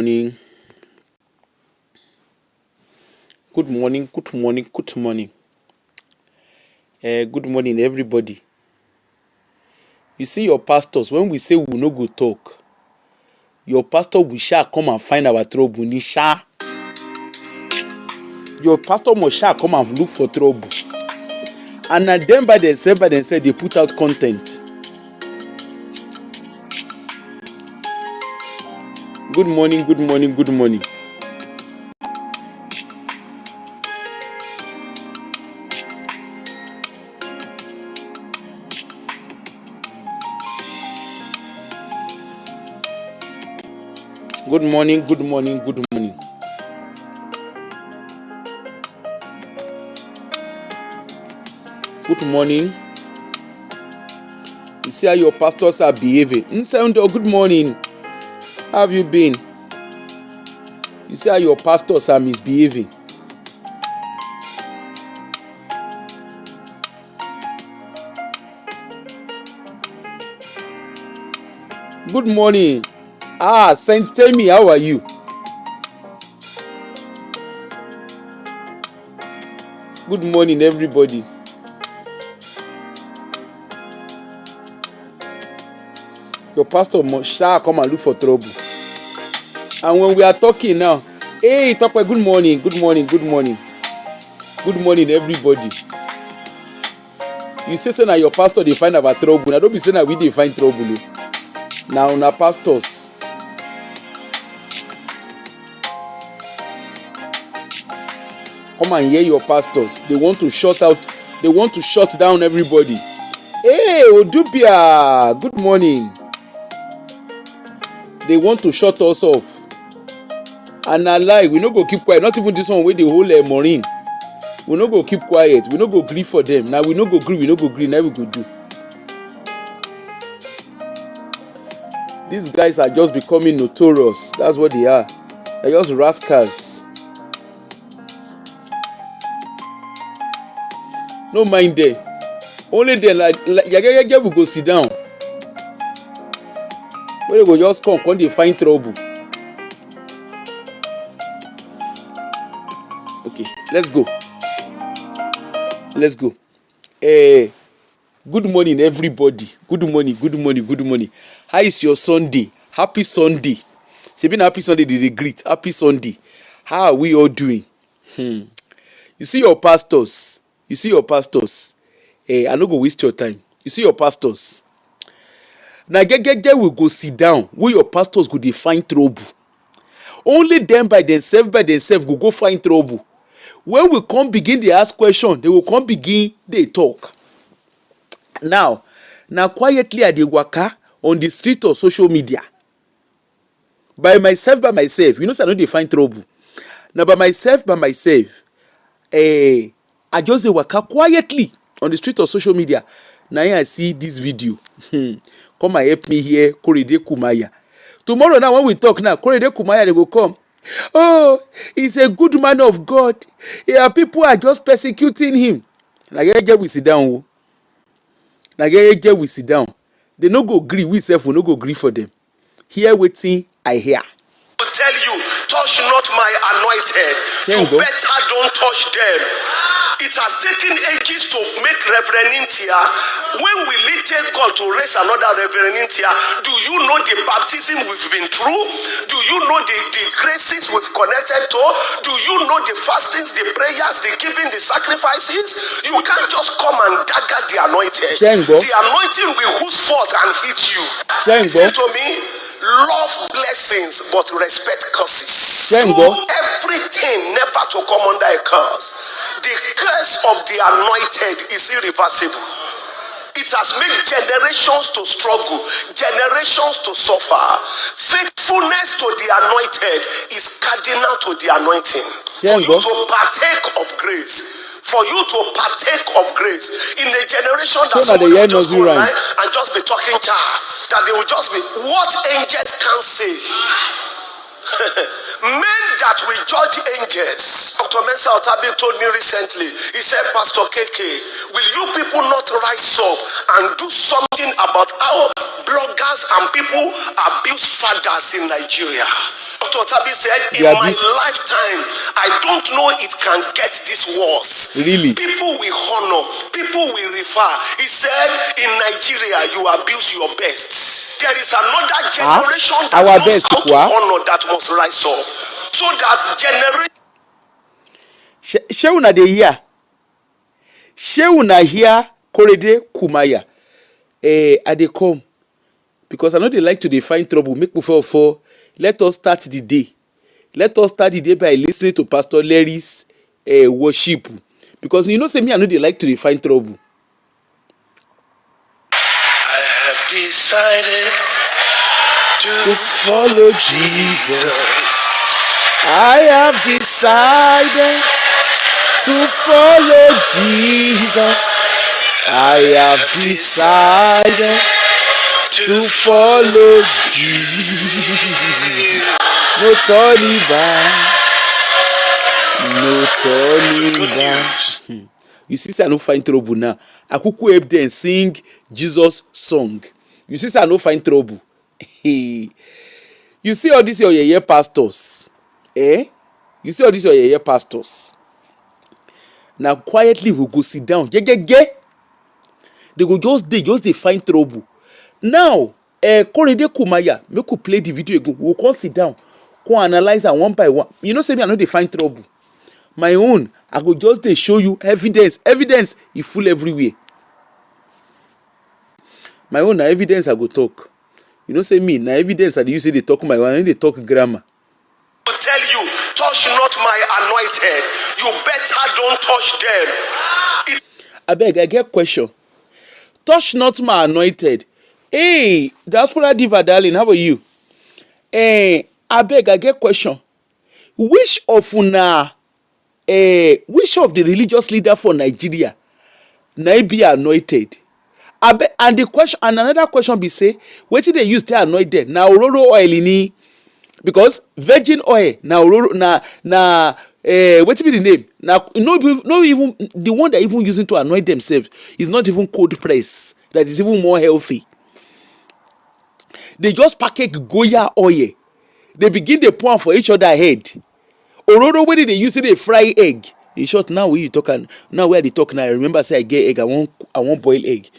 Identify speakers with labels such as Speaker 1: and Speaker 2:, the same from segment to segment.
Speaker 1: morning. Good morning, good morning, good morning. Good morning, everybody. You see your pastors, when we say we no go talk, your pastor will sha come and find our trouble. Ni sha. Your pastor must sha come and look for trouble. And at them by themselves, they put out content. Good morning, good morning, good morning. Good morning, good morning, good morning. Good morning. You see how your pastors are behaving. Good morning. How have you been? You see how your pastors are misbehaving. Good morning. Saint, tell me, how are you? Good morning, everybody. Your pastor must come and look for trouble. And when we are talking now, hey, talk about good morning, good morning, good morning. Good morning, everybody. You say now your pastor they find our trouble. Now don't be saying that we they find trouble. Now pastors. Come and hear your pastors. They want to shut down everybody. Hey, Odubia, good morning. They want to shut us off. And I lie, we no go keep quiet. Not even this one where the whole Maureen. We no go keep quiet. We no go grieve for them. Now we no go grieve. Now we go do. These guys are just becoming notorious. That's what they are. They're just rascals. No mind them. Only then like we go sit down. When they go just come they find trouble. Okay, let's go. Good morning, everybody. Good morning. How is your Sunday? Happy Sunday. It's been happy Sunday, they greet. Happy Sunday. How are we all doing? You see your pastors. I no go waste your time. You see your pastors. Now get we go sit down. Where your pastors go they find trouble. Only them by themselves go find trouble. When we come begin they ask question, they will come begin they talk. Now quietly at the waka on the street of social media. By myself, you know say I no dey find trouble. Now by myself, I just dey waka quietly on the street of social media. Now I see this video. Come and help me here, Korede Kumaiya. Tomorrow now when we talk now, Korede Kumaiya they go come. Oh, he's a good man of God. Yeah, people are just persecuting him. Now get we sit down. They no go gree. We self will no go gree for them. Hear wetin I hear.
Speaker 2: To tell you, touch not my anointed. You better don't touch them. It has taken ages to make Reverend Intia. When will it take God to raise another Reverend Intia? Do you know the baptism we've been through? Do you know the graces we've connected to? Do you know the fastings, the prayers, the giving, the sacrifices? You can't just come and dagger the anointed. The anointing will whose forth and hit you. Listen to me. Love blessings but respect curses. Do everything never to come under a curse. The curse of the anointed is irreversible. It has made generations to struggle, generations to suffer. Faithfulness to the anointed is cardinal to the anointing. For you to partake of grace. For you to partake of grace in a generation that someone will just go online and just be talking chaff, that they will just be what angels can say. Men that will judge angels. Dr. Mensa Otabi told me recently, he said, Pastor KK, will you people not rise up and do something about how bloggers and people abuse fathers in Nigeria? Dr. Tabi said, in my lifetime, I don't know it can get this worse.
Speaker 1: Really?
Speaker 2: People will honor, people will refer. He said, in Nigeria, you abuse your best. There is another generation that knows how to honor that must rise up. So that generation.
Speaker 1: Sheuna de here. Sheuna here, Korede Kumaiya. I dey come. Because I know they like to find trouble. Make before. Let us start the day. Let us start the day by listening to Pastor Larry's worship. Because you know, say me, I know they like to find trouble.
Speaker 2: I have decided to follow Jesus.
Speaker 1: I have decided to follow Jesus. I have decided to follow Jesus. No turning back. No turning back. You see, I no find trouble now. I could help them sing Jesus song. You see, I no find trouble. You see all these your pastors. You see all these your pastors. Now quietly we go sit down. They go just they find trouble. Now, Korede Kumaiya, make we play the video again. We'll come sit down, come analyze am one by one. You know, say me I know they find trouble. My own, I go just dey show you evidence. Evidence is full everywhere. My own na evidence I go talk. You know, say me na evidence I dey use say they talk my one. I dey talk grammar.
Speaker 2: To tell you, touch not my anointed. You better don't touch them.
Speaker 1: Abeg, I get question. Touch not my anointed. Hey, diaspora diva darling, how are you? Abeg, I get question. Which of the religious leader for Nigeria na be anointed? Abeg, and the question, and another question be say, wetin they use to anoint them? Na ororo oil ni? Because virgin oil na ororo na wetin be the name? Na no even the one that even using to anoint themselves is not even cold press. That is even more healthy. They just package Goya oil. They begin dey pour for each other head. Ororo wey they use dey fry egg. In short, now wey you talk and now where they talk now, I remember say I get egg. I want boil egg.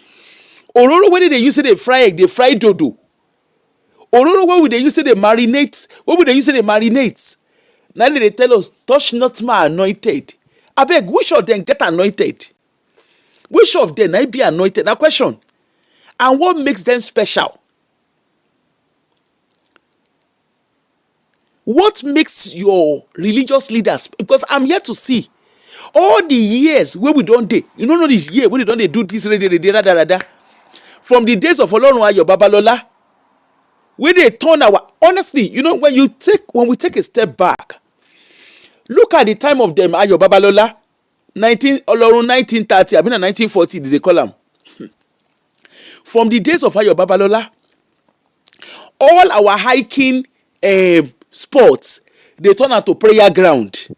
Speaker 1: Ororo wey they use dey fry egg, they fry dodo. Ororo wey they use dey marinate. What would they use dey marinate? Now they tell us, touch not my anointed. Abeg, which of them get anointed? Which of them na be anointed? Na question. And what makes them special? What makes your religious leaders? Because I'm here to see all the years where we don't dey. You know this year when they don't do this from the days of Olorun Ayo Babalola, where they turn our honestly, you know, when we take a step back, look at the time of them Ayo Babalola, Olorun 1930, I mean 1940, they call them. From the days of Ayo Babalola, all our hiking sports, they turn out to prayer ground.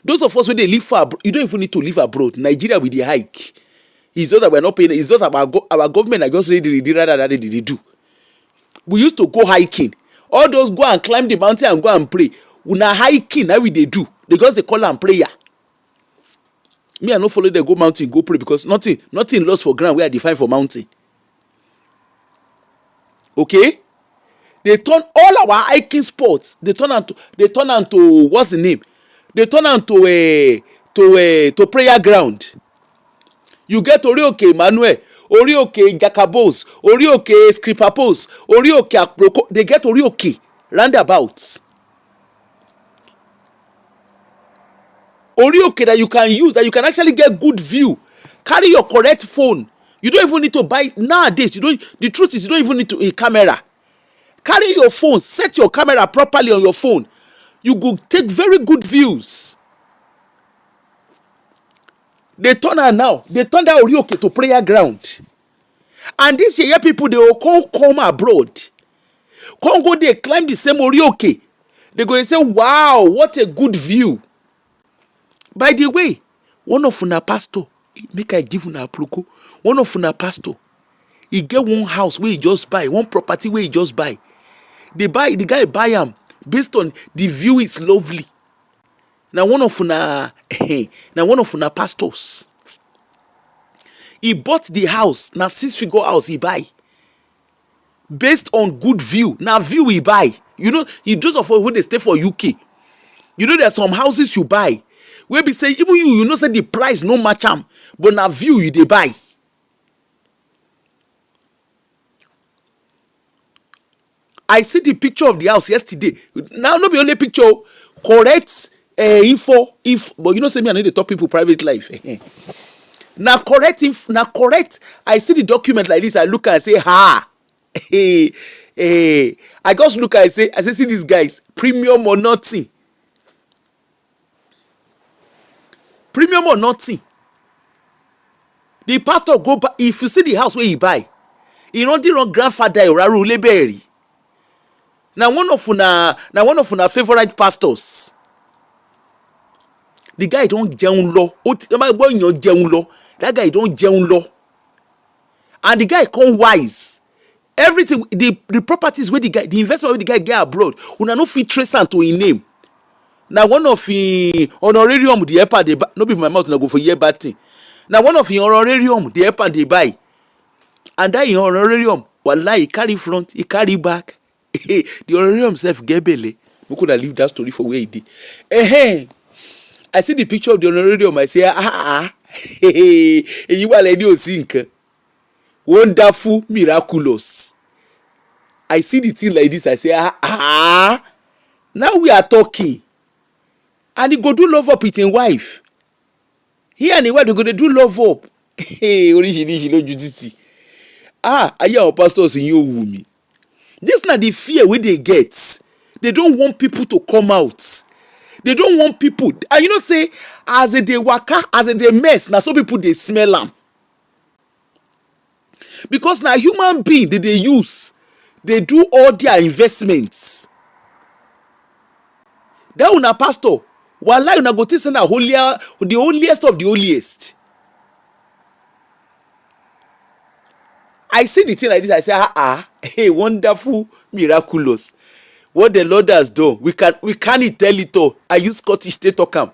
Speaker 1: Those of us when they live far, you don't even need to live abroad. Nigeria with the hike. It's just that we're not paying. It's just our government are just ready they do. We used to go hiking. All those go and climb the mountain and go and pray. We now hiking, now we they do. Because they call them prayer. Me, I no follow them go mountain, go pray because nothing lost for ground where I define for mountain. Okay? They turn all our hiking spots. They turn onto what's the name? They turn onto to prayer ground. You get Orioke Emmanuel, Orioke Jacobos, Orioke Scripapos, Orioke Aproko. They get Orioke roundabouts. Orioke that you can use, that you can actually get good view. Carry your correct phone. You don't even need to buy nowadays. The truth is you don't even need a camera. Carry your phone, set your camera properly on your phone. You go take very good views. They turn that Orioke to prayer ground. And this year people, they will come abroad. Come go there, climb the same Orioke. They go and say, wow, what a good view. By the way, one of una pastor, make I give una aproko. One of una pastor, he get one house where he just buy, one property where he just buy. The guy buy am, based on the view is lovely. Now one of una pastors, he bought the house. Now 6-figure house he buy based on good view. Now view he buy. You know, those of us who they stay for UK, you know there are some houses you buy where be say even you know say the price no match am, but now view you they buy. I see the picture of the house yesterday. Now no be only picture, correct info, but you know say me I need to talk people private life. Now correct I see the document like this, I look and say hey, I just look and I say see these guys, premium or nothing. Premium or nothing. The pastor go back, if you see the house where he buy, he not the wrong grandfather Oraru Leberi. Now one of una favorite pastors. The guy don't jẹun lọ. That guy don't jẹun lọ. And the guy come wise. Everything, the properties where the guy, the investment where the guy get abroad, una no fit trace am to him name. Now one of the honorarium the helper they buy, no be for my mouth na go for year bad thing. Now one of the honorarium the helper they buy, and that in honorarium, wallahi he carry front, he carry back. The honorarium self get belle. We could have leave that story for where he did. I see the picture of the honorarium. I say, you are lady Osinka. Wonderful, miraculous. I see the thing like this. I say, now we are talking. And he go do love up with his wife. He and his wife, they go to do love up. I hear our pastors in your womb. This not the fear where they get. They don't want people to come out. They don't want people. And you know say, as a day waka, as a day mess, now some people they smell them. Because now human being that they use, they do all their investments. That una pastor, wallahi una go think say na holier, the holiest of the holiest. I see the thing like this, I say, hey, wonderful, miraculous. What the Lord has done, we can't tell it all. I use Scottish state talk am.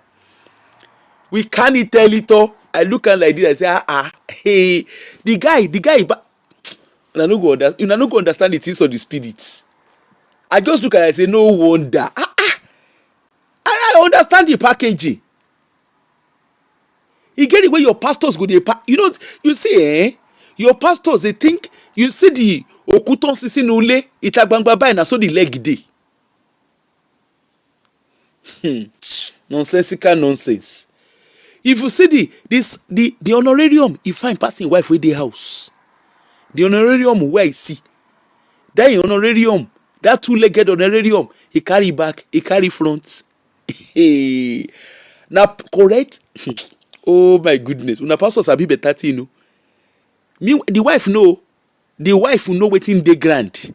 Speaker 1: We can't tell it all. I look at like this, I say, hey, the guy, una no go understand the things of the spirit. I just look at it, I say, no wonder. I understand the packaging. You get it where your pastors go, you know, you see, your pastors, they think, you see the okuton sisi nule, itagbangba by na so the leg dey. Nonsensical nonsense. If you see the honorarium, you find passing wife with the house. The honorarium where you see. That honorarium, that two-legged honorarium, he carry back, he carry front. Now correct. Oh my goodness. Una pastor sabi better thing, you know. Me, the wife know wetin dey grand.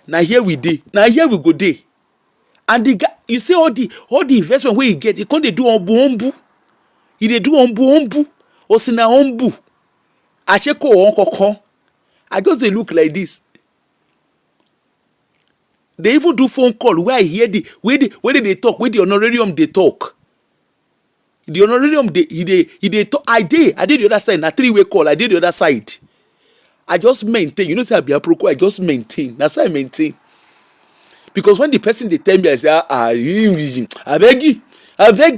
Speaker 1: Now here we go dey. And the guy, you see all the investment where he get, he can't do ombu. He dey do ombu. Osina ombu. Acheko onkoko. I just dey look like this. They even do phone call where I hear where they talk, where the honorarium they talk. The honorarium he dey talk. I did the other side. Na 3-way call. I did the other side. I just maintain. You know say I be a proko. I just maintain. That's how I maintain. Because when the person they tell me, I say I beg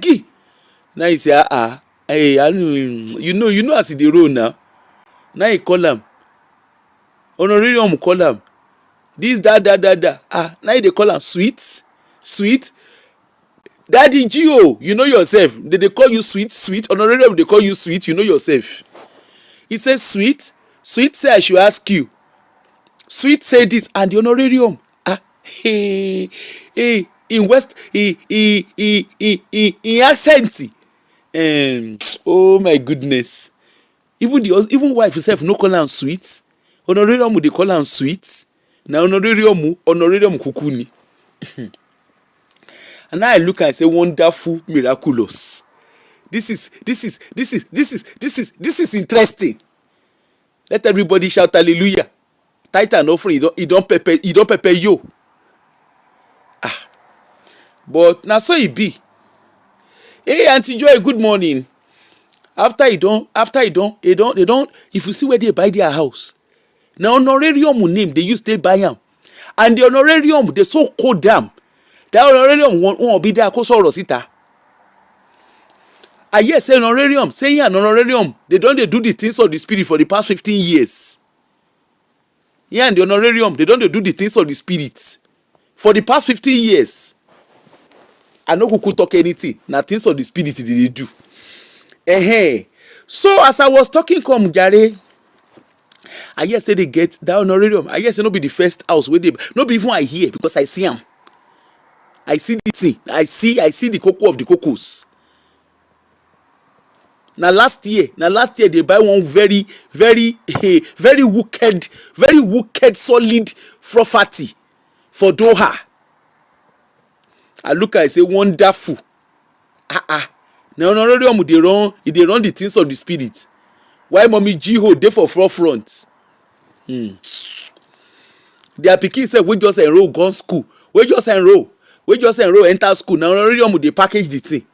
Speaker 1: you. Now he say hey, you know as the road now. Now he call him. Honorarium call him. This that. Now they call him sweet. Daddy Gio, you know yourself. They call you sweet. Honorarium, they call you sweet. You know yourself. He says sweet. Sweet say I should ask you. Sweet say this, and the honorarium. In West, in accent. Oh my goodness. Even wife herself no call am sweet. Honorarium they call am sweet. Now honorarium kukuni. And now I look and say wonderful, miraculous. This is interesting. Let everybody shout hallelujah. tithe and offering e don pepper you. But na so e be. Hey Aunty Joy, good morning. After they don if you see where they buy their house, na honorarium name they use take buy am, and the honorarium dey so cold am. That honorarium wọn be there kó sọ̀rọ̀ síta. I hear say honorarium, saying an honorarium, they don dey do the things of the spirit for the past 15 years. Yeah, and the honorarium, they don dey do the things of the spirit for the past 15 years. I no kuku talk anything. Na things of the spirit they do. So as I was talking come jare, I hear say they get that honorarium. I hear say no be the first house where they no be even I hear because I see am. I see the thing. I see the cocoa of the cocos. Na last year they buy one very wicked solid property for Doha. I look I say wonderful. Na honorarium dey run the things of the spirit. Why mommy Jiho dey for front? Their pikin sef wey just enroll gone school, wey just enroll enter school, na honorarium dey package the thing.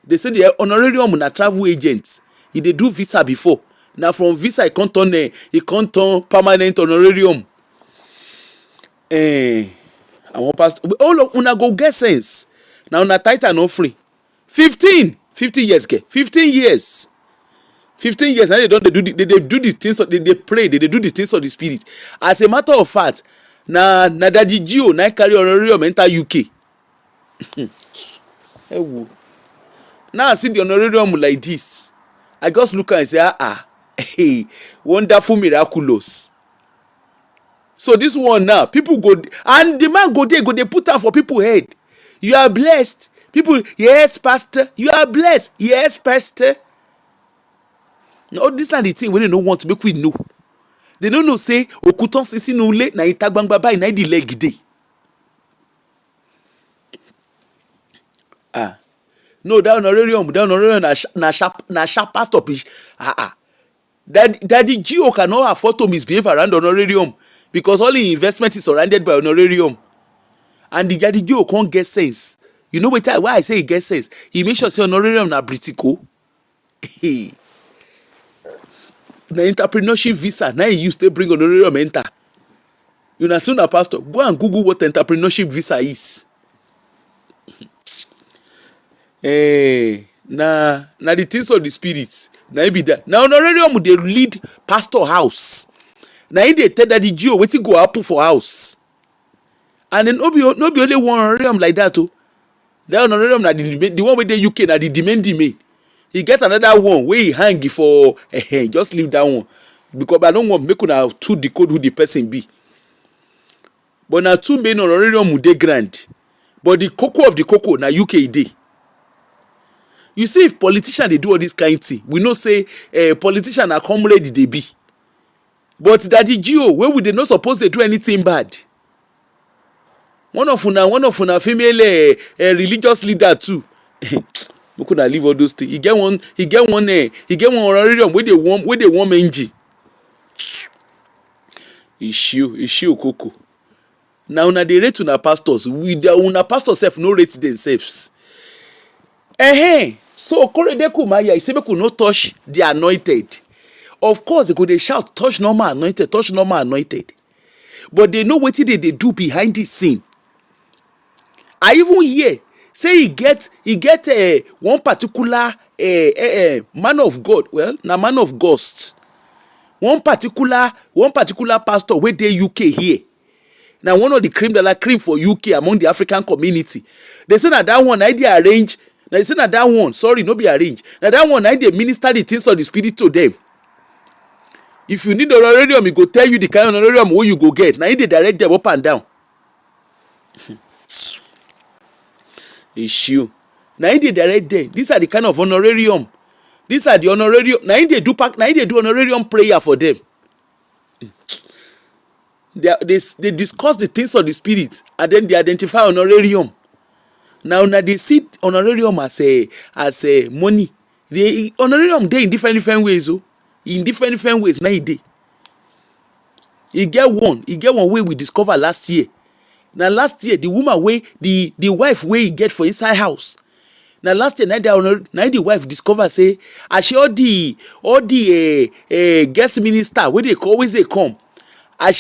Speaker 1: They say the honorarium na travel agent. He dey do visa before. Na from visa he come turn permanent honorarium. I wan pass. All of una go get sense. Na una tithe and offering. 15 years ke. 15 years. 15 years na they don dey do the things of they pray, they do the things of the spirit. As a matter of fact, na Daddy Gio na carry honorarium enter UK. Now I see the honorarium like this. I just look and say, hey, wonderful, miraculous. So this one now, people go, and the man go they put am for people head. You are blessed. People, yes, pastor. You are blessed. Yes, pastor. No, this are the thing wey they no want to make we know. They don't know say okutan sisi nule na ita gbangba bai na the leg dey. No, that honorarium na sharp pastor pitch. Daddy Gio cannot afford to misbehave around honorarium because all the investment is surrounded by honorarium. And the Daddy Gio can't get sense. You know why I say he get sense? He make sure say honorarium na Britico. Na entrepreneurship visa na he use to bring honorarium enter. You know soon a pastor go and Google what entrepreneurship visa is. Na the things of the spirit. Na it be that. Now honorarium dey lead pastor house. Na he dey tell Daddy Gio wetin go happen for house. And then no be only one honorarium like that oh. That honorarium na the one wey dey UK na the main. He get another one wey he hang for just leave that one because I don't want make una too decode who the person be. But na two main honorarium dey grand. But the cocoa of the cocoa na UK dey. You see if politician dey do all this kind thing, we know say politician na comrade dey be. But Daddy Gio wey we dey no suppose dey do anything bad. One of una female religious leader too. Make una leave all those things. He get one honorarium wey dey warm engine. Issue koko. Now una dey rate una pastors. Una pastors sef no rate themselves. So Korede Kumaiya he say make we no touch the anointed. Of course they go dey shout touch normal anointed, touch normal anointed. But they know wetin they do behind the scene. I even hear say he get one particular man of God. Well, na man of ghost. One particular pastor wey dey UK here. Now one of the cream de la cream for UK among the African community. They say that one I dey arrange. Now they say that one, sorry, no be arrange. Now that one I dey minister the things of the spirit to them. If you need honorarium, he go tell you the kind of honorarium wey you go get. Now he dey direct them up and down. Issue. Now he dey direct them. These are the kind of honorarium. These are the honorarium. Now he dey do honorarium prayer for them. They discuss the things of the spirit and then they identify honorarium. Now they see honorarium as a money. The honorarium dey in different ways. Oh, in different ways. Now he dey. e get one wey we discover last year. Na last year the woman wey the wife wey e get for inside house, na last year na the wife discover say as all the guest minister wey dey always dey come, as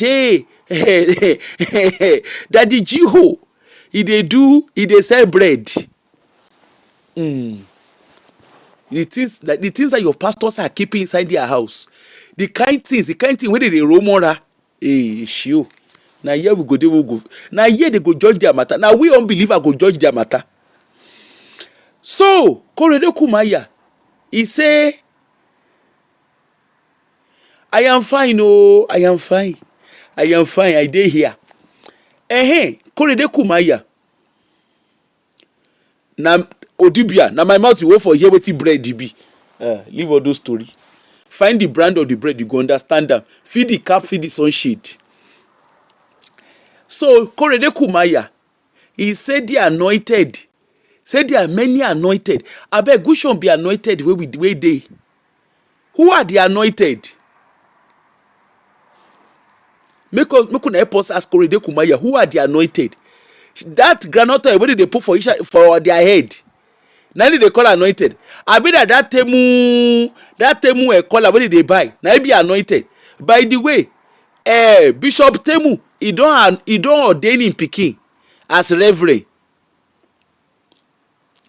Speaker 1: daddy Jiho e dey sell bread. The things that your pastors are keeping inside their house, the kind thing wey dey romora, shio. Na here we go, na here they go judge their matter. Na we unbeliever go judge their matter. So Korede Kumaiya, he say, I am fine, oh, I am fine, I dey here. Korede Kumaiya, na Odibia, na my mouth you wait for hear wetin bread be. Leave all those story. Find the brand of the bread, you go understand them. Feed the calf, feed the sunshade. So Korede Kumaiya, he said they are anointed. Say there are many anointed. Abeg, which one be anointed wey dey? Who are the anointed? Make una help us ask Korede Kumaiya, who are the anointed? That groundnut oil wey dey put for their head, na dey call anointed. Abi that temu collar wey dey buy, na e be anointed. By the way, Bishop Temu, he don ordain him pikin as reverend.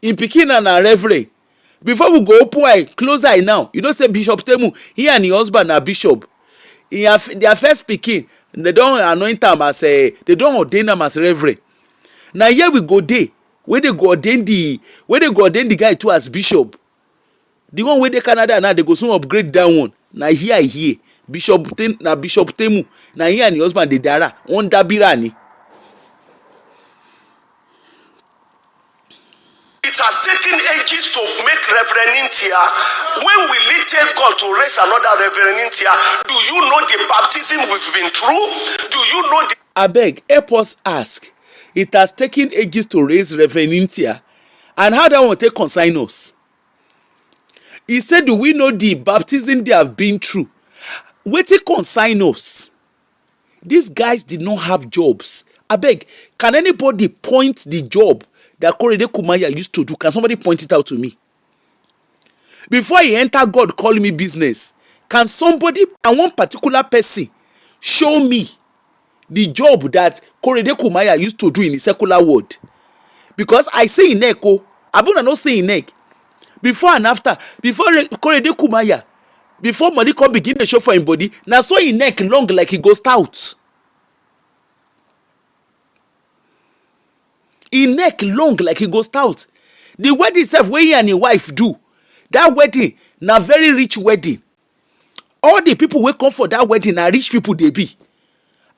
Speaker 1: Him pikin na reverend. Before we go open eye, close eye now, you know say Bishop Temu, he and him husband na bishop. Their first pikin, they don anoint am as they don ordain am as reverend. Na here we go dey, wey dey go ordain the guy too as bishop. The one wey dey Canada now, they go soon upgrade that one. Na here I hear Bishop Temu, na he and him husband dey dara one dabira ni.
Speaker 2: It has taken ages to make reverenentia. When will it take God to raise another reverenentia? Do you know the baptism we've been through? Do you know the...
Speaker 1: Abeg, help us ask. It has taken ages to raise reverenentia, and how that one take consign us? He said, do we know the baptism they have been through? Wetin consign us? These guys did not have jobs. Abeg, can anybody point the job that Korede Kumaiya used to do? Can somebody point it out to me? Before he enter God call me business, can somebody and one particular person show me the job that Korede Kumaiya used to do in the secular world? Because I see in neck, Abuna no see in neck. Before and after, before Korede Kumaiya, before money come begin to show for him body, na so him neck long like he goes out. Him neck long like he goes out. The wedding itself wey he and him wife do, that wedding na very rich wedding. All the people wey come for that wedding na rich people they be.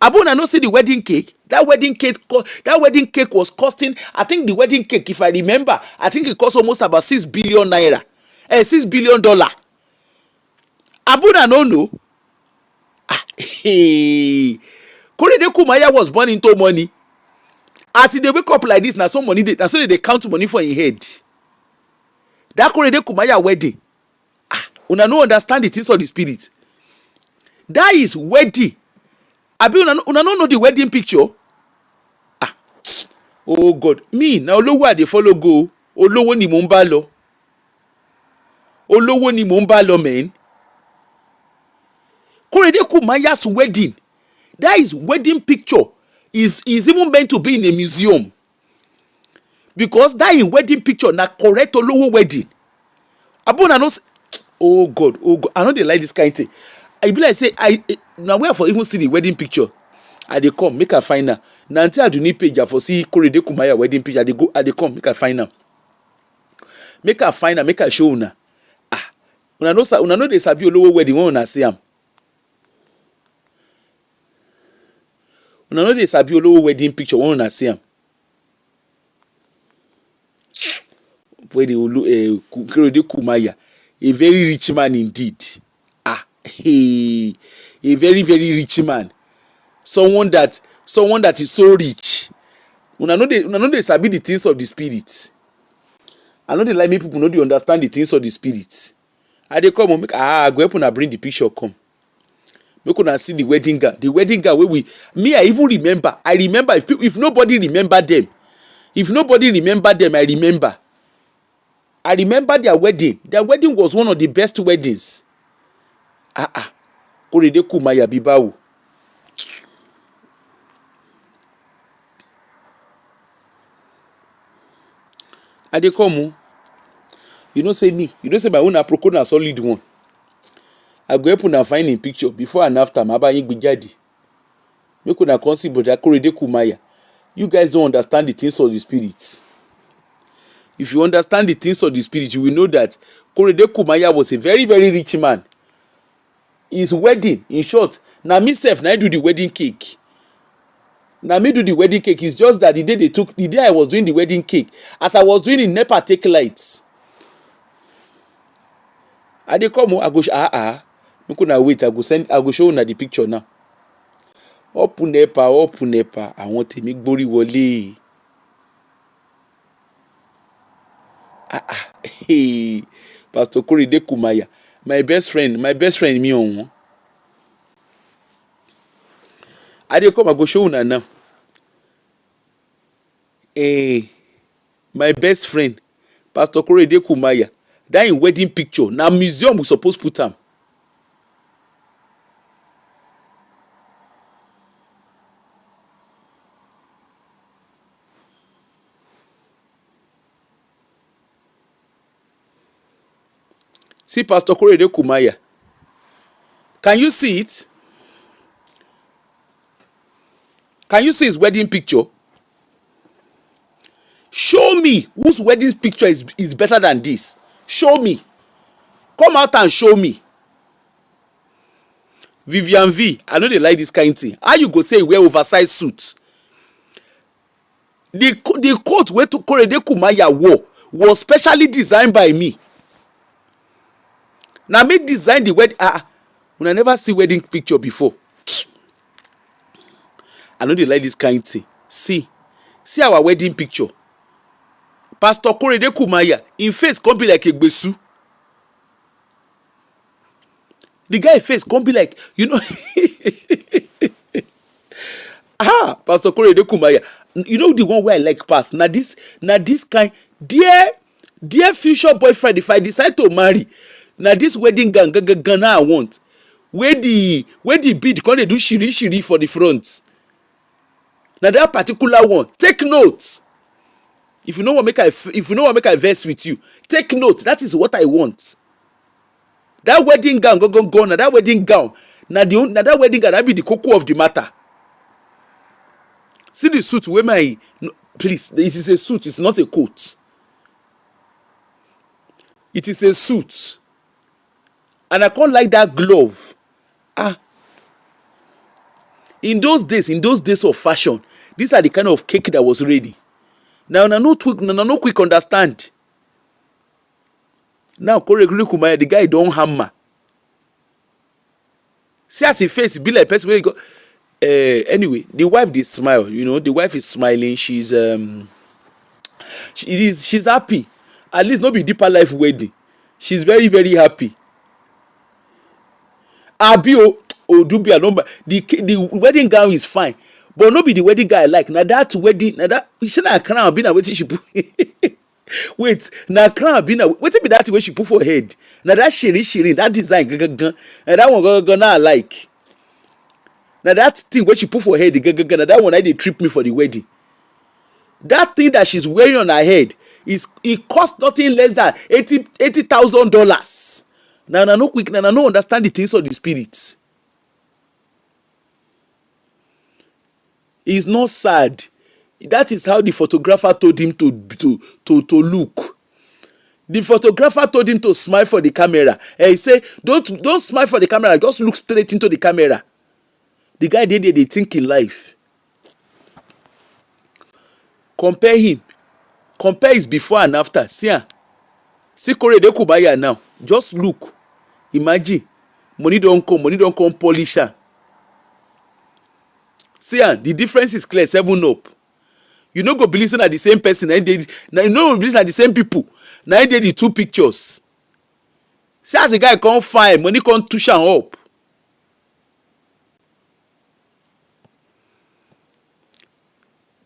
Speaker 1: Abuna no see the wedding cake. That wedding cake was costing, I think the wedding cake, if I remember, I think it cost almost about 6 billion naira. $6 billion. Abuna no know. Korede Kumaiya was born into money. As he dey wake up like this, na so money na so they count money for him head. That Korede Kumaiya wedding, una no understand the things of the spirit. That is wedding. Abi una no know the wedding picture. Oh God, me na olowo I dey follow go. Olowo ni mo ń bá lọ. Olowo ni mo ń bá lọ, man. Korede Kumaiya's wedding, that is wedding picture is even meant to be in a museum, because that in wedding picture na correct olowo wedding. Abuna no say, oh God, I no dey like this kind thing. I be like say na where for even see the wedding picture. I dey come make I find am. Na until I do need page for see Korede Kumaiya wedding picture. I dey come make I find am. Make I find am, make I show una. Una no dey sabi olowo wedding when una see am. Una no dey sabi olowo wedding picture when una see am. Korede Kumaiya, a very rich man indeed. A very very rich man. Someone that is so rich. Una no dey sabi the things of the spirit. I no dey like make people no dey understand the things of the spirit. I dey come make go help una bring the picture come. Make una see the wedding gown. The wedding gown wey I even remember. I remember if nobody remember them. If nobody remember them, I remember. I remember their wedding. Their wedding was one of the best weddings. Korede Kumaiya Bibawo. I dey come o. You know say me. You know say my own aproko na solid one. I go help una find a picture before and after. Ma ba yin gbe jade. Make una come see brother Korede Kumaiya. You guys don't understand the things of the spirit. If you understand the things of the spirit, you will know that Korede Kumaiya was a very, very rich man. His wedding, in short, na me sef na I do the wedding cake. Na me do the wedding cake. It's just that the day I was doing the wedding cake, as I was doing it, NEPA take lights. I dey come o, I go make una wait, I go show una the picture now. Up NEPA, àwọn tèmi gbórí wọlé. Hey, Pastor Korede Kumaiya, my best friend mi ọ̀wọ́n. I dey come, I go show una now. My best friend, Pastor Korede Kumaiya, that in wedding picture, na museum we suppose put am. See Pastor Korede Kumaiya. Can you see it? Can you see his wedding picture? Show me whose wedding picture is better than this. Show me. Come out and show me. Vivian V, I know they like this kind of thing. How you go say you wear oversized suit? The coat wey Korede Kumaiya wore was specially designed by me. Na me design the wedding. Una never see wedding picture before. I know they like this kind of thing. See our wedding picture. Pastor Korede Kumaiya, in face come be like a gbesu. The guy face come be like, you know. Pastor Korede Kumaiya, you know the one where I like pass. Na this kind, dear future boyfriend, if I decide to marry, na this wedding gown I want. Where the bead come dey do shiri for the front. Na that particular one. Take note. If you know what make I verse with you, take note. That is what I want. That wedding gown go na that wedding gown. Na that wedding gown that be the cocoa of the matter. See the suit wey please, it is a suit, it's not a coat. It is a suit. And I can't like that glove. In those days of fashion, these are the kind of cake that was ready. Now no quick understand. Now Korede Kumaiya, the guy don hammer. See as his face be like person wey go. Anyway, the wife dey smile. You know, the wife is smiling. She's happy. At least no be deeper life wedding. She's very, very happy. Odubia number. The wedding gown is fine, but no be the wedding gown I like. Na that wedding, you say na crown be na wetin she put. Wait, na crown be na wetin be that thing wey she put for head? Na that shiri, that design gangan, and that one gangan na I like. Na that thing wey she put for head gangan, na that one I dey trip me for the wedding. That thing that she's wearing on her head it cost nothing less than $80,000. Now no quick, now no understand the things of the spirit. He's not sad. That is how the photographer told him to look. The photographer told him to smile for the camera. And he said, don't smile for the camera, just look straight into the camera. The guy they think in life. Compare his before and after. See Korede Kumaiya now. Just look. Imagine. Money don't come polish her. See the difference is clear. 7 up. You no go believe na the same person. You no go believe na the same people. Now they the 2 pictures. See as the guy come fine, money come touch am up.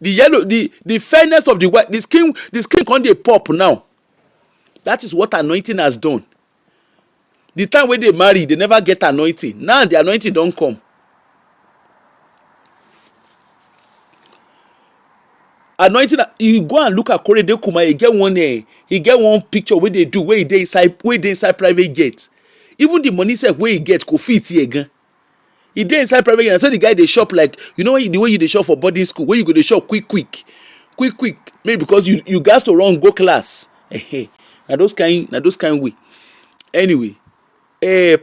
Speaker 1: the yellow, the fairness of the white, the skin come dey pop now. That is what anointing has done. The time when they marry, they never get anointing. Now the anointing don come. Anointing, you go and look at Korede Kumaiya, he get one picture wey they do, wey he dey inside private jet. Even the money sef wey he get go fit here again. He dey inside private jet. So the guy dey shop like, you know, the way you dey shop for boarding school, where you go dey shop quick, maybe because you gas to run go class. Na those kind way. Anyway,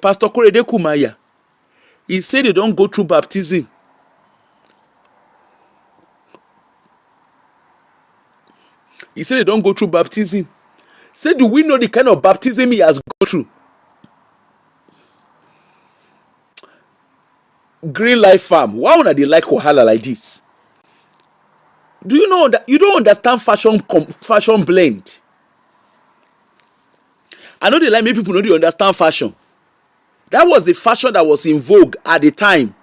Speaker 1: Pastor Korede Kumaiya, he say they don go through baptism. He said they don't go through baptism. Say, do we know the kind of baptism he has gone through? Green Life Farm. Why would they like Kohala like this? Do you know that you don't understand fashion blend? I know they like many people know they understand fashion. That was the fashion that was in vogue at the time.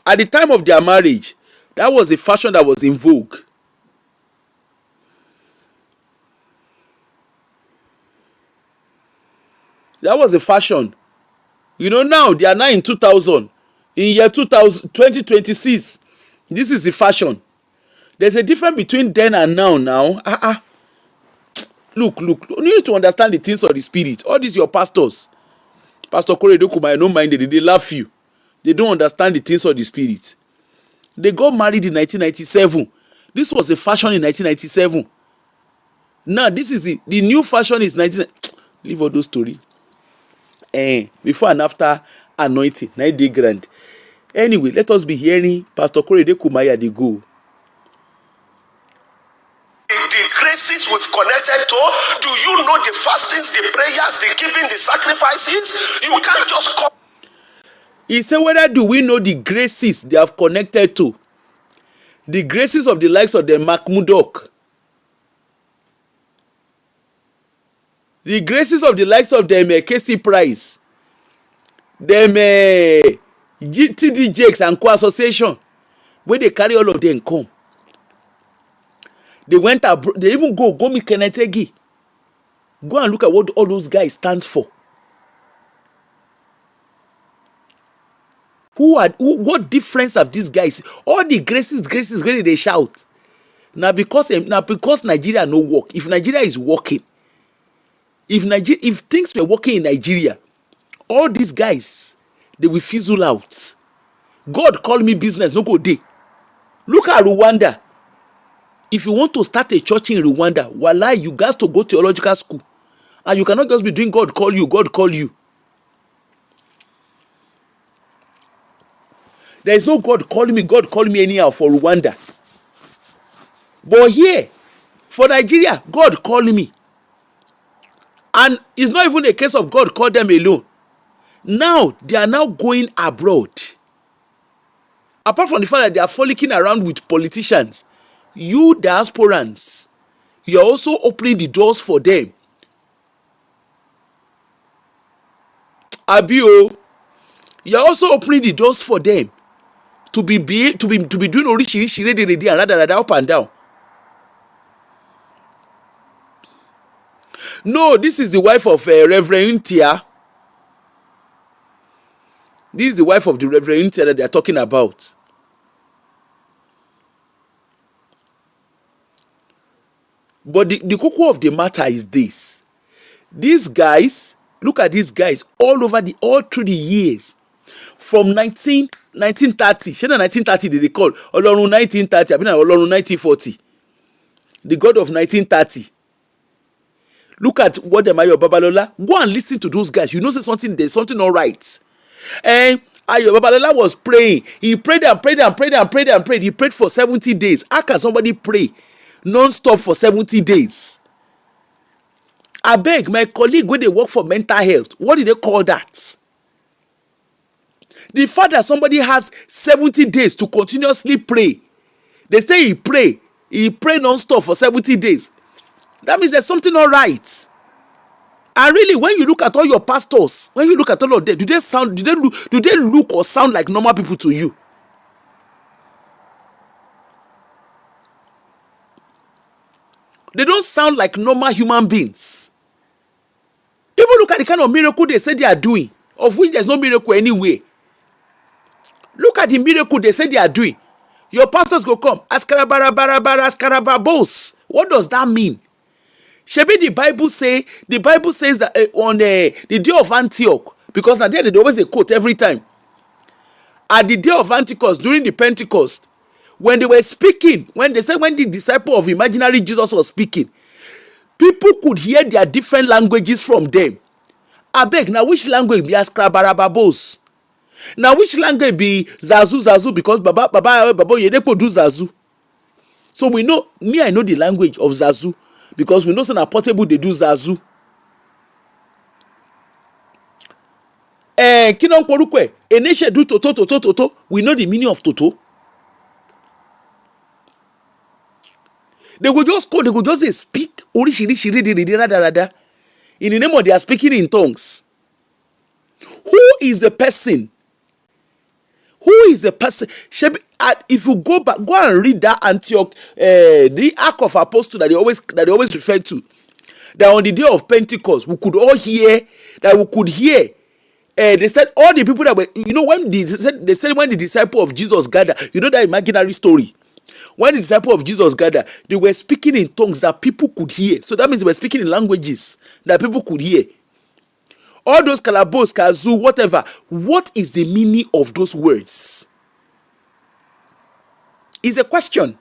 Speaker 1: At the time of their marriage, that was a fashion that was in vogue. That was a fashion. You know, now they are now in 2000. In year 2026, this is the fashion. There's a difference between then and now. Look, you need to understand the things of the spirit. All these your pastors. Pastor Korede Kumaiya, no mind it, they laugh you. They don't understand the things of the spirit. They got married in 1997. This was a fashion in 1997. Now this is the new fashion is 19. Leave all those stories. Before and after anointing, 9-day grand. Anyway, let us be hearing Pastor Korede Kumaiya dey go.
Speaker 2: The graces we've connected to, do you know the fastings, the prayers, the giving, the sacrifices? You can't just come.
Speaker 1: He said, whether do we know the graces they have connected to? The graces of the likes of the Macmudok. The graces of the likes of them KC Price. Them TD Jakes and Co-Association. Where they carry all of them come. They went abroad. They even go meet Kenetegi. Go and look at what all those guys stand for. What difference have these guys? All the graces, really they shout. Now because Nigeria no work. If Nigeria is working, if things were working in Nigeria, all these guys, they will fizzle out. God call me business, no go day. Look at Rwanda. If you want to start a church in Rwanda, wallahi, you guys to go theological school. And you cannot just be doing God call you. There is no God call me anyhow for Rwanda. But here, for Nigeria, God call me. And it's not even a case of God call them alone. Now, they are now going abroad. Apart from the fact that they are frolicking around with politicians, you diasporans, you are also opening the doors for them. Abio, you are also opening the doors for them to be doing orishirishi and rather up and down. No, this is the wife of Reverend Tia. This is the wife of the Reverend Tia that they are talking about. But the cocoa of the matter is this. These guys, look at these guys all through the years. From 1930, 1930 they call Olorun 1930, I've been Olorun 1940. The God of 1930. Look at what Ayo Babalola. Go and listen to those guys. You know, there's something all right. And Ayo Babalola was praying. He prayed and prayed. He prayed for 70 days. How can somebody pray non-stop for 70 days? I beg my colleague when they work for mental health, what do they call that? The fact that somebody has 70 days to continuously pray. They say he pray non-stop for 70 days. That means there's something all right. And really, when you look at all your pastors, when you look at all of them, do they look or sound like normal people to you? They don't sound like normal human beings. Even look at the kind of miracle they say they are doing, of which there's no miracle anyway. Look at the miracle they say they are doing. Your pastors go come, askarabarabara, askarababos. What does that mean? Shebi the Bible says that on the day of Antioch, because now they always quote every time. At the day of Pentecost, during the Pentecost, when they were speaking, when the disciple of imaginary Jesus was speaking, people could hear their different languages from them. Abeg, now which language be askrabarababos? Now which language be zazu because baba Oyedepo do zazu. So we know, I know the language of zazu because we know say na Portable they do zazu. Kinon porukwe Eneshe do toto. We know the meaning of toto. They go just call, they go just speak orishirishiri in the name of they are speaking in tongues. Who is the person? Who is the person? If you go back, go and read that Antioch, the Ark of Apostles that they always refer to. That on the day of Pentecost, we could all hear. They said all the people that were, when they said when the disciple of Jesus gathered, that imaginary story. When the disciple of Jesus gathered, they were speaking in tongues that people could hear. So that means they were speaking in languages that people could hear. All those kalabos, kazu, whatever. What is the meaning of those words? Is a question.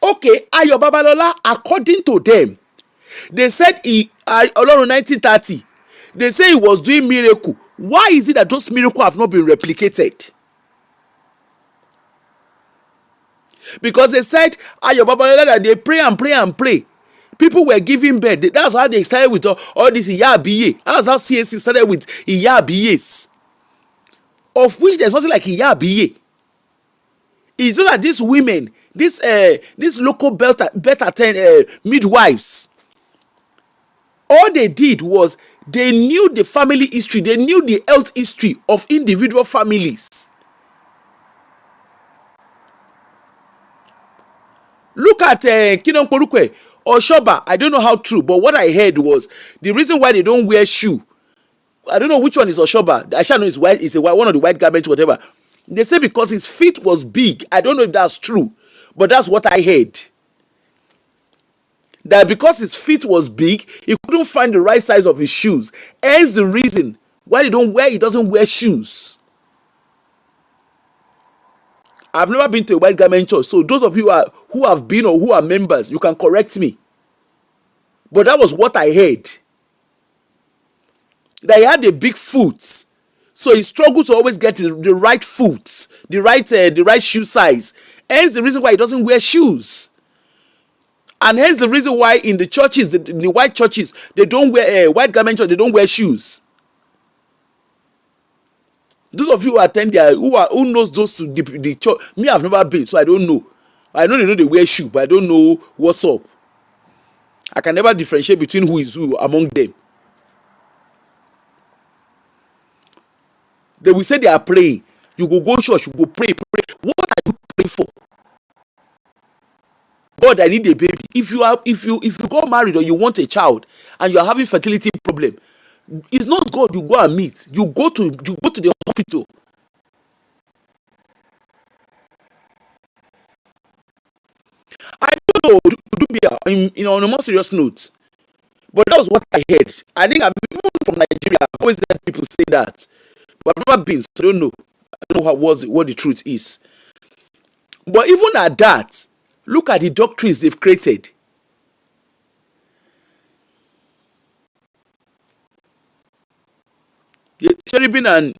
Speaker 1: Okay, Ayo Babalola, according to them, they said Olorun 1930, they say he was doing miracle. Why is it that those miracles have not been replicated? Because they said Ayo Babalola that they pray and pray and pray. People were giving birth. That's how they started with all this Iyabiye. That's how CAC started with Iyabiyes. Of which there's nothing like Iyabiye. It's not that these women, these local birth midwives, all they did was they knew the family history, they knew the health history of individual families. Look at Kinon Porukwe or Shoba. I don't know how true, but what I heard was the reason why they don't wear shoe. I don't know which one is Oshoba. I shall know it's white. It's one of the white garments, whatever. They say because his feet was big. I don't know if that's true, but that's what I heard. That because his feet was big, he couldn't find the right size of his shoes. Hence the reason why he doesn't wear shoes. I've never been to a white garment church, so those of you who have been or who are members, you can correct me. But that was what I heard. That he had a big foot, so he struggled to always get the right foot, the right shoe size. Hence the reason why he doesn't wear shoes. And hence the reason why in the churches, the white churches, they don't wear white garment church, they don't wear shoes. Those of you who attend there, who knows those the church, me I've never been, so I don't know. I know they wear shoes, but I don't know what's up. I can never differentiate between who is who among them. They will say they are praying. You go church, you go pray. What are you praying for? God, I need a baby. If you got married or you want a child and you are having fertility problem, it's not God you go and meet. You go to the hospital. I don't know, on a more serious note, but that was what I heard. I think even from Nigeria, I've always heard people say that, but I've never been, so I don't know. I don't know what the truth is. But even at that, look at the doctrines they've created. Cherubim and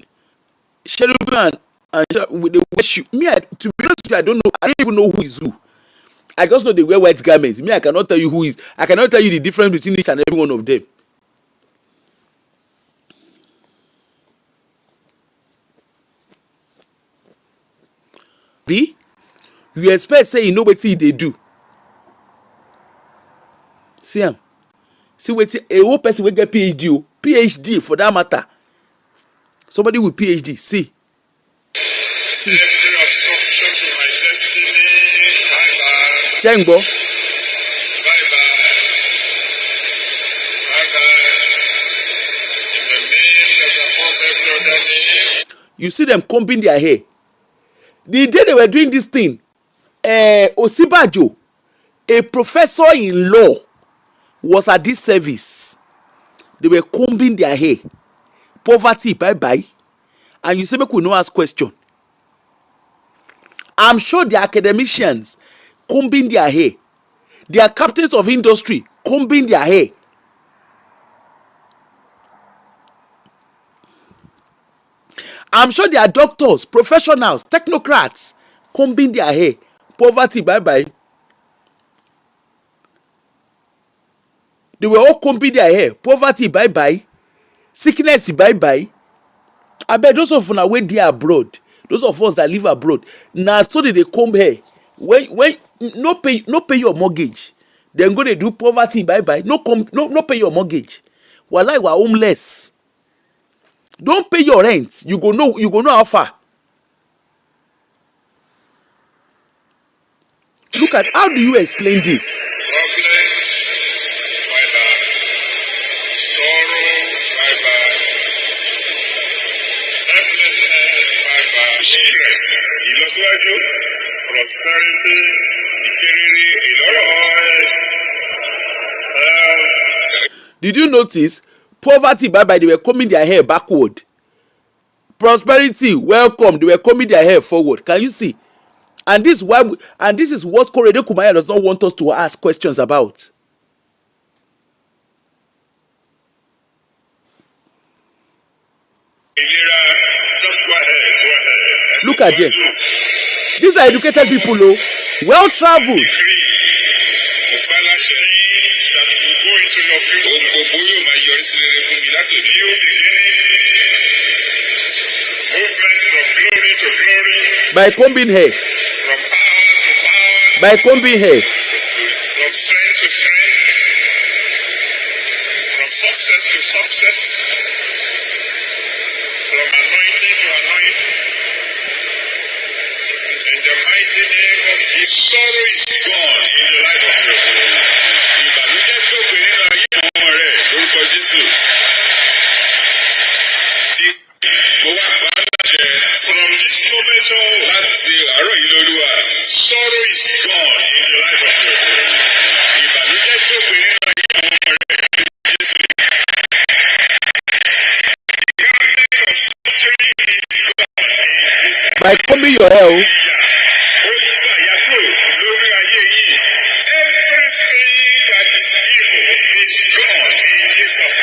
Speaker 1: they worship me. To be honest with you, I don't even know who is who. I just know they wear white garments. Me, I cannot tell you who is. I cannot tell you the difference between each and every one of them. B, you expect say you know what they do. See am. see wetin a whole person wey get phd o, phd for that matter, somebody with phd, see. ṣé ń gbọ́. You see them combing their hair. The day they were doing this thing, Osibajo, a professor in law, was at this service. They were combing their hair. Poverty, bye bye. And you say make we no ask question. I'm sure the academicians combing their hair. They are captains of industry combing their hair. I'm sure there are doctors, professionals, technocrats combing their hair. Poverty, bye bye. They were all combing their hair. Poverty, bye bye. Sickness, bye bye. I bet those of una wey dey abroad, those of us that live abroad, na so they comb hair. When no pay your mortgage, then go dey do poverty, bye bye. No pay your mortgage. Wallahi, we are homeless. Don't pay your rent. You go know how far. Look at, how do you explain this?
Speaker 3: Problems, fiber, sorrow, fiber, helplessness, fiber, stress, ìlọsíwájú, prosperity, ìṣerere, ìlọ́rọ̀, health.
Speaker 1: Did you notice? Poverty, bye bye, they were combing their hair backward. Prosperity, welcome, they were combing their hair forward. Can you see? And this is what Korede Kumaiya does not want us to ask questions about. Look at them. These are educated people, oh, well traveled. By combing hair.
Speaker 3: From power to power.
Speaker 1: By combing hair.
Speaker 3: From strength to strength. From success to success. From anointing to anointing. In the mighty name of Jesus. Sorrow is gone in the life of your people. Ìbànújẹ́ tó pè nínú ayé àwọn ọmọ rẹ̀ lórúkọ Jésù. Mo wá pa á láṣẹ. From this moment on, láti àárọ̀ yìí lólúwa. Sorrow is gone in the life of your people. Ìbànújẹ́ tó pè nínú ayé àwọn ọmọ rẹ̀ lórúkọ Jésù. The government of suffering is gone in Jesus.
Speaker 1: By combing your hair, oh.
Speaker 3: Ó yí fàyà kúrò lórí ayé yìí. Everything that is evil is gone in Jesus.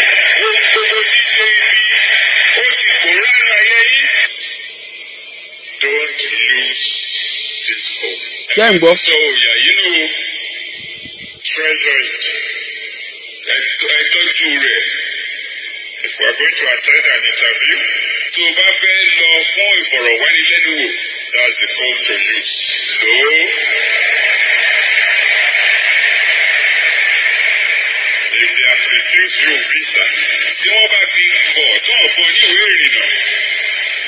Speaker 3: Ohun gbogbo tí ṣe ibi, ó ti pòórá nínú ayé yìí. Don't lose this hope.
Speaker 1: Ṣé ń gbọ́?
Speaker 3: So, yeah, you know, treasure it. Ẹ tọ́jú rẹ̀. If we are going to attend an interview, tó o bá fẹ́ lọ fún ìfọ̀rọ̀wánilẹ́nuwò, that's the call to use. No. If they have refused you visa, tí wọ́n bá ti bọ̀ tó ń fọ ní ìwé ìrìnnà,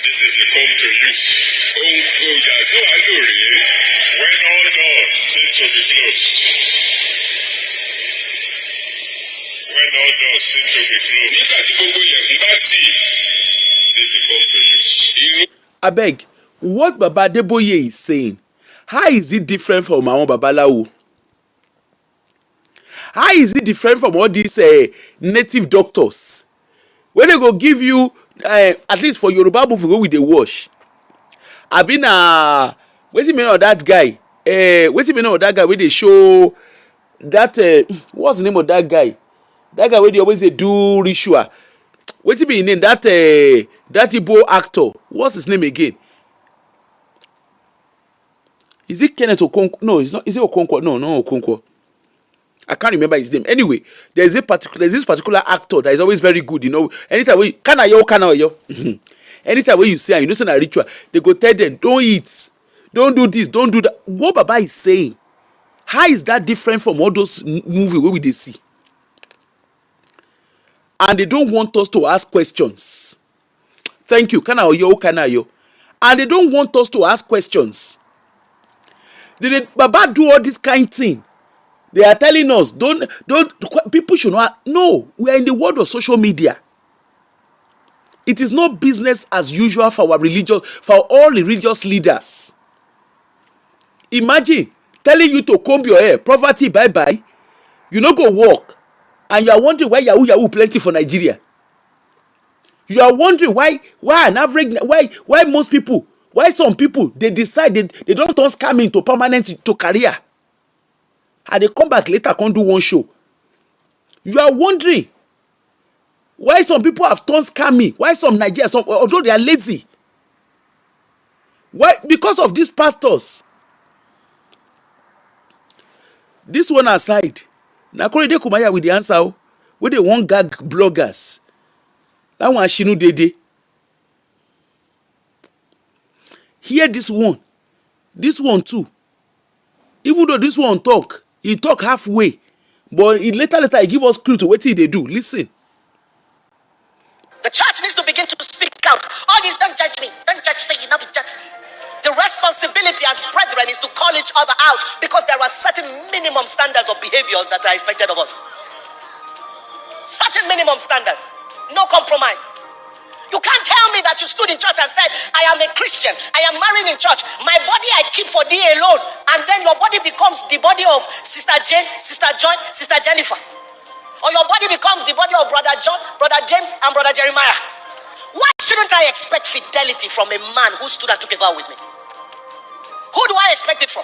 Speaker 3: this is the call to use. Ohun tó yà tí wàá lò rèé, when all doors seem to be closed. When all doors seem to be closed. Nígbà tí gbogbo ilẹ̀kùn bá tì, this is the call to use.
Speaker 1: Abeg, what Baba Adeboye is saying, how is it different from àwọn Babalawo? How is it different from all these native doctors? When they go give you, at least for Yoruba movie wey we dey watch, abi na wetin mean of that guy? Wetin mean of that guy wey dey show that what's the name of that guy? That guy wey dey always dey do ritual. Wetin be him name? That Igbo actor. What's his name again? Is it Kenneth Okonkwo? No, it's not. Is it Okonkwo? No, not Okonkwo. I can't remember his name. Anyway, there's this particular actor that is always very good. You know, anytime when anytime when you say, and you know, say a ritual, they go tell them, don't eat, don't do this, don't do that. What Baba is saying, how is that different from all those movies where we dey see? and they don't want us to ask questions. Thank you. Kanayo. And they don't want us to ask questions. Did Baba do all this kind of thing? They are telling us, don't, people should not. No, we are in the world of social media. It is not business as usual for all religious leaders. Imagine telling you to comb your hair, poverty, bye-bye. You no go work, and you are wondering why yahoo plenty for Nigeria. You are wondering why most people, why some people, they decide they don't turn scamming to permanent to career. And they come back later, can't do one show. You are wondering why some people have turned scamming, why some Nigerians, although they are lazy. Why? Because of these pastors. This one aside, na Korede Kumaiya with the answer, where they want gag bloggers. That one Shinu Dede. Hear this one too. Even though this one talk, he talk halfway, but he later he give us clue to what they do. Listen.
Speaker 4: The church needs to begin to speak out. All this, don't judge me. Don't judge, say you not be judged. The responsibility as brethren is to call each other out, because there are certain minimum standards of behaviors that are expected of us. Certain minimum standards. No compromise. You can't tell me that you stood in church and said, I am a Christian, I am married in church, my body I keep for thee alone, and then your body becomes the body of Sister Jane, Sister Joy, Sister Jennifer. Or your body becomes the body of Brother John, Brother James, and Brother Jeremiah. Why shouldn't I expect fidelity from a man who stood and took a vow with me? Who do I expect it from?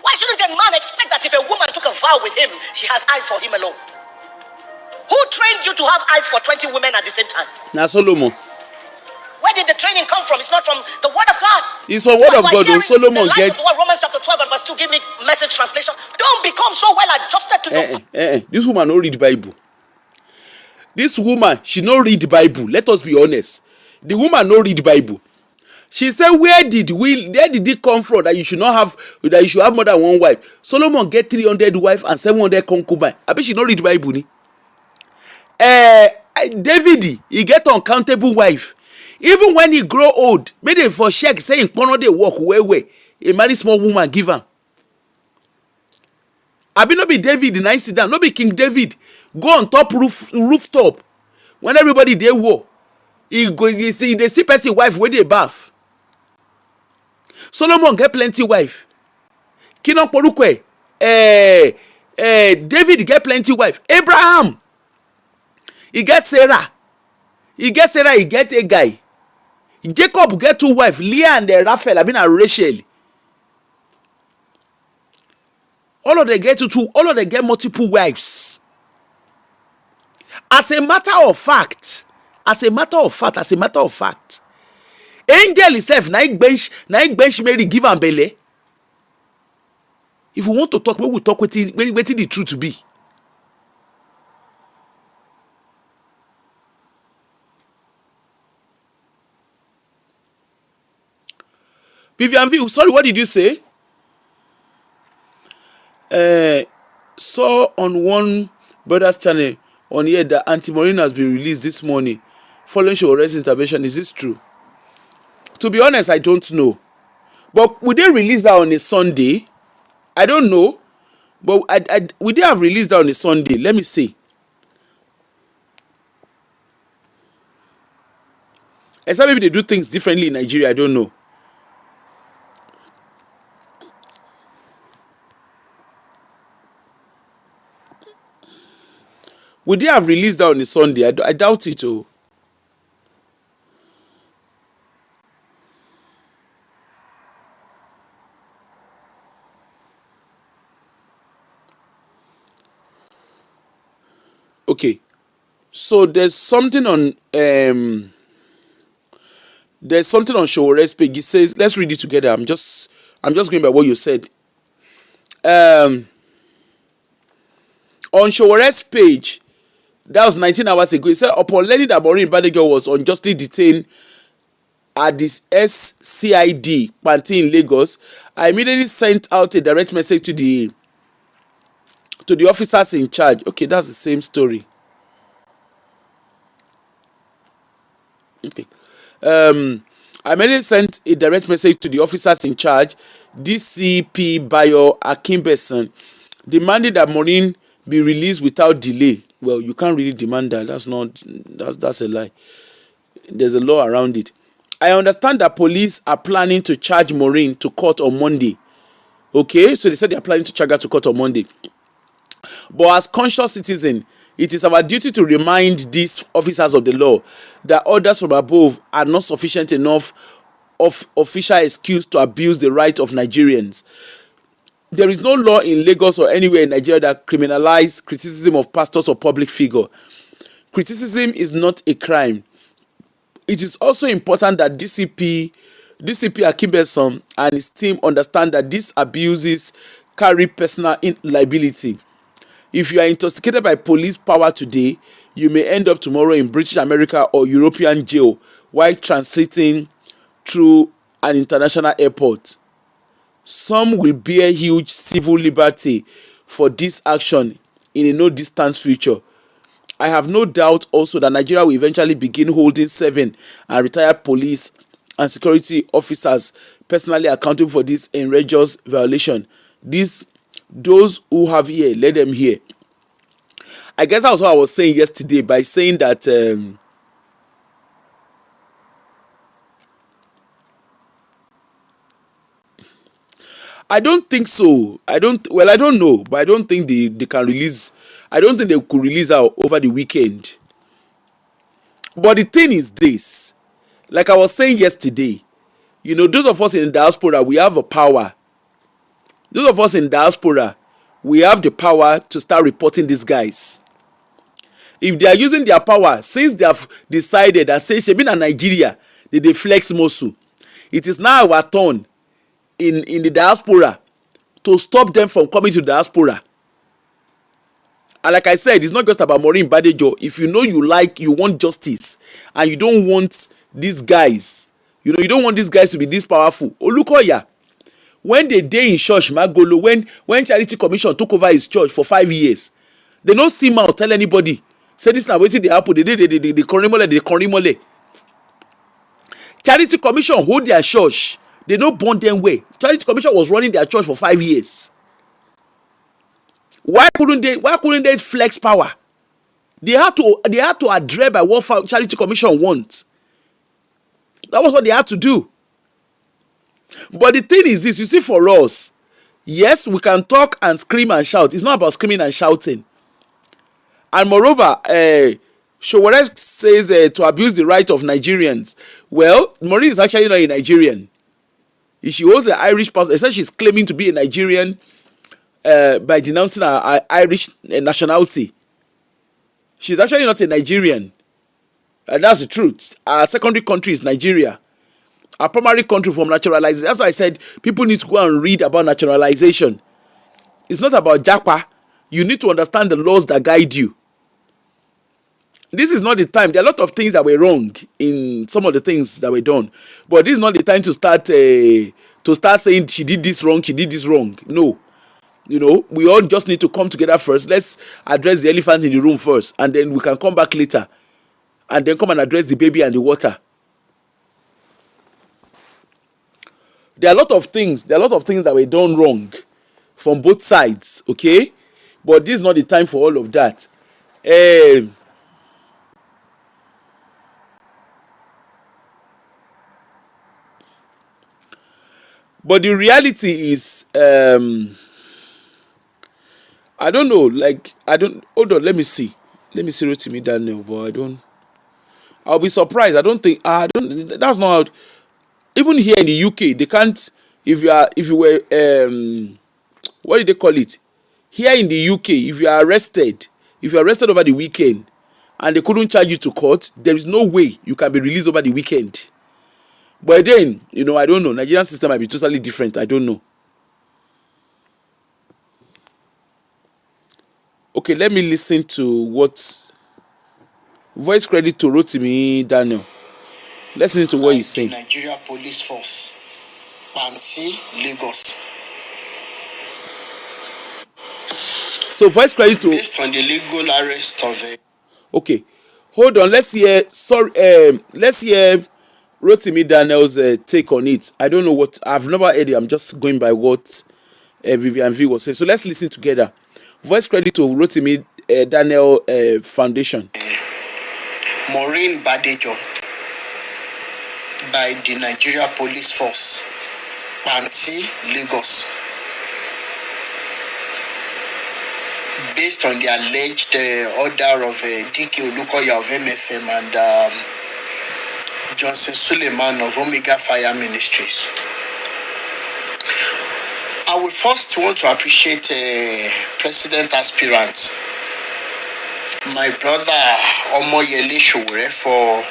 Speaker 4: Why shouldn't a man expect that if a woman took a vow with him, she has eyes for him alone? Who trained you to have eyes for 20 women at the same time?
Speaker 1: Now Solomon.
Speaker 4: Where did the training come from? It's not from the word of God.
Speaker 1: It's from word of God. Solomon gets.
Speaker 4: Romans chapter 12 and verse 2. Give me message translation. Don't become so well adjusted to know.
Speaker 1: This woman no read Bible. This woman, she no read Bible. Let us be honest. The woman no read Bible. She said, where did it come from that you should have more than one wife? Solomon get 300 wives and 700 concubines. I bet she no read Bible ni. David, he get uncountable wife. Even when he grow old, make them for check say in corner they walk way. A marry small woman give am. Abi no be David na sit down, no be King David go on top rooftop when everybody dey war. He see person wife wey dey baff. Solomon get plenty wife. Kino porukwe. David get plenty wife. Abraham, he get Sarah. He get a guy. Jacob get 2 wives, Leah and Raphael. I mean Rachel. All of them get multiple wives. As a matter of fact, angel itself na bench Mary give am belle. If we want to talk, we will talk wetin the truth to be. Vivian V, sorry, what did you say? Saw on one brother's channel on here that Anti-Marine has been released this morning following Showore's intervention. Is this true? To be honest, I don't know. But would they release that on a Sunday? I don't know. But would they have released that on a Sunday? Let me see. Except maybe they do things differently in Nigeria. I don't know. Would they have released that on a Sunday? I doubt it. Oh. Okay. So there's something on Showore's page. It says, let's read it together. I'm just going by what you said. On Showore's page, that was 19 hours ago. He said, upon learning that Maureen Badigo was unjustly detained at this SCID Panti in Lagos, I immediately sent out a direct message to the officers in charge. Okay, that's the same story. Okay. I merely sent a direct message to the officers in charge, DCP Bayo Akimbeson, demanding that Maureen be released without delay. Well, you can't really demand that. That's a lie. There's a law around it. I understand that police are planning to charge Maureen to court on Monday. Okay, so they said they are planning to charge her to court on Monday. But as conscious citizens, it is our duty to remind these officers of the law that orders from above are not sufficient enough of official excuse to abuse the right of Nigerians. There is no law in Lagos or anywhere in Nigeria that criminalize criticism of pastors or public figure. Criticism is not a crime. It is also important that DCP Akibeson and his team understand that these abuses carry personal liability. If you are intoxicated by police power today, you may end up tomorrow in British America or European jail while transiting through an international airport. Some will bear huge civil liberty for this action in a no distant future. I have no doubt also that Nigeria will eventually begin holding 7 and retired police and security officers personally accountable for this outrageous violation. Those who have ear, let them hear. I guess that's what I was saying yesterday by saying that I don't think so. I don't know, but I don't think they can release. I don't think they could release her over the weekend. But the thing is this, like I was saying yesterday, those of us in diaspora, we have a power. Those of us in diaspora, we have the power to start reporting these guys. If they are using their power, since they have decided that say shebi na Nigeria, they flex muscle, it is now our turn in the diaspora to stop them from coming to the diaspora. And like I said, it's not just about Maureen Badejo. If you want justice, and you don't want these guys, you don't want these guys to be this powerful. Olukoya, when they dey in church Magolo, when Charity Commission took over his church for 5 years, they no see mouth tell anybody say this na wetin dey happen. They korimole. Charity Commission hold their church. They no born them way. Charity Commission was running their church for 5 years. Why couldn't they flex power? They had to adhere by what Charity Commission wants. That was what they had to do. But the thing is this, you see, for us, yes, we can talk and scream and shout. It's not about screaming and shouting. And moreover, Showore says to abuse the right of Nigerians. Well, Maureen is actually not a Nigerian. If she holds an Irish passport, except she's claiming to be a Nigerian by denouncing her Irish nationality. She's actually not a Nigerian. And that's the truth. Our secondary country is Nigeria. Our primary country from naturalization. That's why I said people need to go and read about naturalization. It's not about Japa. You need to understand the laws that guide you. This is not the time. There are a lot of things that were wrong in some of the things that were done. But this is not the time to start saying she did this wrong, she did this wrong. No. We all just need to come together first. Let's address the elephant in the room first. And then we can come back later. And then come and address the baby and the water. There are a lot of things that were done wrong from both sides, okay? But this is not the time for all of that. But the reality is, I don't know, hold on, let me see Rotimi Daniel, but I'll be surprised. That's not how, even here in the UK, they can't, if you were, what do they call it? Here in the UK, if you're arrested over the weekend, and they couldn't charge you to court, there is no way you can be released over the weekend. But then, I don't know. Nigerian system might be totally different. I don't know. Okay, let me listen to what voice credit to Rotimi Daniel. Listen to what he's saying.
Speaker 5: Nigeria Police Force, Panti, Lagos.
Speaker 1: So voice credit to.
Speaker 5: Based on the legal arrest of a.
Speaker 1: Okay, hold on, let's hear. Sorry, let's hear Rotimi Daniel's take on it. I don't know what, I've never heard it. I'm just going by what Vivian V was saying. So let's listen together. Voice credit to Rotimi Daniel Foundation.
Speaker 5: Maureen Badejo by the Nigeria Police Force, Panti, Lagos, based on the alleged order of DK Olukoya of MFM and Johnson Suleiman of Omega Fire Ministries. I would first want to appreciate President Aspirant, my brother Omoyele Sowore, for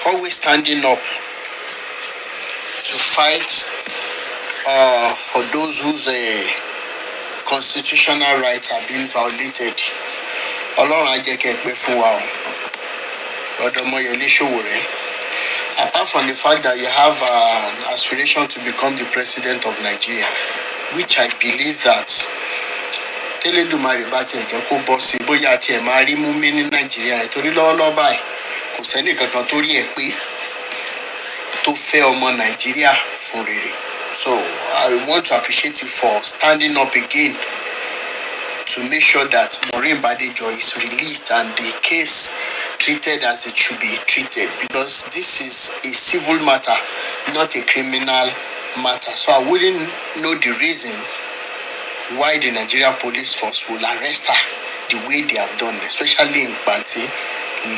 Speaker 5: always standing up to fight for those whose constitutional rights have been violated. Ọlọ́run á jẹ́ kẹ́ ẹ pẹ́ fún wa o, Brother Omoyele Sowore. Apart from the fact that you have an aspiration to become the president of Nigeria, which I believe that Tẹ́lẹ̀dùmarè bá tiẹ̀ jẹ́ kó bọ́ sí bóyá tiẹ̀ máa rí mú mí ní Nàìjíríà, torí lọ́wọ́lọ́wọ́ báyìí kò sẹ́ni kankan tó rí ẹ pé tó fẹ́ ọmọ Nàìjíríà fún rere. So I want to appreciate you for standing up again to make sure that Maureen Badejo is released and the case treated as it should be treated, because this is a civil matter, not a criminal matter. So I wouldn't know the reason why the Nigeria Police Force will arrest her the way they have done, especially in Panti,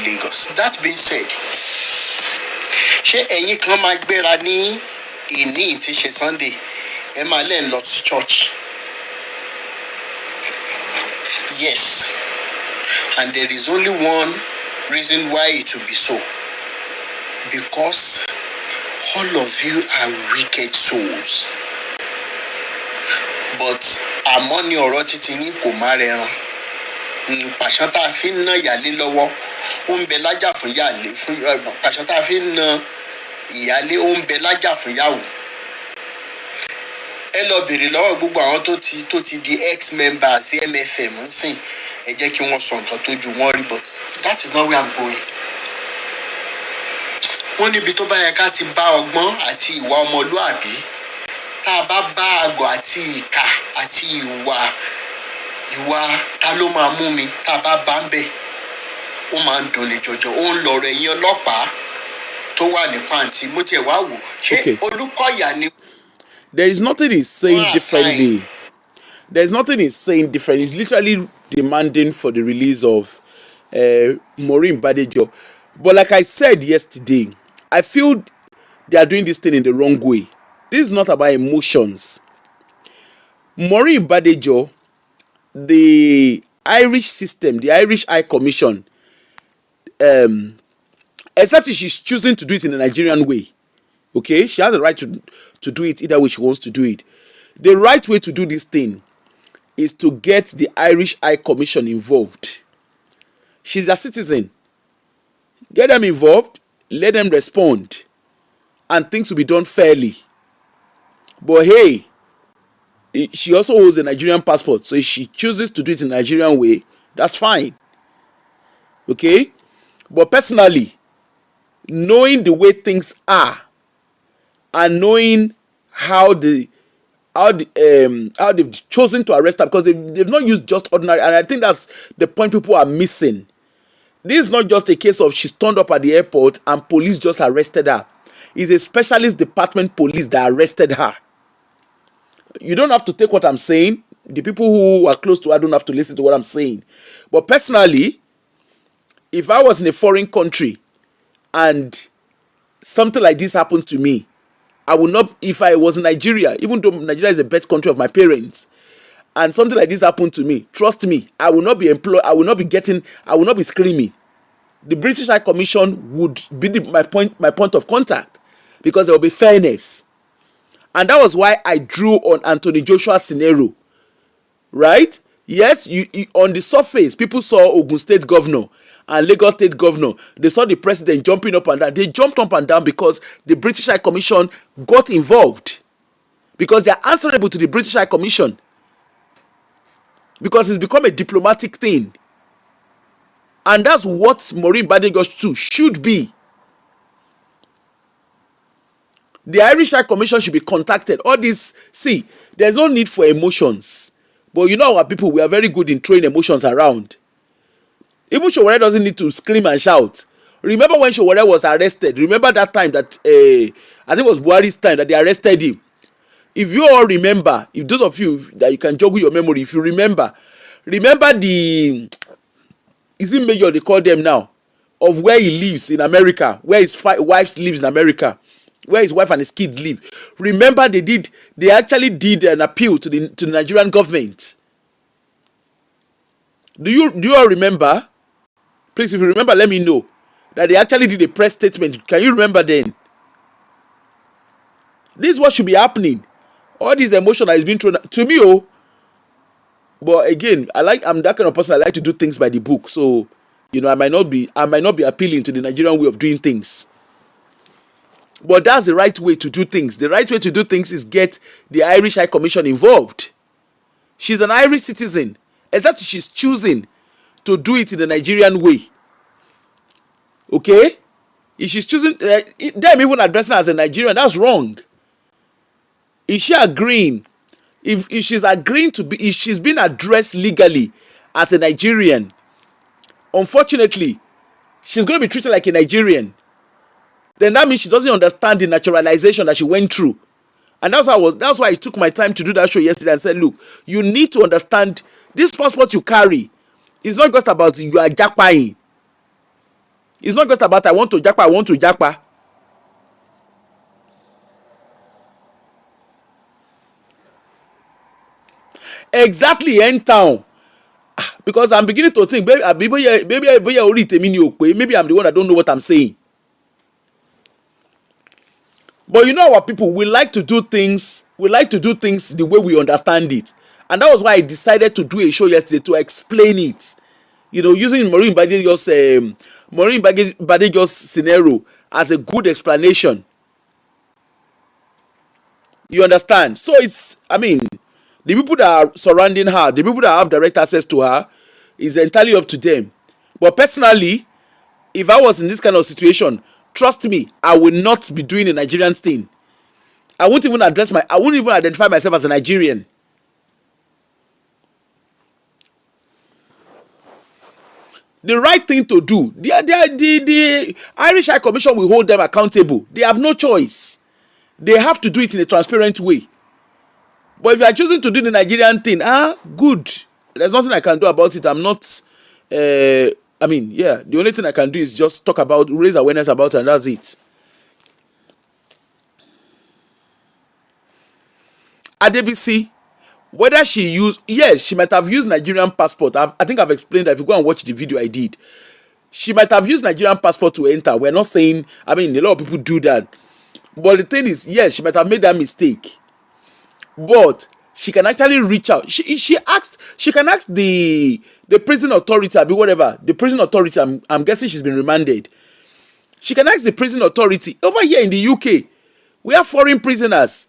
Speaker 5: Lagos. That being said, ṣé ẹ̀yin kan máa gbéra ní ìní tí ṣe Sunday ẹ máa lẹ́ẹ̀ lọ sí church? Yes, and there is only one reason why it will be so, because all of you are wicked souls. But àmọ́ ní ọ̀rọ̀ títí yín kò má rẹran. Pàṣán tá a fi ń ná ìyálé lọ́wọ́ ó ń bẹ lájà fún ìyálé, pàṣán tá a fi ń ná ìyálé ó ń bẹ lájà fún ìyàwó. Ẹ lọ bèrè lọ́wọ́ gbogbo àwọn tó ti di ex-members MFM ń sìn, ẹ jẹ́ kí wọ́n sọ nǹkan tó ju wọ́n rí, but that is not where I'm going. Wọ́n níbi tó bá yẹ ká ti bá ọgbọ́n àti ìwà ọmọlúàbí, tá a bá bá àgọ̀ àti ìkà àti ìwà ta ló máa mú mi, tá a bá bá ń bẹ̀ ó máa ń dunni jọjọ. Ó ń lọ̀rọ̀ ẹ̀yin ọlọ́pàá tó wà ní Panti. Mo tiẹ̀ wá wò ṣé Olúkọ̀yà ni.
Speaker 1: There is nothing he's saying differently. There is nothing he's saying different. He's literally demanding for the release of Maureen Badejo. But like I said yesterday, I feel they are doing this thing in the wrong way. This is not about emotions. Maureen Badejo, the Irish system, the Irish High Commission, except if she's choosing to do it in the Nigerian way, okay, she has the right to do it either way she wants to do it. The right way to do this thing is to get the Irish High Commission involved. She's a citizen. Get them involved, let them respond, and things will be done fairly. But hey, she also holds a Nigerian passport, so if she chooses to do it in the Nigerian way, that's fine. Okay? But personally, knowing the way things are and knowing how they've chosen to arrest her, because they've not used just ordinary, and I think that's the point people are missing. This is not just a case of she's turned up at the airport and police just arrested her. It's a specialist department police that arrested her. You don't have to take what I'm saying. The people who are close to her don't have to listen to what I'm saying. But personally, if I was in a foreign country and something like this happened to me, I would not, if I was in Nigeria, even though Nigeria is the birth country of my parents, and something like this happened to me, trust me, I will not be employed, I will not be screaming. The British High Commission would be my point of contact, because there will be fairness. And that was why I drew on Anthony Joshua's scenario. Right? Yes, you on the surface, people saw Ogun State Governor and Lagos State Governor. They saw the president jumping up and down. They jumped up and down because the British High Commission got involved. Because they are answerable to the British High Commission. Because it's become a diplomatic thing. And that's what Maureen Badejo's too should be. The Irish High Commission should be contacted. All this, see, there's no need for emotions. But you know our people, we are very good in throwing emotions around. Even Sowore doesn't need to scream and shout. Remember when Sowore was arrested? Remember that time that, I think it was Buhari's time that they arrested him. If you all remember, if those of you that you can juggle your memory, if you remember the, is it Major they call them now, of where he lives in America, where his wife lives in America, where his wife and his kids live. Remember they actually did an appeal to the Nigerian government. Do you all remember? Please, if you remember, let me know that they actually did a press statement. Can you remember then? This is what should be happening. All this emotion that is being thrown to me, oh. But again, I'm that kind of person. I like to do things by the book. So, you know, I might not be appealing to the Nigerian way of doing things. But that's the right way to do things. The right way to do things is get the Irish High Commission involved. She's an Irish citizen, except she's choosing to do it in the Nigerian way. Okay? If she's choosing, them even addressing her as a Nigerian, that's wrong. Is she agreeing? If she's agreeing to be, if she's been addressed legally as a Nigerian, unfortunately, she's going to be treated like a Nigerian. Then that means she doesn't understand the naturalization that she went through. And that's why I took my time to do that show yesterday and said, look, you need to understand this passport you carry. It's not just about you are jackpying. It's not just about I want to jackpot. Exactly, end town. Because I'm beginning to think, maybe I'm the one that don't know what I'm saying. But you know our people, we like to do things the way we understand it. And that was why I decided to do a show yesterday to explain it. You know, using Maureen Badejo's scenario as a good explanation. You understand? So it's, I mean, the people that are surrounding her, the people that have direct access to her, is entirely up to them. But personally, if I was in this kind of situation, trust me, I will not be doing a Nigerian thing. I wouldn't even identify myself as a Nigerian. The right thing to do, the Irish High Commission will hold them accountable. They have no choice. They have to do it in a transparent way. But if you are choosing to do the Nigerian thing, good. There's nothing I can do about it. I'm not, the only thing I can do is just raise awareness about it, and that's it. Adebisi, whether she might have used Nigerian passport. I think I've explained that. If you go and watch the video I did, she might have used Nigerian passport to enter. We're not saying, a lot of people do that. But the thing is, yes, she might have made that mistake. But she can actually reach out. She can ask the prison authority, the prison authority. I'm guessing she's been remanded. She can ask the prison authority over here in the UK. We have foreign prisoners.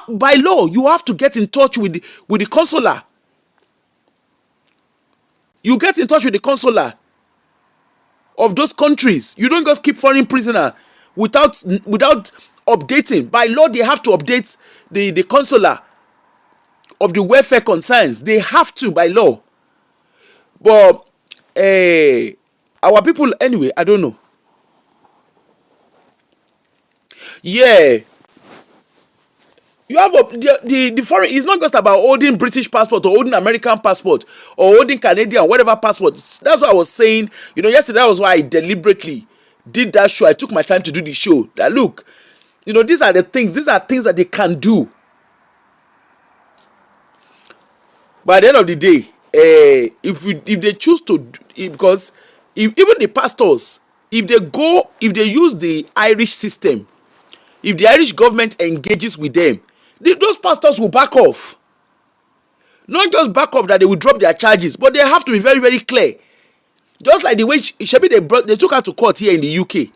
Speaker 1: By law, you have to get in touch with the consular. You get in touch with the consular of those countries. You don't just keep foreign prisoner without updating. By law, they have to update the consular of the welfare concerns. They have to, by law. But our people, anyway, I don't know. Yeah. You have the foreign. It's not just about holding British passport or holding American passport or holding Canadian, whatever passport. That's what I was saying. Yesterday that was why I deliberately did that show. I took my time to do the show. That look, these are things that they can do. But at the end of the day, if they choose to, because even the pastors, if they use the Irish system, if the Irish government engages with them, those pastors will back off. Not just back off that they will drop their charges, but they have to be very, very clear. Just like the way they took her to court here in the UK.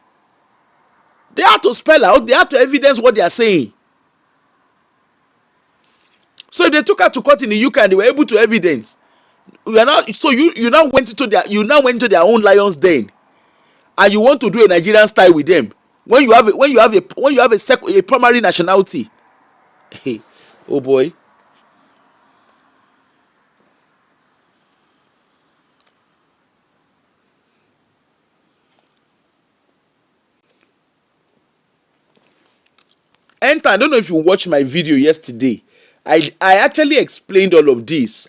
Speaker 1: They have to spell out, they have to evidence what they are saying. So if they took her to court in the UK and they were able to evidence, we are not. So you now went into their own lions den, and you want to do a Nigerian style with them when you have a primary nationality. Oh boy. Enter, I don't know if you watched my video yesterday. I actually explained all of this.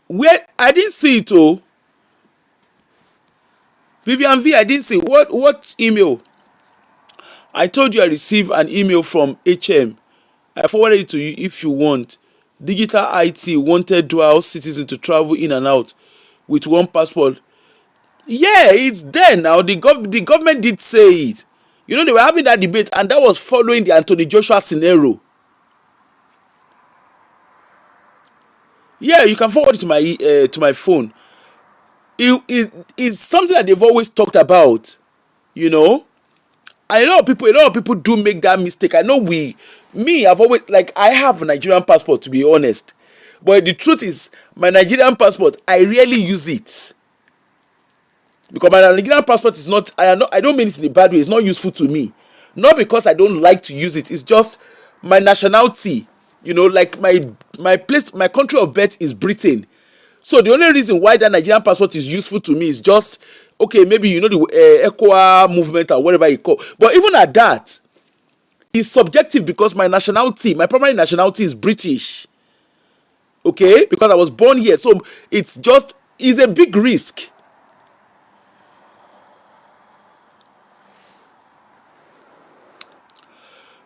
Speaker 1: Where I didn't see it, oh. Vivian V, I didn't see what email. I told you I received an email from HM. I forwarded it to you if you want. Digital IT wanted dual citizen to travel in and out with one passport. Yeah, it's there now. The government did say it. You know, they were having that debate, and that was following the Anthony Joshua scenario. Yeah, you can forward it to my phone. It's something that they've always talked about, you know. And a lot of people do make that mistake. I know I've always, like, I have a Nigerian passport, to be honest, but the truth is, my Nigerian passport, I rarely use it, because my Nigerian passport is not. I don't mean it in a bad way. It's not useful to me, not because I don't like to use it. It's just my nationality. You know, like my country of birth is Britain. So the only reason why that Nigerian passport is useful to me is just, okay, maybe you know the ECOWA movement or whatever you call. But even at that, it's subjective, because my primary nationality is British. Okay, because I was born here, so it's a big risk.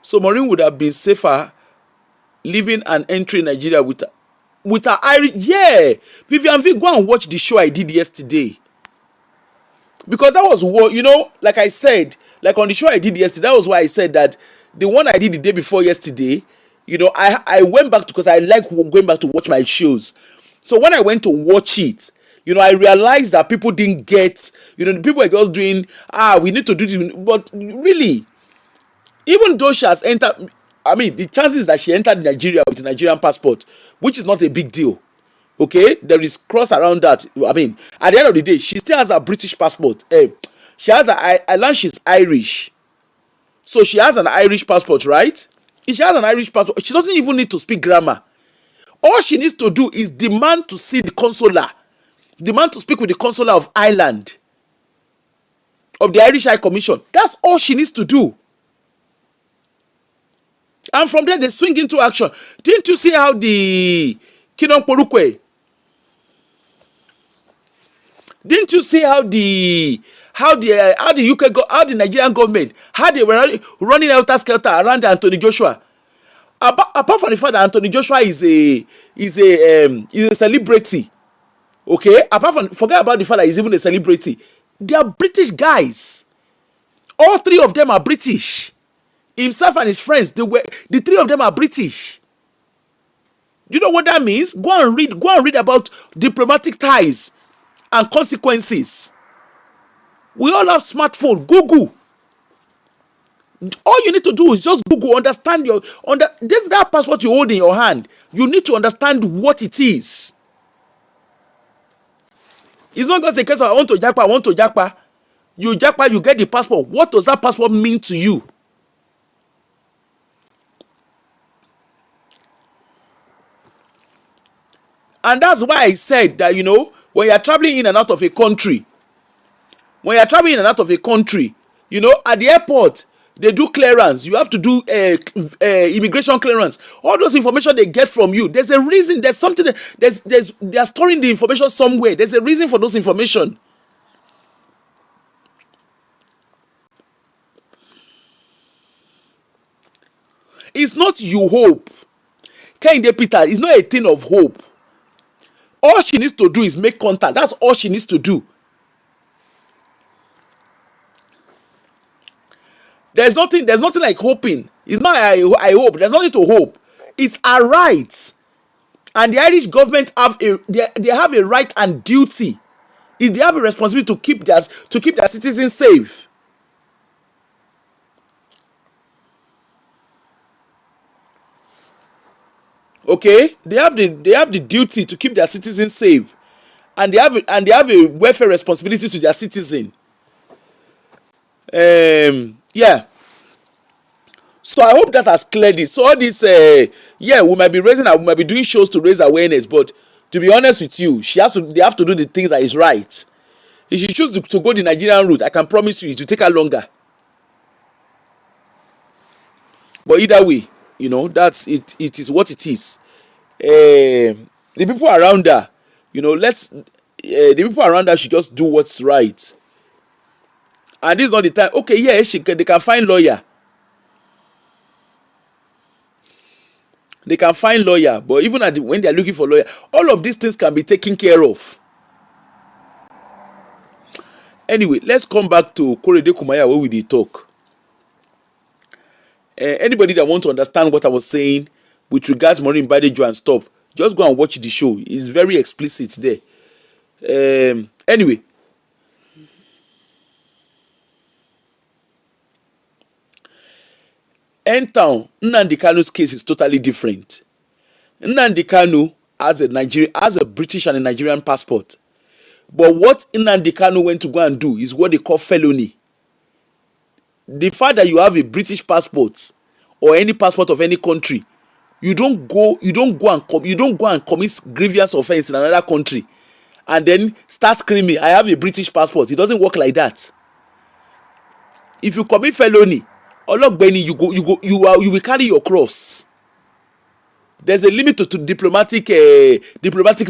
Speaker 1: So Maureen would have been safer living and entering Nigeria with her Irish. Yeah, Vivian V, go and watch the show I did yesterday, because that was what, you know, like I said, like on the show I did yesterday, that was why I said that the one I did the day before yesterday, you know, I went back to, because I like going back to watch my shows. So when I went to watch it, you know, I realized that people didn't get, you know, the people were just doing, we need to do this, but really, even though she has entered, I mean, the chances that she entered Nigeria with a Nigerian passport, which is not a big deal, okay, there is cross around that. I mean, at the end of the day, she still has a British passport. She has I learned she's Irish, so she has an Irish passport, right? If she has an Irish passport, she doesn't even need to speak grammar. All she needs to do is demand to see the consular, demand to speak with the consular of Ireland, of the Irish High Commission. That's all she needs to do. And from there, they swing into action. Didn't you see how the Kinon Porukwe? Didn't you see how the Nigerian government, how they were running helter skelter around Anthony Joshua? Apart from the fact that Anthony Joshua is a celebrity, okay. Forget about the fact that he's even a celebrity. They are British guys. All three of them are British. Himself and his friends, the three of them are British. Do you know what that means? Go and read about diplomatic ties and consequences. We all have smartphone. Google. All you need to do is just Google, understand that passport you hold in your hand. You need to understand what it is. It's not just a case of I want to japa. You japa, you get the passport. What does that passport mean to you? And that's why I said that, you know, when you're traveling in and out of a country, you know, at the airport, they do clearance. You have to do immigration clearance. All those information they get from you, there's a reason. There's something. They are storing the information somewhere. There's a reason for those information. It's not you hope. Kehinde Peter, it's not a thing of hope. All she needs to do is make contact. That's all she needs to do. There's nothing like hoping. It's not I hope. There's nothing to hope. It's a right. And the Irish government they have a right and duty. They have a responsibility to keep their citizens safe. Okay, they have the duty to keep their citizens safe, and they have a welfare responsibility to their citizen. Yeah. So I hope that has cleared it. So all this, yeah, we might be doing shows to raise awareness, but to be honest with you, they have to do the things that is right. If she choose to go the Nigerian route, I can promise you it will take her longer. But either way, that's it. It is what it is. The people around her, the people around her should just do what's right. And this is not the time. Okay, yeah, they can find lawyer. They can find lawyer, but even when they are looking for lawyer, all of these things can be taken care of. Anyway, let's come back to Korede Kumaiya where we did talk. Anybody that want to understand what I was saying with regards to Maureen Badejo and stuff, just go and watch the show. It's very explicit there. Anyway, N-Town, Nnamdi Kanu's case is totally different. Nnamdi Kanu has a British and a Nigerian passport. But what Nnamdi Kanu went to go and do is what they call felony. The fact that you have a British passport or any passport of any country, you don't go and commit grievous offense in another country and then start screaming, I have a British passport. It doesn't work like that. If you commit felony, Ologbeni, you will carry your cross. There's a limit to diplomatic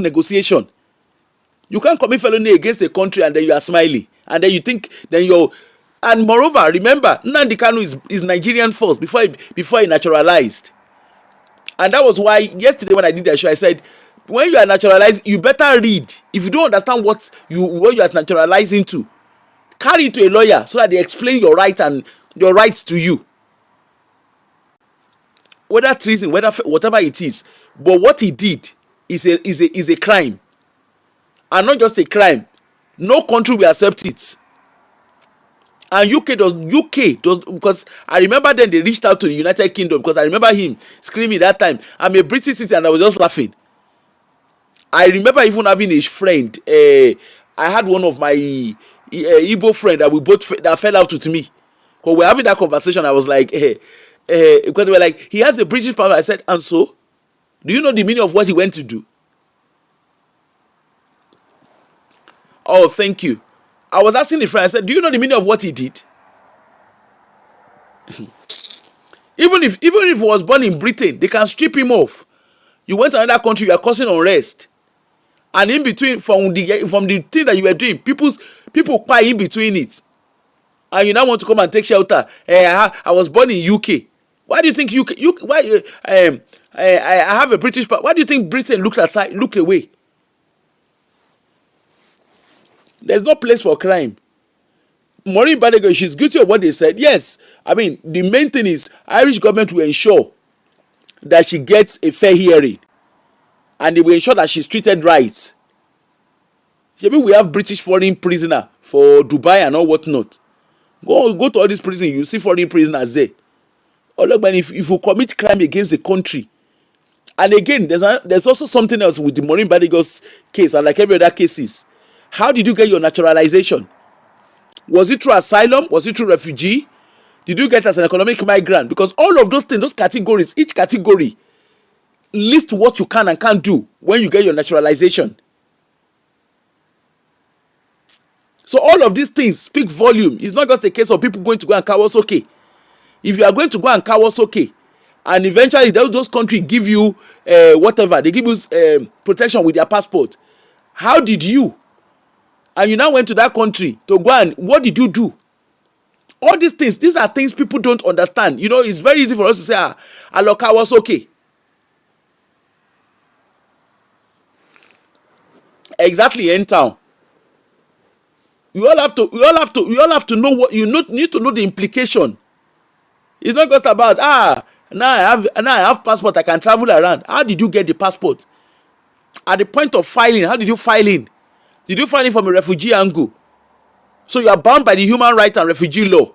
Speaker 1: negotiation. You can't commit felony against a country and then you are smiling and then you think and moreover, remember, Nnamdi Kanu is Nigerian first before he naturalized. And that was why yesterday when I did that show, I said, when you are naturalized, you better read. If you don't understand what you are naturalizing to, carry it to a lawyer so that they explain your right and your rights to you. Whether treason, whatever it is. But what he did is a crime. And not just a crime. No country will accept it. And UK does, because I remember then they reached out to the United Kingdom, because I remember him screaming that time, I'm a British citizen, and I was just laughing. I remember even having a friend, I had one of my Igbo friend that fell out with me. Because we're having that conversation, I was like, because they were like, he has a British passport. I said, and so? Do you know the meaning of what he went to do? Oh, thank you. I was asking the friend, I said, do you know the meaning of what he did? Even if he was born in Britain, they can strip him off. You went to another country, you are causing unrest. And in between, from the thing that you were doing, people cry in between it. And you now want to come and take shelter. I was born in UK. Why do you think I have a British passport? Why do you think Britain looked away? There's no place for crime. Maureen Badejo, she's guilty of what they said. Yes, I mean, the main thing is Irish government will ensure that she gets a fair hearing. And they will ensure that she's treated right. Maybe we have British foreign prisoner for Dubai and all whatnot. Go to all these prisons, you see foreign prisoners there. Oh, look, man, if you commit crime against the country, and again, there's also something else with the Maureen Badejo's case, and like every other cases. How did you get your naturalization? Was it through asylum? Was it through refugee? Did you get as an economic migrant? Because all of those things, those categories, each category list what you can and can't do when you get your naturalization. So all of these things speak volume. It's not just a case of people going to go and Kawasoke. If you are going to go and Kawasoke, and eventually those countries give you whatever, they give you protection with their passport. How did you? And you now went to that country to go and what did you do? All these things, these are things people don't understand. You know, it's very easy for us to say, Aloka was okay. Exactly, N-Town. You all have to know what you need to know the implication. It's not just about now I have passport, I can travel around. How did you get the passport? At the point of filing, how did you file in? Did you file in from a refugee angle? So you are bound by the human rights and refugee law.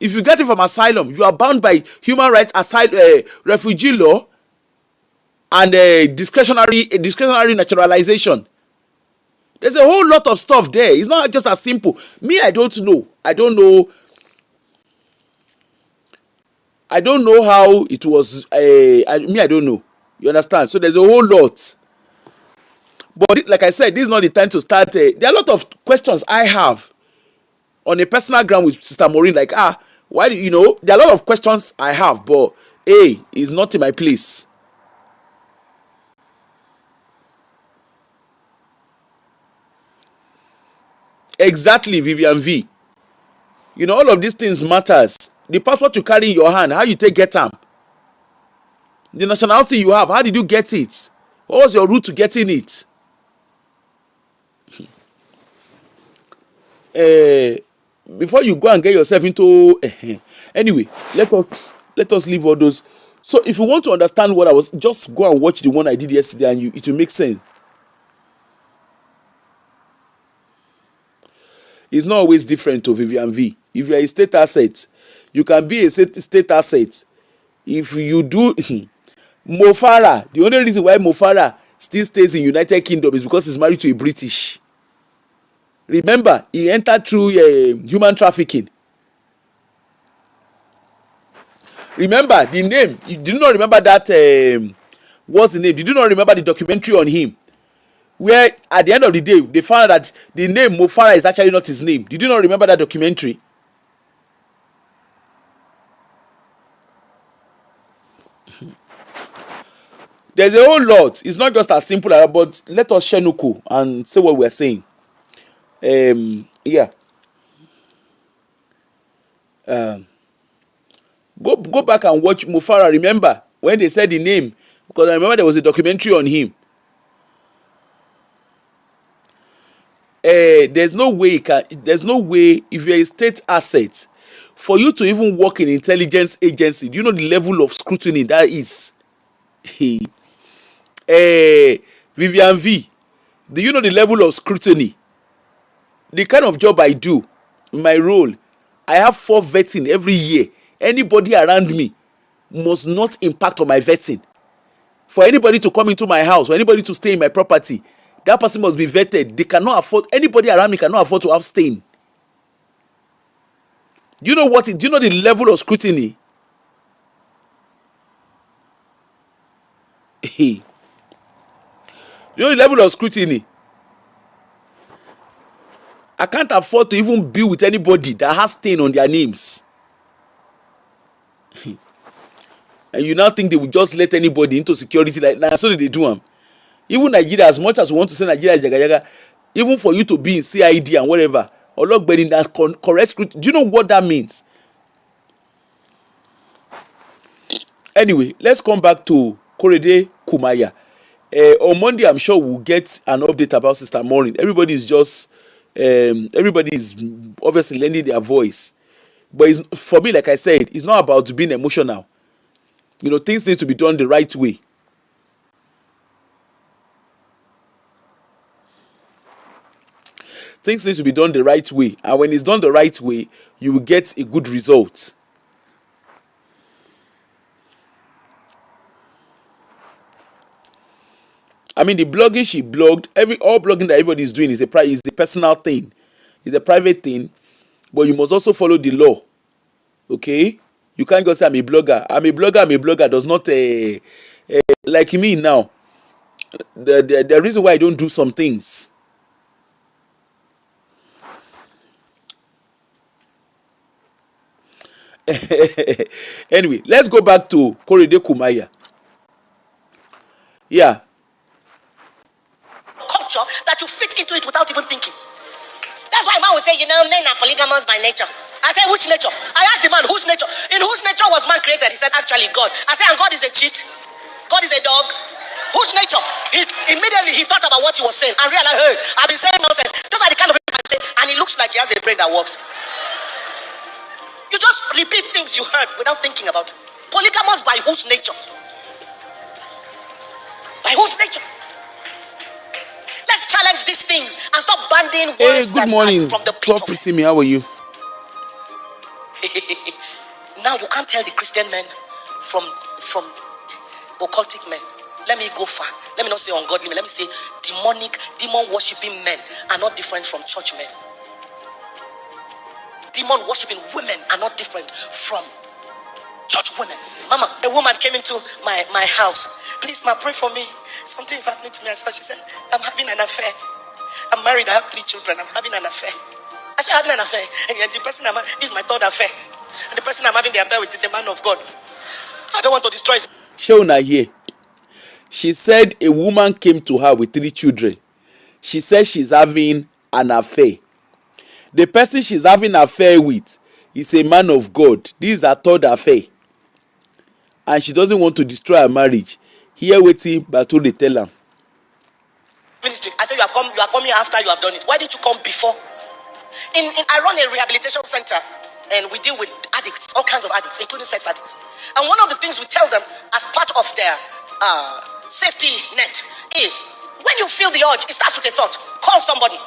Speaker 1: If you get it from asylum, you are bound by human rights, refugee law, and discretionary naturalization. There's a whole lot of stuff there. It's not just as simple. Me, I don't know. I don't know how it was. I don't know. You understand? So there's a whole lot. But like I said, this is not the time to start. There are a lot of questions I have on a personal ground with Sister Maureen. Like, why do you know? There are a lot of questions I have, but it's not in my place. Exactly, Vivian V. You know, all of these things matters. The passport you carry in your hand, how you take get them? The nationality you have, how did you get it? What was your route to getting it? Before you go and get yourself into anyway, let us leave all those. So if you want to understand what I was, just go and watch the one I did yesterday, and it will make sense. It's not always different to Vivian V. If you are a state asset, you can be a state asset. If you do Mo Farah, the only reason why Mo Farah still stays in United Kingdom is because he's married to a British. Remember, he entered through human trafficking. Remember the name. You do not remember that. What's the name? Did you not remember the documentary on him, where at the end of the day they found that the name Mo Farah is actually not his name? Did you not remember that documentary? There's a whole lot. It's not just as simple as that, but let us share nuku and say what we're saying. Yeah. Go back and watch Mo Farah. Remember when they said the name? Because I remember there was a documentary on him. There's no way if you're a state asset, for you to even work in intelligence agency. Do you know the level of scrutiny that is? Vivian V, do you know the level of scrutiny? The kind of job I do, my role, I have 4 vetting every year. Anybody around me must not impact on my vetting. For anybody to come into my house or anybody to stay in my property, that person must be vetted. They cannot afford, anybody around me cannot afford to have stain. Do you know the level of scrutiny? You know the level of scrutiny? I can't afford to even be with anybody that has stain on their names. And you now think they will just let anybody into security like now? So they do them. Even Nigeria, as much as we want to say Nigeria is jaga, even for you to be in CID and whatever, or not getting that correct scrutiny, do you know what that means? Anyway, let's come back to Korede Kumaiya. On Monday, I'm sure we'll get an update about Sister Maureen. Everybody is obviously lending their voice. But for me, like I said, it's not about being emotional. You know, things need to be done the right way. Things need to be done the right way. And when it's done the right way, you will get a good result. I mean, the blogging she blogged, all blogging that everybody is doing is a personal thing. It's a private thing. But you must also follow the law. Okay? You can't just say I'm a blogger. I'm a blogger does not like me now. The reason why I don't do some things. Anyway, let's go back to Korede Kumaiya. Yeah.
Speaker 4: Culture that you fit into it without even thinking. That's why man will say, men are polygamous by nature. I said, which nature? I asked the man, whose nature? In whose nature was man created? He said, actually, God. I said, and God is a cheat? God is a dog? Whose nature? Immediately he thought about what he was saying and realized, hey, I've been saying nonsense. Those are the kind of people I say, and he looks like he has a brain that works. You just repeat things you heard without thinking about it. Polygamous by whose nature? By whose nature? Let's challenge these things and stop banding words.
Speaker 1: Hey, good morning.
Speaker 4: From the pit of
Speaker 1: me. How are you?
Speaker 4: Now you can't tell the Christian men from occultic men. Let let me go far. Let me not say ungodly men. Let me say demon worshipping men are not different from church men. Demon worshipping women are not different from church women. Mama, a woman came into my house. Please, ma, pray for me. Something is happening to me. So she said, I'm having an affair. I'm married. I have 3 children. I'm having an affair. I said, having an affair. And the person this is my 3rd affair. And the person I'm having the affair with is a man of God. I don't want to destroy his.
Speaker 1: Sheona here. She said a woman came to her with 3 children. She said she's having an affair. The person she's having an affair with is a man of God. This is her 3rd affair. And she doesn't want to destroy her marriage. Here waiting, but to tell her.
Speaker 4: Ministry. I said you are coming after you have done it. Why didn't you come before? I run a rehabilitation center and we deal with addicts, all kinds of addicts, including sex addicts. And one of the things we tell them as part of their safety net is when you feel the urge, it starts with a thought. Call somebody.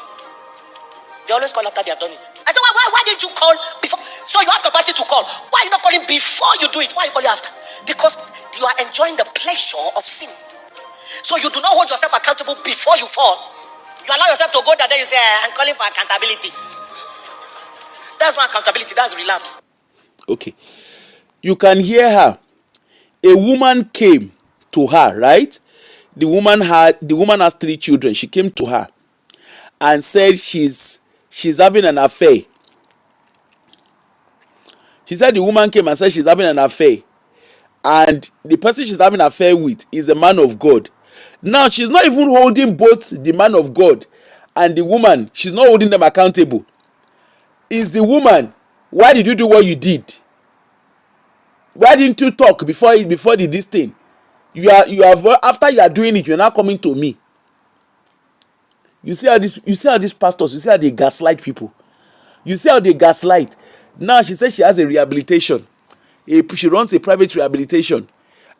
Speaker 4: They always call after they have done it. I said, why did you call before? So you have capacity to call. Why are you not calling before you do it? Why are you calling after? Because you are enjoying the pleasure of sin. So you do not hold yourself accountable before you fall. You allow yourself to go there, then you say, I'm calling for accountability. That's not accountability, that's relapse.
Speaker 1: Okay. You can hear her. A woman came to her, right? The woman has 3 children. She came to her and said she's having an affair. She said the woman came and said she's having an affair. And the person she's having an affair with is the man of God. Now, she's not even holding both the man of God and the woman. She's not holding them accountable. Is the woman, why did you do what you did? Why didn't you talk before this thing? You are after you are doing it, you're not coming to me. You see how these pastors, you see how they gaslight people. You see how they gaslight. Now she says she has a rehabilitation. She runs a private rehabilitation.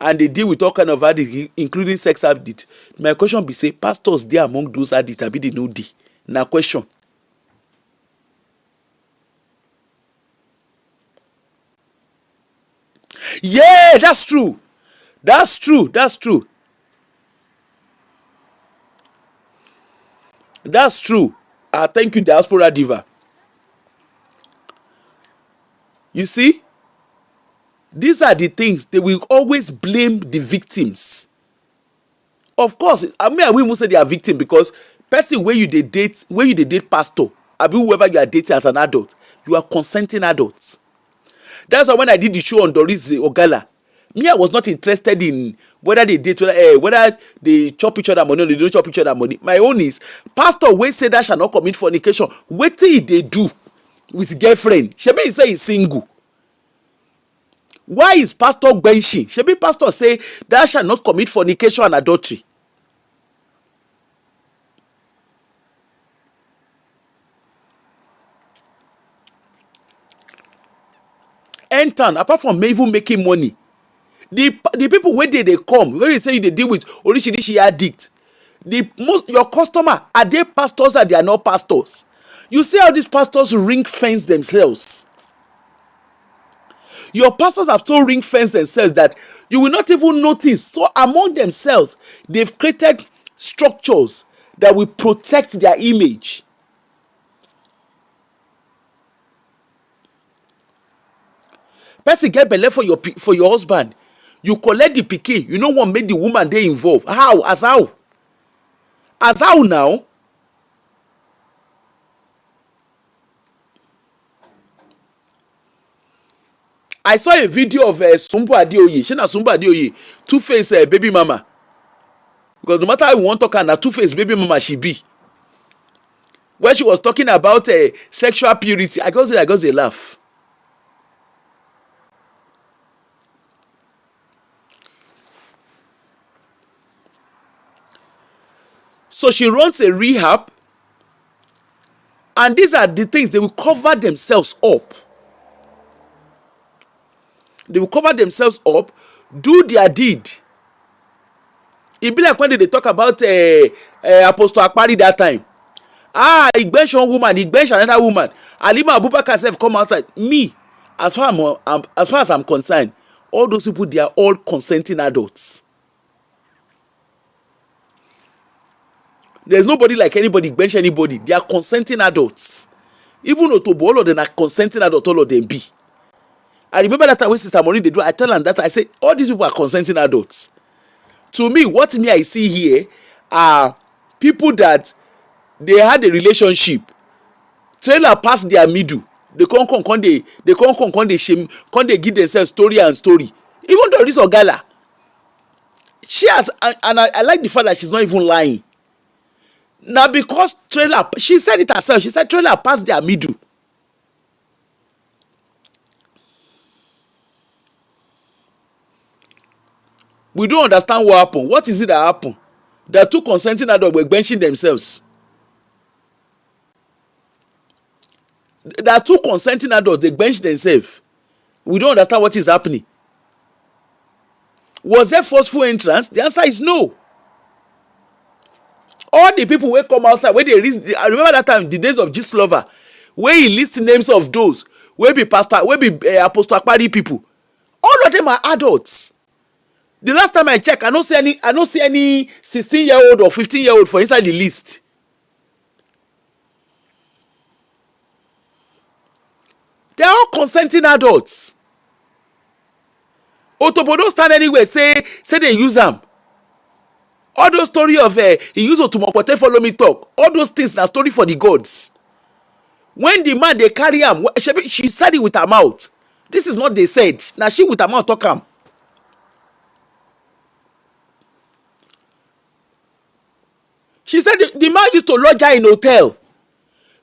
Speaker 1: And they deal with all kind of addicts, including sex addicts. My question be say, pastors there among those addicts, abi they no dey? Na question. Yeah, that's true. That's true. That's true. That's true. Thank you, Diaspora Diva. You see, these are the things they will always blame the victims. Of course, I will say they are victims because person where you dey date pastor, abi whoever you are dating as an adult, you are consenting adults. That's why when I did the show on Doris Ogala, I was not interested in whether they date, whether they chop each other money or they don't chop each other money. My own is, pastor wey say that shall not commit fornication, wetin they do with girlfriend? Shebi he say he's single. Why is pastor benching? Shebi pastor say that shall not commit fornication and adultery. Enter, apart from even making money, the people wey dey come, when you say they deal with orishirishi addict, your customer are they pastors and they are not pastors? You see how these pastors ring fence themselves. Your pastors have so ring fence themselves that you will not even notice. So among themselves, they've created structures that will protect their image. Person get belle for your husband, you collect the pikin, you no wan make the woman dey involved. How? As how now? I saw a video of Sumbo Adeoye. Shey na Sumbo Adeoye, Two-Face baby mama. Because no matter how you wan talk her, na Two-Face baby mama she be. When she was talking about sexual purity, I just dey laugh. So she runs a rehab, and these are the things they will cover themselves up. They will cover themselves up, do their deed. E be like when they talk about Apostle Akpari that time. Igbensh one woman, Igbensh another woman. Halima Abubakar sef come outside. Me, as far as I'm concerned, all those people, they are all consenting adults. There's nobody like anybody bench anybody. They are consenting adults. Even Otobo, all of them are consenting adults, all of them be. I remember that time when Sister Maureen they do, I tell her that, I say, all these people are consenting adults. To me, what me I see here are people that they had a relationship. Trailer pass their middle. They they shame, they give themselves story and story. Even though this Ogala, she has, and I like the fact that she's not even lying. Now because trailer, she said it herself. She said trailer pass their middle. We don't understand what happened. What is it that happened? The two consenting adults were benching themselves. There are two consenting adults, they bench themselves. We don't understand what is happening. Was there forceful entrance? The answer is no. All the people wey come outside, wey dey read, I remember that time, the days of Jesus lover, wey he list names of those wey be pastor, wey be apostle akpari people. All of them are adults. The last time I check, I no see any 16-year-old or 15-year-old for inside the list. They are all consenting adults. Otobo don't stand anywhere say they use am. All those story of he use Otumopote follow me talk. All those things na story for the gods. When the man they carry am, she said it with her mouth. This is not they said. Now she with her mouth talk am. She said the man used to lodge her in hotel.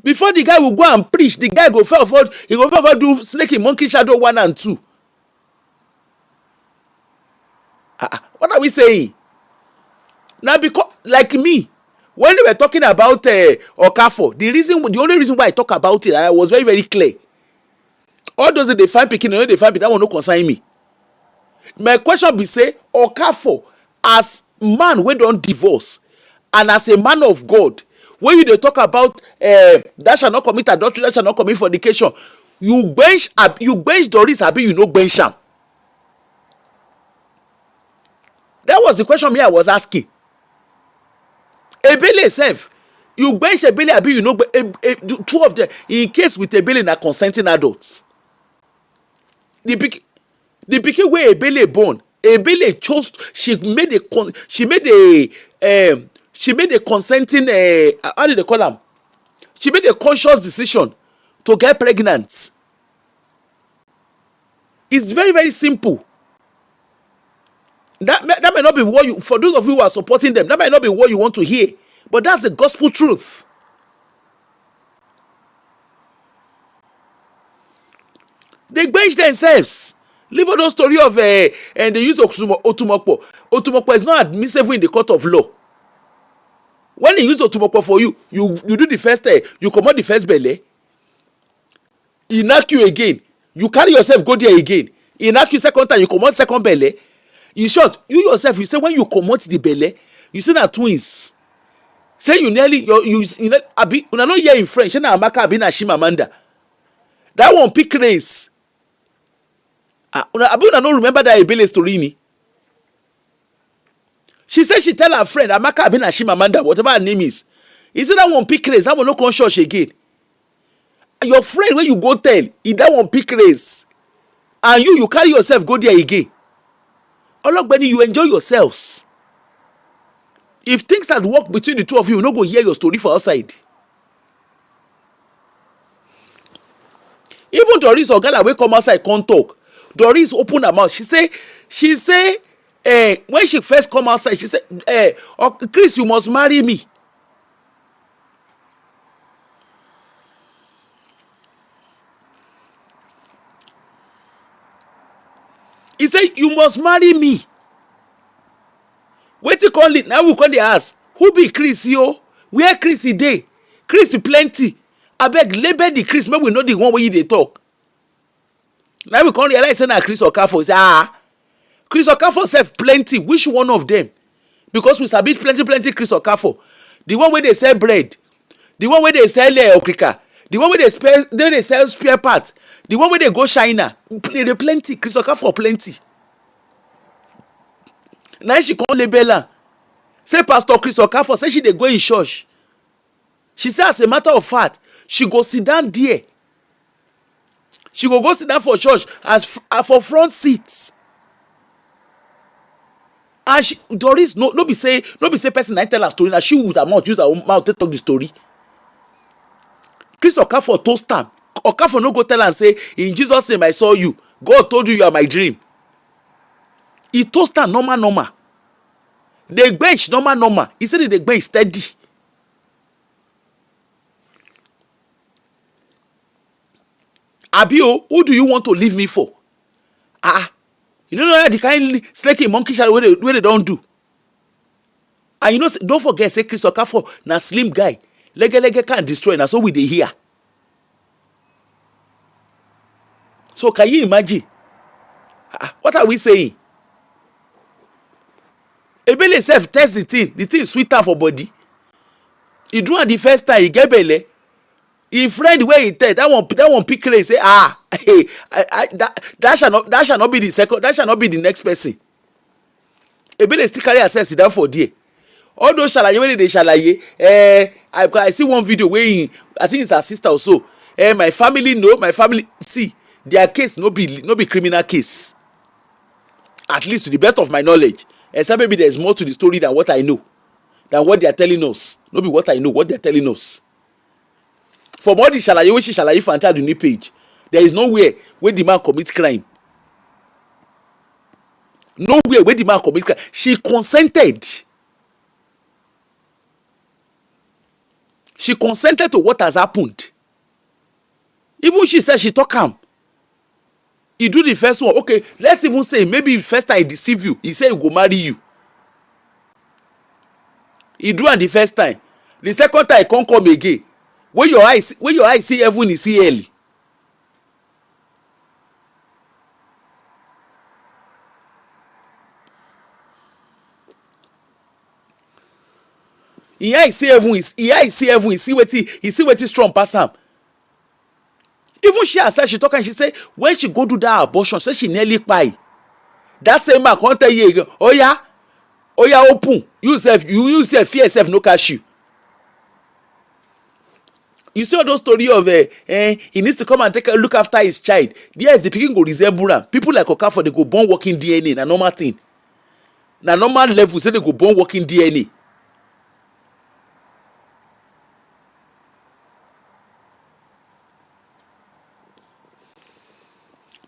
Speaker 1: Before the guy will go and preach, the guy go forward, he go forward do snake in monkey shadow 1 and 2. What are we saying? Now because like me, when they were talking about Okafo, the only reason why I talk about it, I was very, very clear. All those that they find picking, they find that will not concern me. My question be say, Okafo, as man we don't divorce, and as a man of God, when you dey talk about that shall not commit adultery, that shall not commit fornication, you bench Doris abi you no bench am. That was the question me I was asking. Ebele sef, you bench Ebele abi you no two of them in case with Ebele na consenting adults. The pikin wey Ebele born, Ebele chose, she made a consenting how did they call am? She made a conscious decision to get pregnant. It's very, very simple. That may not be what you, for those of you who are supporting them, that might not be what you want to hear, but that's the gospel truth. They bench themselves. Leave all those story of and the use of Otumokpo. Otumokpo is not admissible in the court of law. When they use Otumokpo for you, you do the first you comot the first belle. He knock you again. You carry yourself go there again. He knock you second time, you comot second belle. In short, you yourself, you say when you comot the belle, you say na twins. Say you nearly you abi una no hear in French. Na Amaka abi na Shimamanda. That one pick race. Una no remember that Ebele story ni. She said she tell her friend Amaka abi na Shimamanda, whatever her name is. He said that one pick race. That one no come church again. Your friend when you go tell, that one pick race, and you carry yourself go there again. Ologbeni, you enjoy yourselves. If things had worked between the two of you, no go hear your story for outside. Even Doris Ogala wey come outside come talk. Doris open her mouth. She say, when she first come outside, she said, Chris, you must marry me. He said, you must marry me. Wetin call it? Now we call the ask. Who be Chris yo? Where Chris dey? Chris plenty. Abeg label the Chris, make we know the one wey you dey talk. Now we come realize say na Chris Okafo. Say Chris Okafo sef plenty. Which one of them? Because we sabi plenty Chris Okafo. The one wey dey sell bread, the one wey dey sell okrika, the one wey dey sell spare parts, the one wey dey go China. Dey plenty. Chris Okafo plenty. Now she come label am. say Pastor Chris Okafor say she dey go in church. She say as a matter of fact she go sit down there. She go sit down for church as for front seat. And she Doris no be say person I tell her story na she with her mouth use her own mouth to talk the story. Chris Okafor toast am. Okafor no go tell am say in Jesus name I saw you. God told you are my dream. He toast am normal. The bench normal. He said the bench steady. Abio, who do you want to leave me for? You know the kind snaky monkey shadow where they don't do. And you know, don't forget, say Chris Okafor na slim guy. Lege can't destroy, na so we dey hear. So can you imagine? What are we saying? Ebele self test the thing sweeter for body. He do am the first time, he get belle. He friend where he tell that one pick craze say that shall not be the second, that shall not be the next person. Ebele still carry herself sit down for there. All those shalaye wey dey shalaye, I see one video where I think it's her sister or so. My family see their case no be criminal case. At least to the best of my knowledge. Except maybe there's more to the story than what I know, than what they are telling us. No be what I know, what they are telling us. From all the shalaye wey she shalaye for entire the page, there is nowhere where the man commit crime. Nowhere where the man commit crime. She consented. She consented to what has happened. Even she said she talk am. He do the first one. Okay, let's even say maybe first time he deceive you. He say he go marry you. He do am the first time. The second time he can't come again. When your eyes see heaven, he see hell. He eye see heaven, he see wetin strong pass am. Even she herself, she talk and she say when she go do that abortion, say she nearly kpai. That same man come tell you again, oya open. You sef fear sef no catch you. You see all those story of he needs to come and take a look after his child. There is the pikin go resemble am. People like Okafor they go born working DNA, na normal thing. Na normal level say they go born working DNA.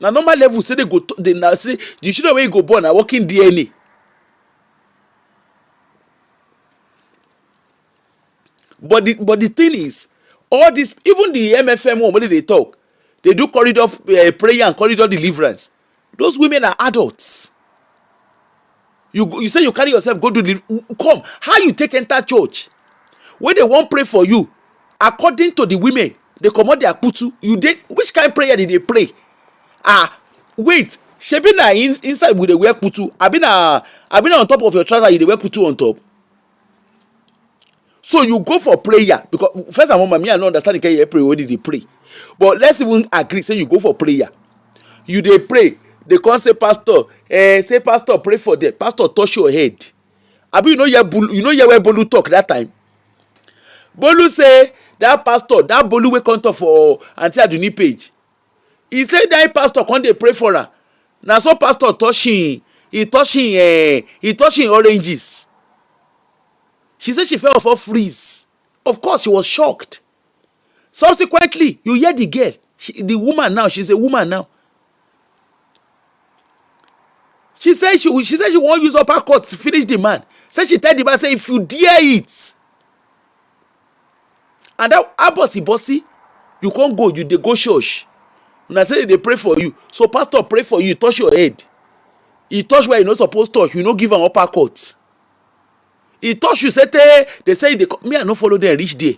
Speaker 1: Na normal level say they now say the children wey go born are working DNA. But the thing is, all this, even the MFM one wey they talk, they do corridor prayer and corridor deliverance. Those women are adults. You say you carry yourself go to come. How you take enter church? When they won't pray for you, according to the women, they comot their kutu. You did which kind of prayer did they pray? Wait, shebi na inside with the wear kutu. I been on top of your trouser, you dey wear kutu on top. So you go for prayer because first and foremost, me I don't understand the kind of pray. What did they pray? But let's even agree. Say you go for prayer, you dey pray. They come say pastor, pray for them. Pastor touch your head. Abi you know where Bolu talk that time. Bolu say that pastor, that Bolu wey come talk for Auntie Aduni page. He say that pastor come dey pray for her. Na so pastor touching oranges. She said she fell off her freeze. Of course, she was shocked. Subsequently, you hear the girl, the woman now. She's a woman now. She said she won't use upper court to finish the man. Say she tell the man, say if you dare it, and that bossy, you can't go. You dey go church. Una say they pray for you. So pastor pray for you. Touch your head. He touch where you no suppose touch. You no give an upper court. He touch you. Say they say me I no follow them reach there.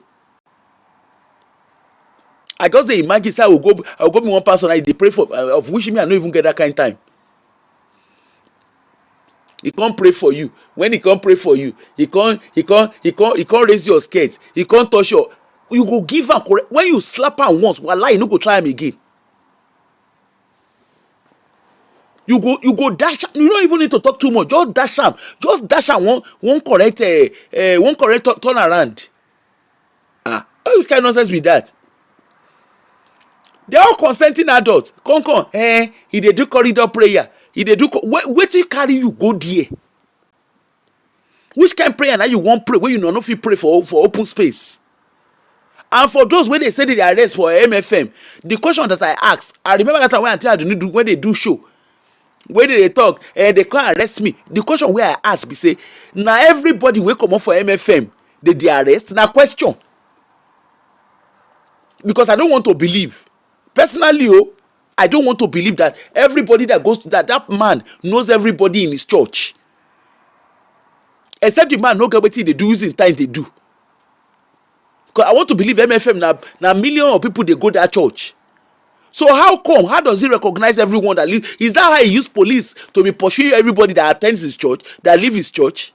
Speaker 1: I just dey imagine say I will go me one person I dey pray for of which me I no even get that kind of time. He can't pray for you. When he can't pray for you, he can't raise your skirt. He can't touch your. You go give am correct. When you slap am once, wallahi you no go try am again. You go dash. You don't even need to talk too much. Just dash am. Just dash am one correct turn around. What kind of nonsense with that? They are all consenting adults. Come. He dey do corridor prayer. He dey do. Wetin carry you go there? Which kind prayer now you wan pray wey you no fit pray for open space? And for those wey dey say they dey arrest for MFM, the question that I asked, I remember that time when Aunty Aduni do when they do show, wey dey talk, they come arrest me. The question wey I ask be say, na everybody wey comot for MFM dey arrest? Na question. Because I don't want to believe. Personally, I don't want to believe that everybody that goes to that man knows everybody in his church. Except the man no get wetin dey do using time they do. Because I want to believe MFM na million of people they go that church. So how come? How does he recognize everyone that live? Is that how he use police to be pursuing everybody that attends his church, that leave his church?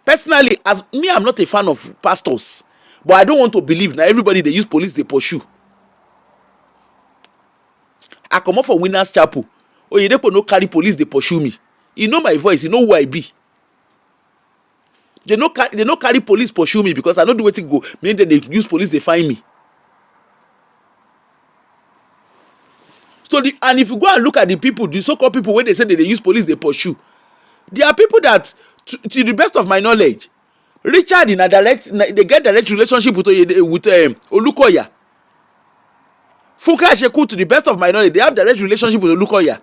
Speaker 1: Personally, as me, I'm not a fan of pastors, but I don't want to believe now everybody they use police they pursue. I come up for Winners Chapel. Oyedepo no carry police they pursue me. You know my voice. You know who I be. They no carry police pursue me because I don't do wetin go. Meaning then they use police they find me. So and if you go and look at the people, the so-called people when they say that they use police they pursue, there are people that, to the best of my knowledge, Richard they get direct relationship with Olukoya. Funke Asheku, to the best of my knowledge, they have direct relationship with Olukoya.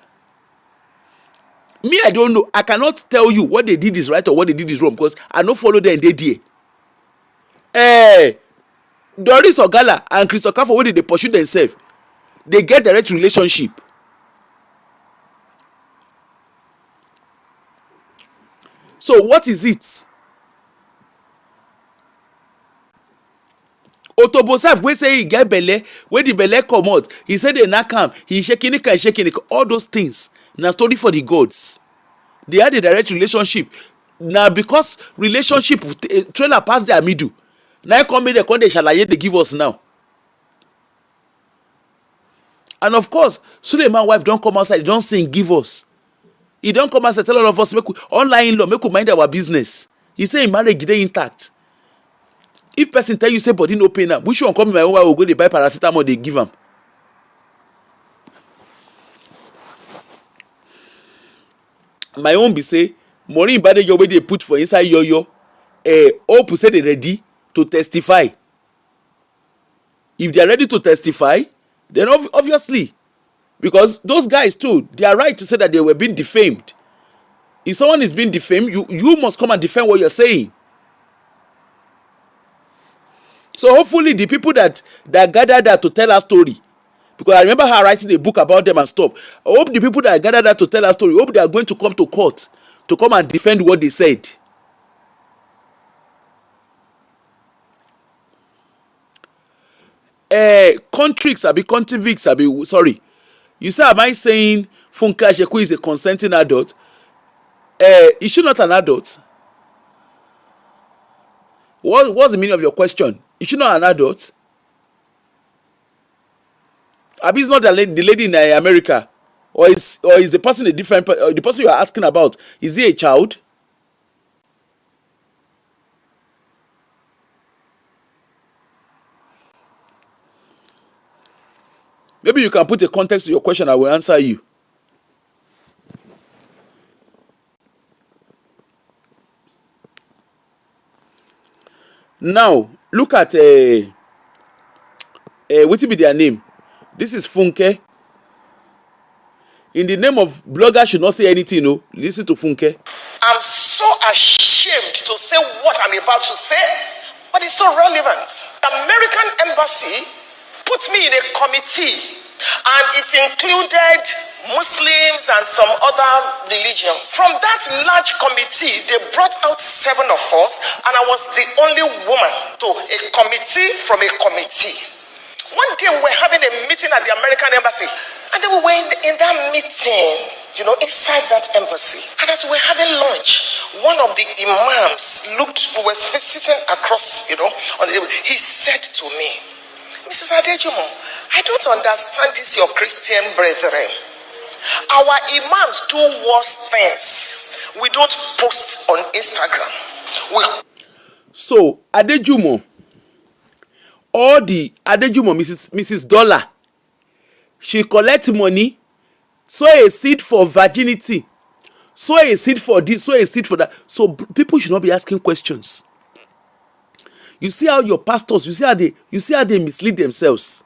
Speaker 1: Me, I don't know. I cannot tell you what they did is right or what they did is wrong because I don't follow them. They did. Doris Ogala and Christopher, for what they pursue themselves, they get direct relationship. So what is it? Otobo sef wey say he get belle, wey the belle comot, he say they knack am, he shaking it, all those things na story for the gods. They had a direct relationship. Now because relationship trailer pass their middle, now come make dem come dey shalaye they give us now. And of course, Suleiman wife don't come outside, don't sing give us. He don't come outside tell all of us make we online law, make we mind our business. He say him marriage dey intact. If person tell you say body no pain am, which one come in my own way, we go dey buy paracetamol dey give am. My own be say money Badejo wey dey put for inside yoyo, hope say they ready to testify. If they are ready to testify, then obviously, because those guys too, they are right to say that they were being defamed. If someone is being defamed, you must come and defend what you're saying. So hopefully the people that gathered that to tell our story, because I remember her writing a book about them and stuff. I hope the people that gathered that to tell our story, hope they are going to come to court to come and defend what they said. Sorry. You say, am I saying Funke Asheku is a consenting adult? Is she not an adult? What's the meaning of your question? Is she not an adult? Abi is not the lady in America, or is the person a different? The person you are asking about, is he a child? Maybe you can put a context to your question. I will answer you. Now look at what will be their name? This is Funke. In the name of blogger should not say anything. No, listen to Funke.
Speaker 4: I'm so ashamed to say what I'm about to say, but it's so relevant. The American embassy put me in a committee, and it included Muslims and some other religions. From that large committee, they brought out 7 of us, and I was the only woman to a committee from a committee. One day we were having a meeting at the American embassy, and then we were in that meeting, inside that embassy. And as we were having lunch, one of the imams we were sitting across, on the table. He said to me, Mrs. Adejumo, I don't understand this, your Christian brethren. Our imams do worse things. We don't post on Instagram.
Speaker 1: So Adejumo, all the Adejumo, Mrs. Dollar, she collect money, sow a seed for virginity, sow a seed for this, sow a seed for that. So people should not be asking questions. You see how your pastors, you see how they mislead themselves.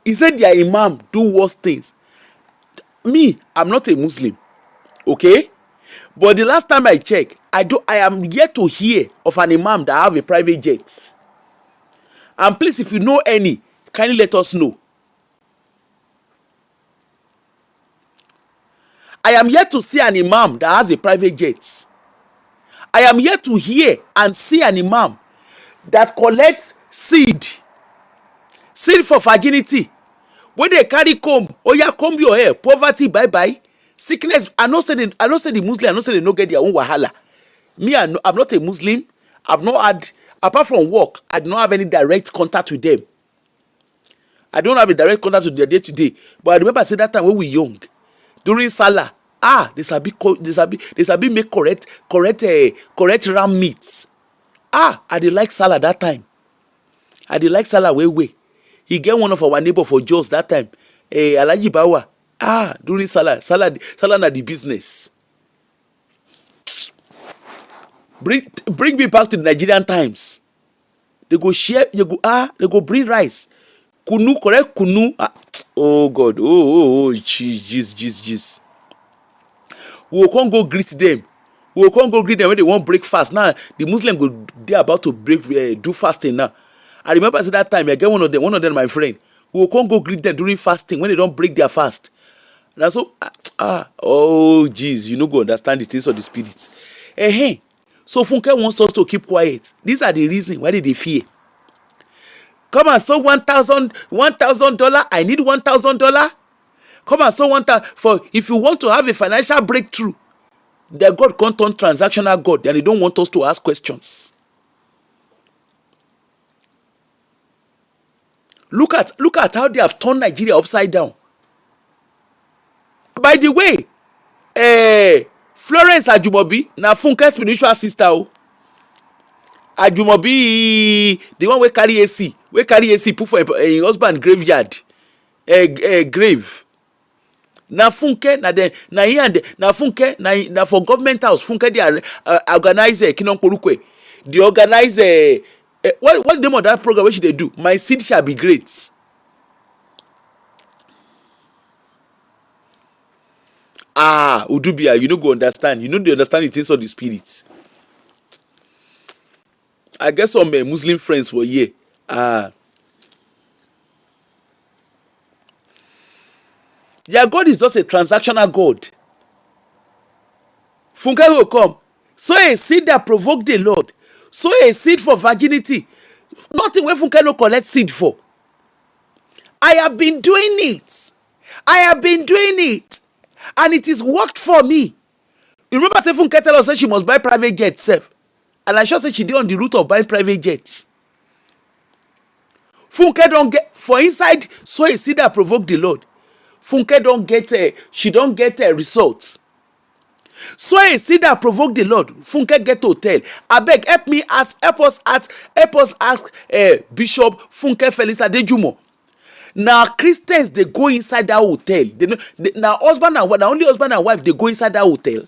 Speaker 1: He said their imam do worse things. Me, I'm not a Muslim, okay? But the last time I checked, I am yet to hear of an imam that have a private jet. And please, if you know any, kindly let us know. I am yet to see an imam that has a private jet. I am yet to hear and see an imam that collects seed for virginity. When they carry comb, oh yeah, comb your hair, poverty, bye bye. Sickness, I don't say the Muslim, I don't say they no get their own wahala. Me, I'm not a Muslim. I've not had, apart from work, I do not have any direct contact with them. I don't have a direct contact with their day to day. But I remember I said that time when we young, during Salah, they sabi make correct ram meat. I dey like Salah that time. I dey like Salah way. He get one of our neighbor for Jos that time. Alhaji Bawa. During Salah na the business. Bring me back to the Nigerian times. They go share, they go bring rice. Kunu, correct kunu. Oh God, jeez. We will come go greet them. We will come go greet them when they want break fast. Now the Muslim go they about to do fasting now. I remember at that time I get one of them my friend. We will come go greet them during fasting when they don't break their fast. Now so jeez, you no go understand the things of the spirit. So Funke wants us to keep quiet. These are the reasons why they fear. Come and sow $1,000. I need $1,000. Come and sow 1,000 for if you want to have a financial breakthrough. Their God can't turn transactional God, and they don't want us to ask questions. Look at how they have turned Nigeria upside down. By the way, Florence Ajumobi, na Funke spiritual sister. Ajumobi, the one we carry AC put for a husband graveyard, grave. Na Funke na here and na Funke na for government house. Funke they organize Kinonkorukwe. They organize what the name of that program which they do? My seed shall be great. Udubia, you no go understand. You know they understand the things of the spirits. I get some Muslim friends for here. Their God is just a transactional God. Funke will come. Sow a seed that provoke the Lord. Sow a seed for virginity. Nothing where Funke no collect seed for. I have been doing it. And it is worked for me. You remember say Funke tell us that she must buy private jet self. And I sure say she did on the route of buying private jets. Funke don't get for inside sow a seed that provoke the Lord. Funke don't get she don't get a result. So a seed that provoke the Lord. Funke get hotel. Abeg help us ask Bishop Funke Felix Adejumo. Now Christians they go inside that hotel. Now husband and wife, now only husband and wife they go inside that hotel.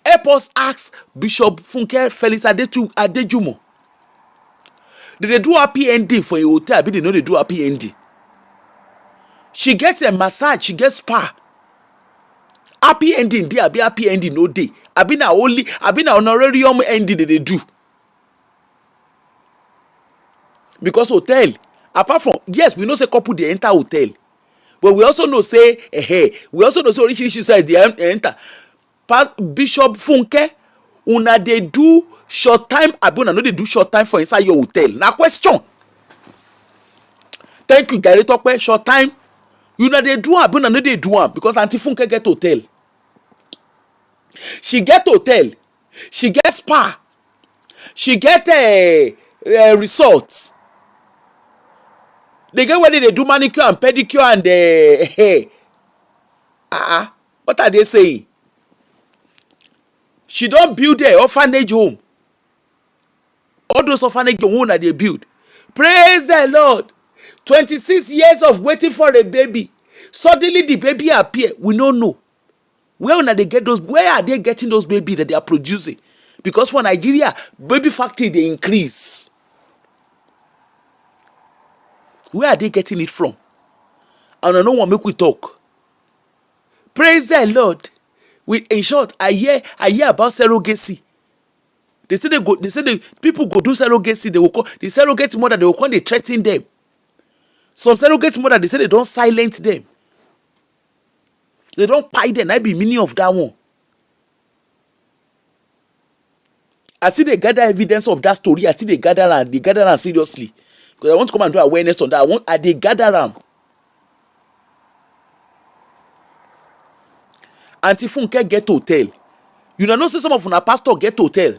Speaker 1: Help us ask Bishop Funke Felix Adejumo. Did they do happy ending for a hotel? But they know they do happy ending. She gets a massage, she gets spa. Happy ending day, be happy ending no day. I been honorarium ending they do. Because hotel, apart from yes, we know say couple they enter hotel, but we also know say Rishi side they enter. Bishop Funke, una they do short time. Abuna no they do short time for inside your hotel. Now question. Thank you, Gary Tokwe. Short time. You know they do Abuna no they do because Auntie Funke get hotel. She get hotel. She get spa. She get a resort. They get where they do manicure and pedicure and hair. What are they saying? She don't build a orphanage home. All those orphanage home that they build. Praise the Lord. 26 years of waiting for a baby. Suddenly the baby appear. We don't know. Where are they getting those babies that they are producing? Because for Nigeria, baby factory they increase. Where are they getting it from? And I don't want to make we talk. Praise the Lord. In short, I hear about surrogacy. They say the people go do surrogacy. They will call the surrogate mother. They will come. They threaten them. Some surrogate mother, they say they don't silence them. They don't pie them. I be meaning of that one. I see they gather evidence of that story. I see they gather and seriously. Because I want to come and do awareness on that. They gather them. Auntie Funke get hotel. You know say some of una pastor get hotel.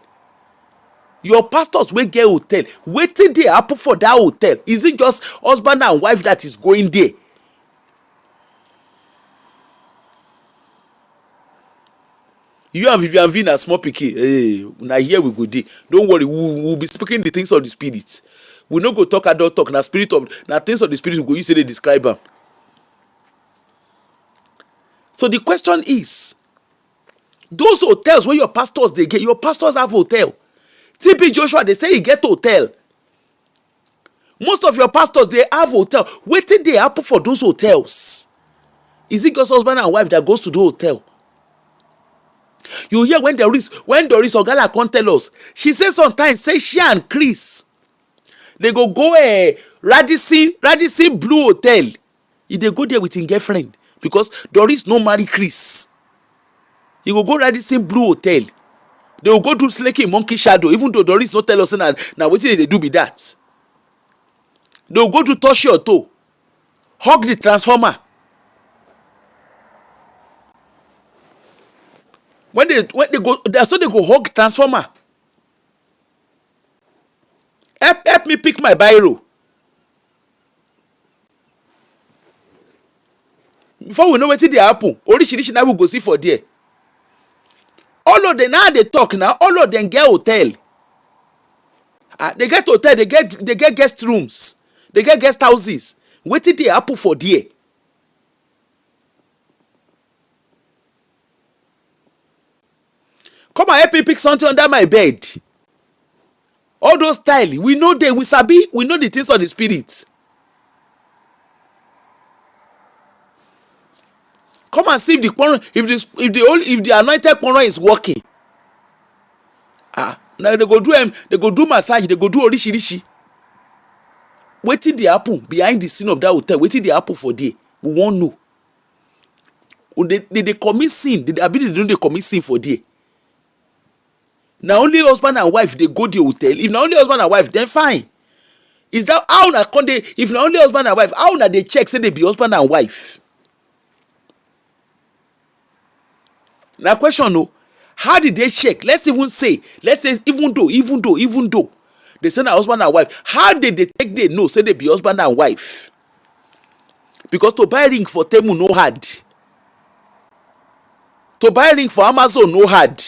Speaker 1: Your pastors will get hotel. Wait till they happen for that hotel. Is it just husband and wife that is going there? You and Vivian V na small pikin. Hey, now here we go there. Don't worry, we'll be speaking the things of the spirit. We no go talk adult talk. Now things of the spirit we go use say they describe them. So the question is, those hotels where your pastors they get, your pastors have hotel. TB Joshua they say he get hotel. Most of your pastors they have hotel. Wait till they happen for those hotels. Is it just husband and wife that goes to the hotel? You hear when Doris Ogala come tell us, she says sometimes say she and Chris they go Radisson Blue Hotel. If they go there with his girlfriend because Doris no marry Chris. He go Radisson Blue Hotel. They will go do slaking monkey shadow even though Doris no tell us now wetin they do be that. They will go to touch your toe, hug the transformer. When they go, so they go hug transformer. Help me pick my biro. Before we know wetin dey happen, orishirishi na we go see for there. All of them now they talk now. All of them get hotel. They get hotel. They get guest rooms. They get guest houses. Wetin dey happen for there? Come and help me pick something under my bed. All those style we know they we sabi. We know the things of the spirit. Come and see if the anointed corner is working. Now they go do massage, they go do orishirishi. Wetin dey happen behind the scene of that hotel? Wetin dey happen for there? We won't know. They commit sin. They don't they commit sin for there. Now only husband and wife they go the hotel. If na only husband and wife, then fine. Is that how na con dey? If na only husband and wife, how na they check say they be husband and wife? Now question no, how did they check? Let's say even though they say na husband and wife, how did they take they know say they be husband and wife? Because to buy ring for Temu no hard. To buy ring for Amazon no hard.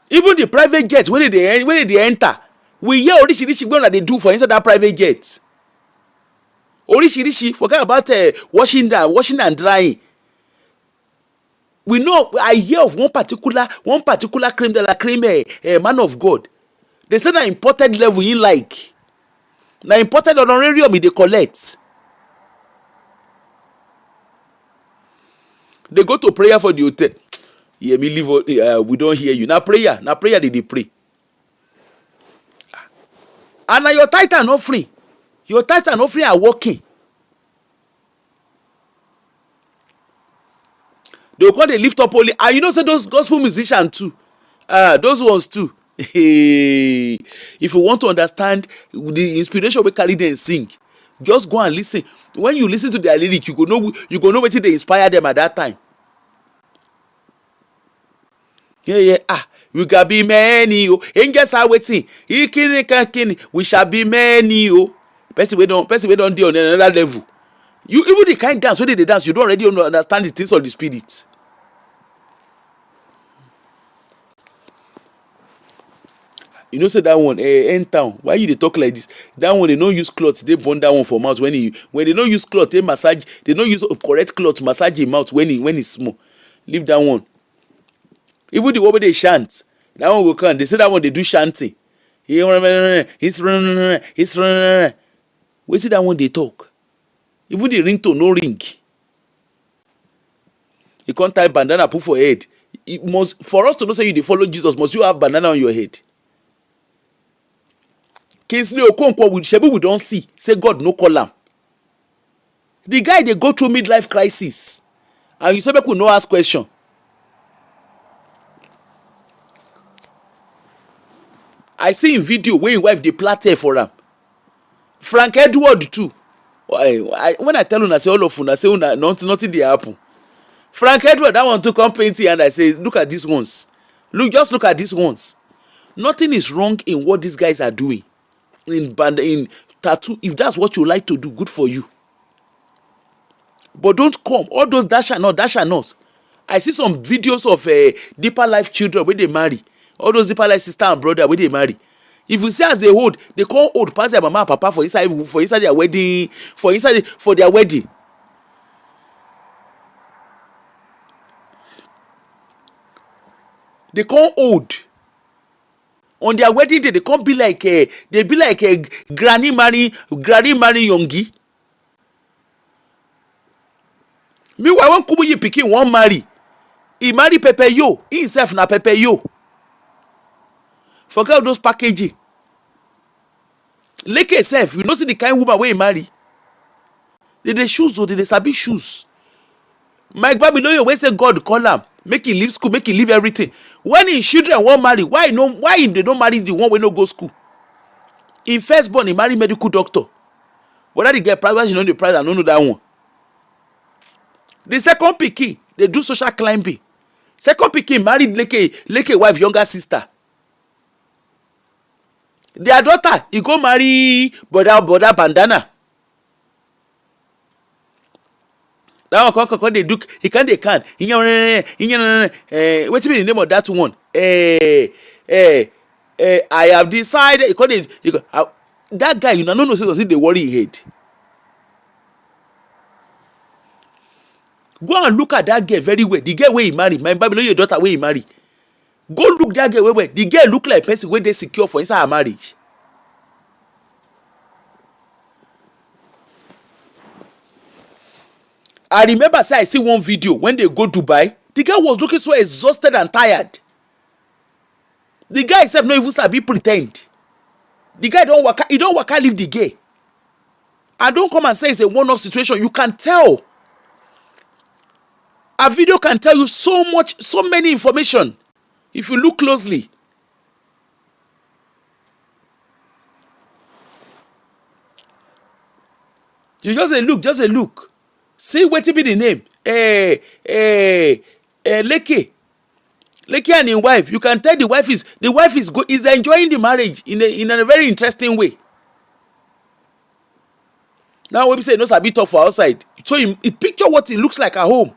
Speaker 1: Even the private jet when they enter, we hear orishirishi wey they do for inside that private jet. Orishirishi, forget about washing and drying. We know, I hear of one particular creme de la creme man of God. They say na imported level he like. Na imported honorarium they collect. They go to prayer for the hotel. Yeah, me leave. We don't hear you. Now prayer they pray. And now your tithe and offering. Your tithe and offering are working. They will come, they lift up only. And you know, say those gospel musicians too. Those ones too. If you want to understand the inspiration we carry them sing, just go and listen. When you listen to their lyric, you go know wetin they inspire them at that time. Yeah. We can be many, oh. Angels are waiting. We shall be many, oh. Person we don't do on another level. You even the kind dance when they dance, you don't already understand the things of the spirit. You know, say that one, end town. Why you dey talk like this? That one they no use cloth. They burn that one for mouth when they no use cloth. They massage. They no use correct cloth massage him mouth when he small. Leave that one. Even the one where they chant, that one will come. They say that one they do chanting. He's running. Wait till that one they talk. Even the ringtone no ring. You can't tie bandana put for head. It must, for us to know say you dey follow Jesus, must you have bandana on your head? Kingsley Okonkwo with Shebu we don't see. Say God no call am. The guy they go through midlife crisis. And you say make we no ask question. I see in video where him wife dey plait hair for am. Frank Edward too. When I tell una say all of una say una nothing dey happen. Frank Edward that one too come painting and I say look at these ones. Just look at these ones. Nothing is wrong in what these guys are doing. In tattoo, if that's what you like to do, good for you. But don't come all those that shall not. I see some videos of deeper life children where they marry. All those deeper life sister and brother where they marry. If you see as they hold, they can't hold pass their mama and papa for inside their wedding, for their wedding. They can't hold. On their wedding day, they can't be like a granny marry youngie. Meanwhile, when Kumuyi pikin wan marry, he marry Pepe Yo. He himself na Pepe Yo. Forget all those packaging. Leke self, you know see the kind woman wey he marry. They shoes though, they sabi shoes. Mike Babiloyo wey say God call am, make he leave school, make he leave everything. When his children wan marry, why they don't marry the one wey no go school? In firstborn, he marry medical doctor. Whether they get private, you know the price, I don't know that one. The second pikin, they do social climbing. Second pikin married Leke wife younger sister. Their daughter, he go marry brother bandana. That one come they do. He can. What be the name of that one? I have decided. That guy, you know, say they worry his head. Go and look at that girl very well. The girl where he marry, my Babylon, your daughter where he marry. Go look that girl where the girl look like a person where they secure for inside her marriage. I remember say I see one video when they go Dubai. The girl was looking so exhausted and tired. The guy himself no even sabi pretend. The guy don't work leave the girl. And don't come and say it's a one-off situation. You can tell. A video can tell you so many information if you look closely. You just a look. See what be the name? Leke and his wife. You can tell the wife is enjoying the marriage in a very interesting way. Now when we say no sabi talk for outside, so he picture what it looks like at home.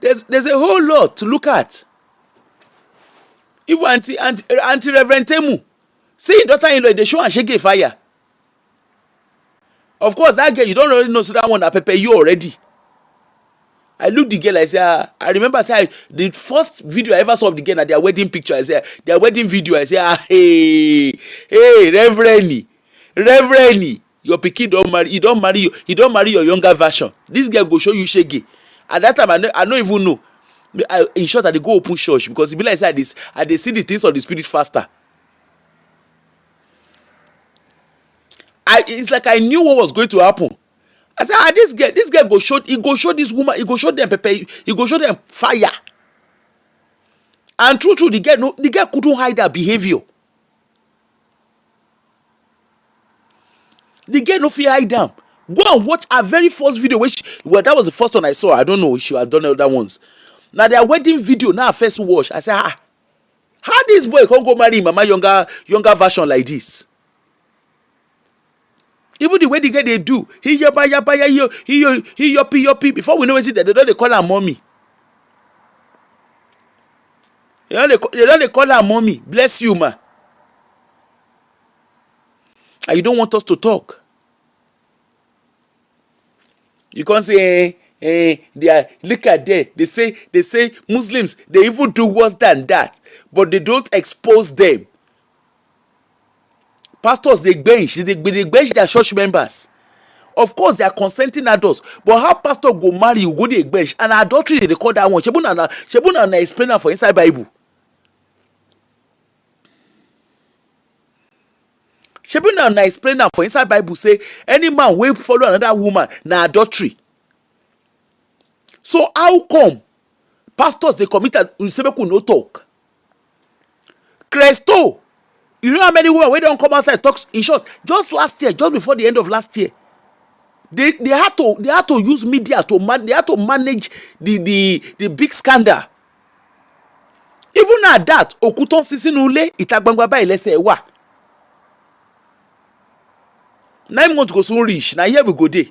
Speaker 1: There's a whole lot to look at. Even anti Reverend Temu, see daughter-in-law they show and shake fire. Of course, that girl you don't already know so that one Pepe you already. I look the girl, I say, I remember the first video I ever saw of the girl at their wedding picture, I say, their wedding video, I say, hey, Reverend, your pikin don't marry, he don't marry your younger version. This girl go show you shege. At that time, I don't even know. In short, I dey go open church because it be like say I dey see the things of the spirit faster. It's like I knew what was going to happen. I said, this girl go show this woman, he go show them pepper, he go show them fire. And true, the girl couldn't hide her behavior. The girl no fit hide am. Go and watch her very first video, which, well, that was the first one I saw. I don't know if she has done other ones. Now their wedding video, now I first watch. I say, how this boy can go marry mama younger version like this? Even the way the girl they do, he yoppy. Before we know it, they don't call her mommy. They don't call her mommy. Bless you, ma. And you don't want us to talk. You can't say, they are, look at there. They say Muslims, they even do worse than that, but they don't expose them. Pastors, they bench their church members. Of course, they are consenting adults, but how pastor go marry you, go to a bench, and adultery they call that one. Shebuna na explain that for inside Bible. Shebuna na explain that for inside Bible, say any man will follow another woman na adultery. So how come pastors they committed Usebeku no talk? Cresto, you know how many women wey don't come outside talk? In short, just last year, just before the end of last year, they had to use media they had to manage the big scandal. Even at that, Okuton Sisinule Itagbangba ba ilese wa. 9 months go soon reach. Now here we go dey.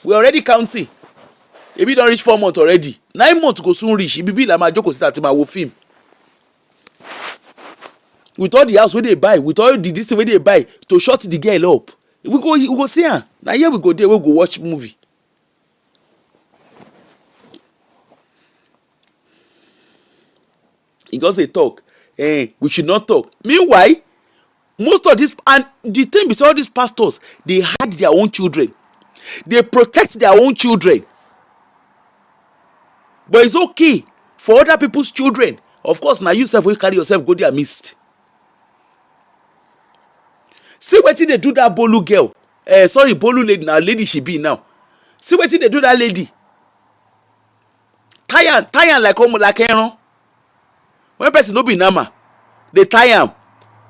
Speaker 1: We already counting. If you don't reach 4 months already, 9 months go soon reach. If you be like my joko sit my film. With all the house where they buy, with all the this thing where they buy to shut the girl up, we go see her. Now here we go there, we go watch movie. He goes say talk, we should not talk. Meanwhile, most of this, and the thing with all these pastors, they hide their own children. They protect their own children. But it's okay for other people's children. Of course, now you self will carry yourself go there missed. See wetin they do that Bolu girl. Sorry, Bolu lady. Now lady she be now. See wetin they do that lady. Tie am like Eron. When person no be nama, they tie am.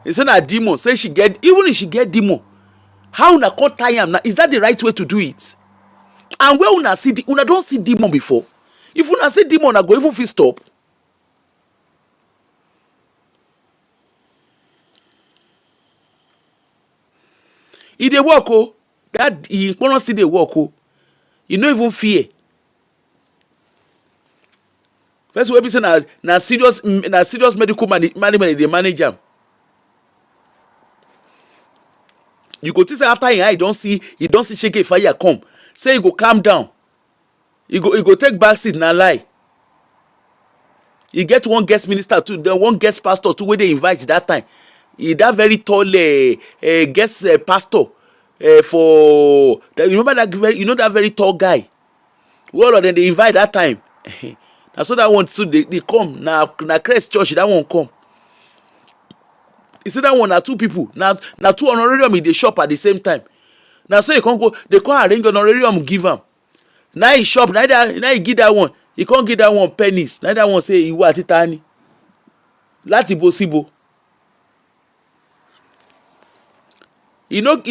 Speaker 1: They say na demon. Say she get, even if she get demon, how una call tie am? Is that the right way to do it? And where una see una don't see demon before. If una see demon, una go even fit stop. E dey work oh. That he cannot still dey work oh. You no even fear. First wey be say na serious medical management dey manage am. You go think say after him eye don see shege fire come, say he go calm down. He go take back seat na lie. He get one guest minister too, then one guest pastor too wey dey invite that time. He that very tall guest pastor for you remember that very tall guy. All of them they invite that time. Na so that one too they come na Christ church that one come. You see that one na two people na two honorarium in the shop at the same time. Na so you can't go they can't arrange honorarium give am. Now he shop now he give that one. He can't give that one pennies. Now that one say iwo ati tani. Láti bo síbo. You know.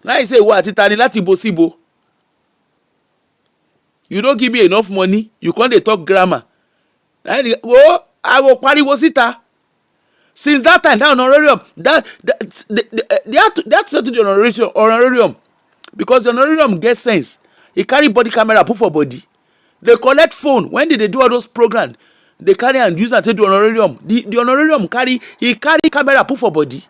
Speaker 1: Now he say iwo ati tani láti bo síbo. You don't give me enough money. You can't dey talk grammar. Oh, I will pariwo síta. Since that time, that honorarium, they have to settle the honorarium because the honorarium get sense. He carry body camera put for body. They collect phone when they do all those programs. They carry and use and take the honorarium. The honorarium carry camera put for body.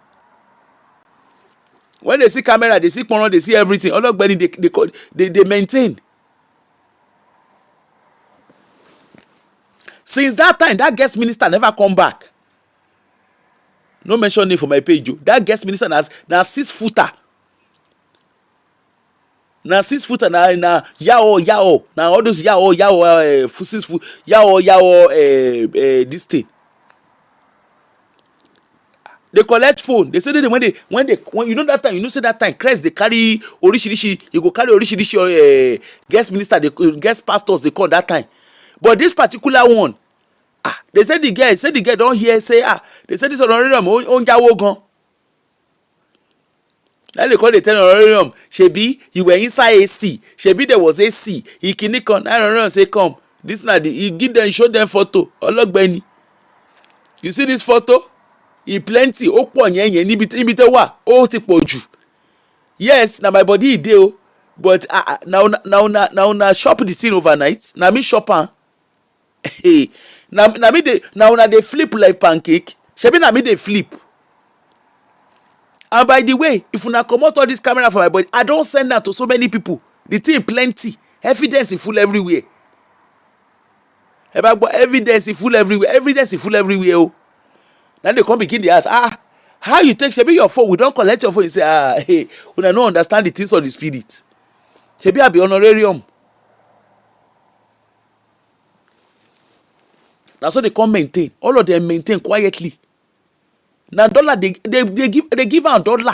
Speaker 1: When they see camera, they see porno, they see everything. All of them they maintain. Since that time, that guest minister never come back. No mention name for my page. That guest minister na 6 footer. Na 6 footer na yao. Na all those yao 6 foot yao this thing. They collect phone. They say that when you know that time, say that time Christ they carry orishirishi, you go carry orishirishi guest minister, guest pastors they call that time. But this particular one, they said the girl don't hear say they said this honorarium on jawo gan. Now they call the ten honorarium. Shebi, you were inside AC. Shebi, there was AC. He kinikon. Honorarium say come. This na the. You give them, show them photo. Ologbeni. You see this photo? He plenty. O pọ̀ yẹn níbi tẹ́ wà. O ti pọ̀ jù. Yes, na my body dey o. But now shop the thing overnight. Na me shop am. Hey, na me dey flip like pancake. Shebi na me dey flip. And by the way, if una comot all this camera for my body, I don send am to so many people. The thing plenty. Evidence is full everywhere. Evidence is full everywhere. Evidence is full everywhere. Oh. Now they come begin to ask, how you take shebi your phone? We don't collect your phone. You say, hey, una no understand the things of the spirit. Shebi I be honorarium. Now so they come maintain. All of them maintain quietly. Now dollar they give am dollar.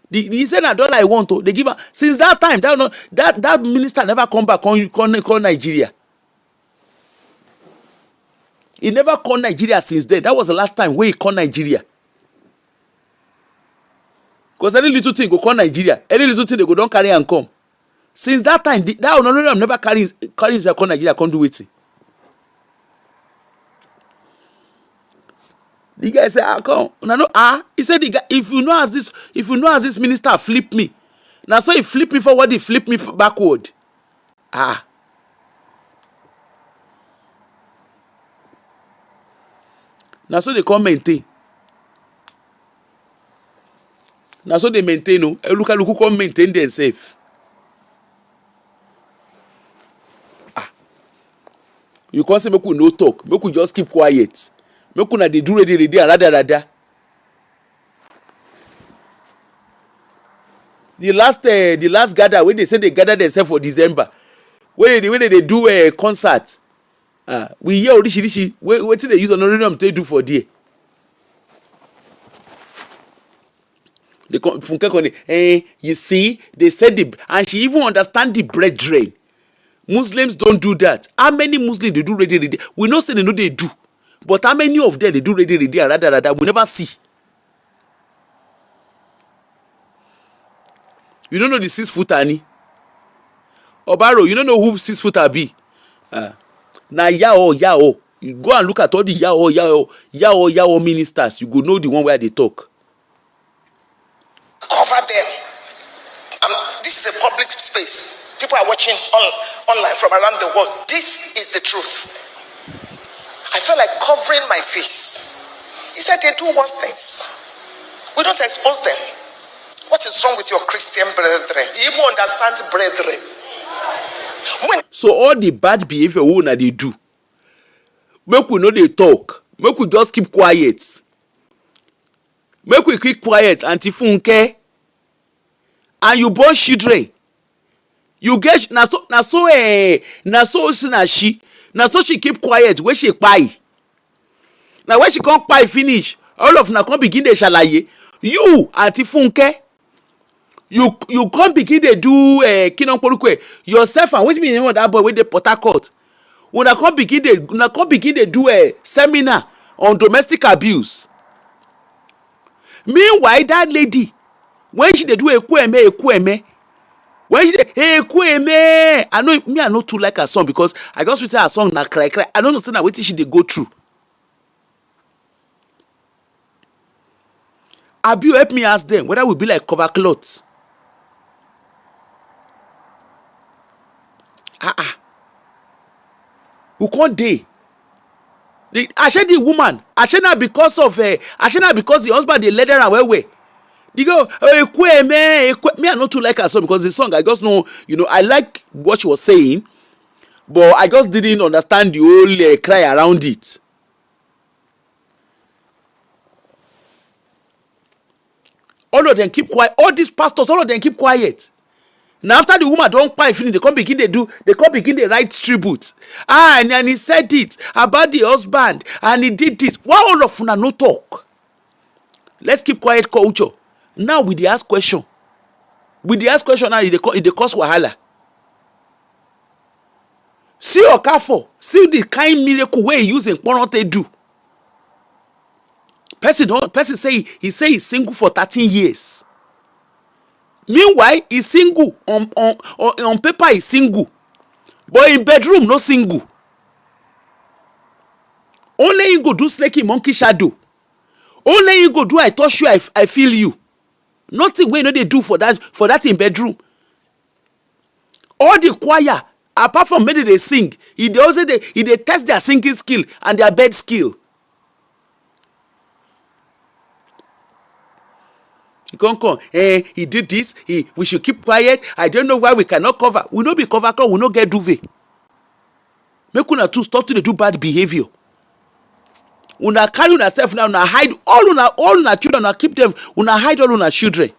Speaker 1: He say na dollar I want to. They give am since that time. That minister never come back call Nigeria. He never called Nigeria since then. That was the last time when he called Nigeria. Because any little thing go call Nigeria. Any little thing they go don't carry and come. Since that time, that honorarium never carry himself call Nigeria come do wetin. The guy say, come. He said the guy, if you know as this minister flip me. Now so he flip me forward, he flip me backward. Now so they come maintain. Now so they maintain. No, look come maintain themselves. You can't say make we no talk. Make we just keep quiet. Make una dey do ready and rada. The last gather when they say they gather themselves for December. When they do a concert. We hear orishi wetin they use honorarium to do for there. You see, they said and she even understand the brethren. Muslims don't do that. How many Muslims they do ready? We know say they know they do. But how many of them they do ready and rada? We never see. You don't know the 6 footer ni? Obaro, you don't know who 6 footer be? Now yao. You go and look at all the yao ministers. You go know the one where they talk.
Speaker 4: Cover them. This is a public space. People are watching online from around the world. This is the truth. I felt like covering my face. He said they do worse things. We don't expose them. What is wrong with your Christian brethren? He even understands brethren.
Speaker 1: So all the bad behavior una they do, make we know they talk. Make we just keep quiet. Make we keep quiet. Auntie Funke, and you born children. You get na so she keep quiet when she kpai. Now when she come kpai finish, all of na come begin dey shalaye. You Auntie Funke, you come begin dey do kinonporukwe yourself and wetin be the name of that boy wey dey Port Harcourt. Una come begin dey do a seminar on domestic abuse. Meanwhile that lady when she dey do ekweme. When she dey ekweme, I know too like her song because I just listen her song na cry. I don't understand wetin she dey go through. Abi you help me ask them whether we be like cover cloth. Who can't dey? Ashe the woman, ashe na because the husband dey let her well. They go, me I not too like her song because the song I just know, I like what she was saying, but I just didn't understand the whole cry around it. All of them keep quiet. All these pastors, all of them keep quiet. Now after the woman don't cry finish, they come begin they write tributes. And he said it about the husband, and he did this. Why all of una no talk? Let's keep quiet culture. Now we dey ask question. Now it dey cause wahala. See Okafor, see the kind miracle wey he use in Kporonte do. Person say he's single for 13 years. Meanwhile, he's single. On paper, he's single. But in bedroom, no single. Only you go do snaky monkey shadow. Only you go do I touch you, I feel you. Nothing wey no dey do for that in bedroom. All the choir, apart from maybe they sing, they test their singing skill and their bed skill. Come, he did this, we should keep quiet. I don't know why we cannot cover. We no be cover call, we no get duvet. Make una too stop to dey do bad behavior. Una carry una self now, una hide all una children, una keep them, una hide all una children.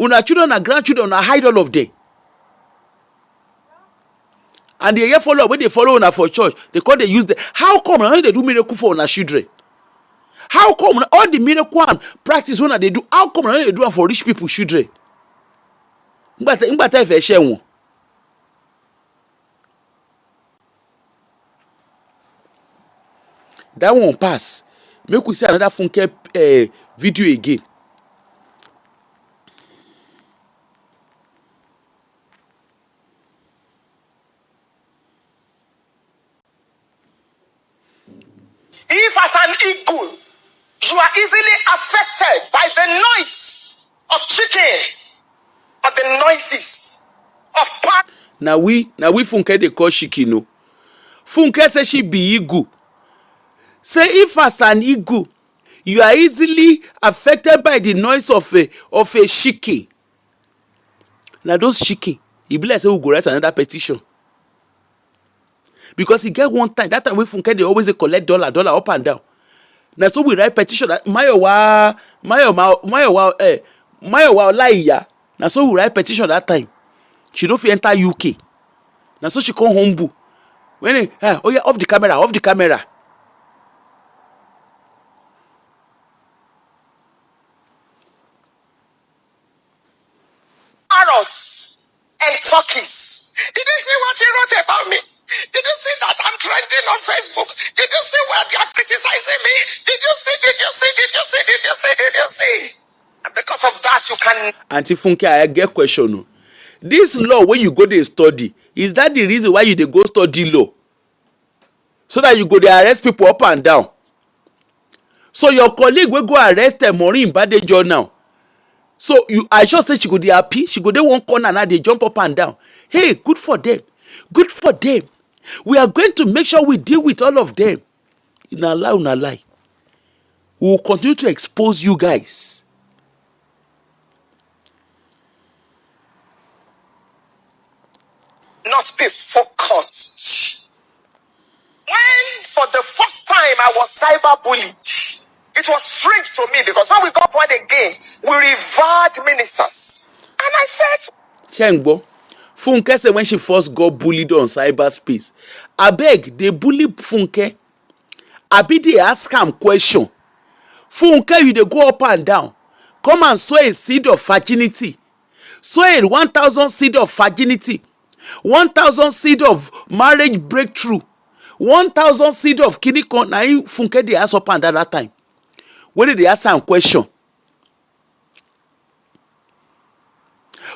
Speaker 1: Una children and grandchildren, una hide all of them. And they follow when they follow una for church, they call they use the. How come now they do miracle for una children? How come all the miracle and practice when they do? How come now they do am for rich people children? Ngbata ife share one. That one pass. Make we see another Funke video again.
Speaker 4: If as an eagle, you are easily affected by the noise of chicken or the noises of parrot.
Speaker 1: Now we Funke dey call chicken. Funke say she be eagle. Say if as an eagle, you are easily affected by the noise of a chicken. Now those chicken, e be like say we go write another petition. Because he get one time, that time wey Funke dey always dey collect dollar up and down. Na so we write petition that Mayowa Olaiya. Na so we write petition that time. She no fit enter UK. Na so she come humble. When oh yeah, off the camera.
Speaker 4: Parrots and turkeys. Did you see what he wrote about me? Did you see that I'm trending on Facebook? Did you see where they are criticizing me? Did you see? And because of that, you can.
Speaker 1: Auntie Funke, I get question. This law when you go dey study, is that the reason why you dey go study law? So that you go dey arrest people up and down. So your colleague will go arrest Maureen Badejo now. So I just say she go dey happy, she go dey one corner now they jump up and down. Hey, good for them. We are going to make sure we deal with all of them. Una lie. We will continue to expose you guys.
Speaker 4: Not be focused. When for the first time I was cyberbullied, it was strange to me because when we got born again, we revered ministers. And I felt.
Speaker 1: Chengbo, Funke said when she first got bullied on cyberspace, abeg they bully Funke. Abi they ask am question. Funke, you dey go up and down. Come and sow a seed of virginity. Sow a 1,000 seed of virginity. 1,000 seed of marriage breakthrough. 1,000 seed of kinikon. Na Funke dey ask up and down that time. When did they ask am question?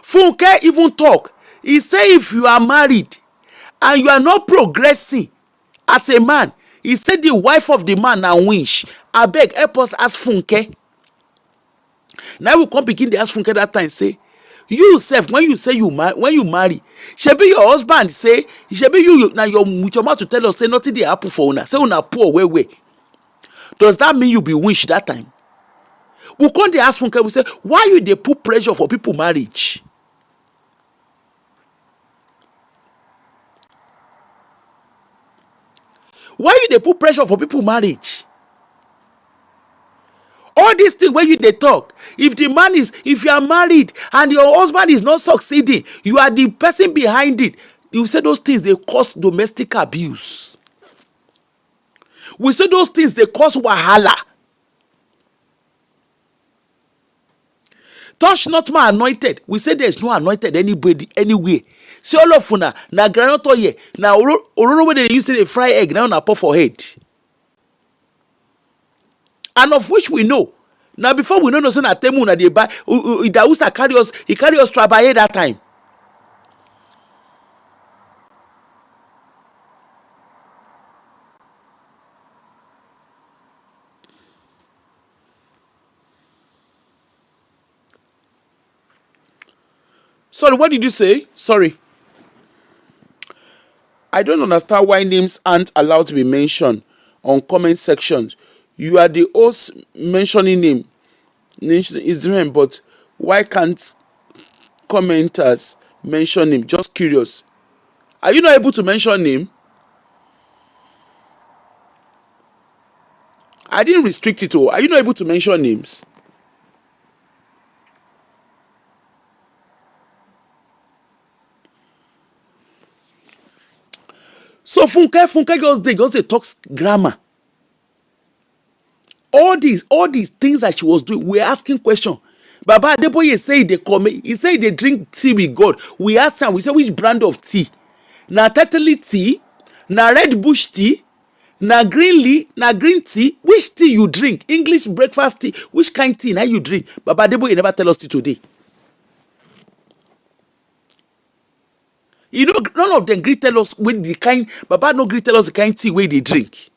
Speaker 1: Funke even talk. He say if you are married and you are not progressing as a man, he said the wife of the man na winch. Abeg help us ask Funke. Now we come begin dey ask Funke that time say, you sef when you say when you marry, shebi your husband say, shebi you na your with your mouth to tell us say nothing dey happen for una, say una poor well. Does that mean you be winch that time? We come dey ask Funke, we say, why you dey put pressure for people marriage? Why you dey put pressure for people marriage? All these things where you dey talk, if you are married and your husband is not succeeding, you are the person behind it. You say those things they cause domestic abuse. We say those things they cause wahala. Touch not my anointed. We say there is no anointed anybody anywhere. See all of una na groundnut oil na ororo wey dey use to fry egg now na pour for head. And of which we know Now before we know say na Temu na dey buy, Idausa carry us, he carry us trabaye that time. Sorry, what did you say? Sorry. I don't understand why names aren't allowed to be mentioned on comment sections. You are the host mentioning name is different, but why can't commenters mention him? Just curious. Are you not able to mention name? I didn't restrict it. Are you not able to mention names? So Funke just dey talk grammar. All these things that she was doing, we're asking question. Baba Adeboye say they come, he say they drink tea with God. We ask him, we say which brand of tea? Na Teteli tea, na Red Bush tea, na green tea. Which tea you drink? English breakfast tea. Which kind tea na you drink? Baba Adeboye never tell us till today. You know, none of them gree tell us with the kind. Baba no gree tell us the kind tea wey they drink.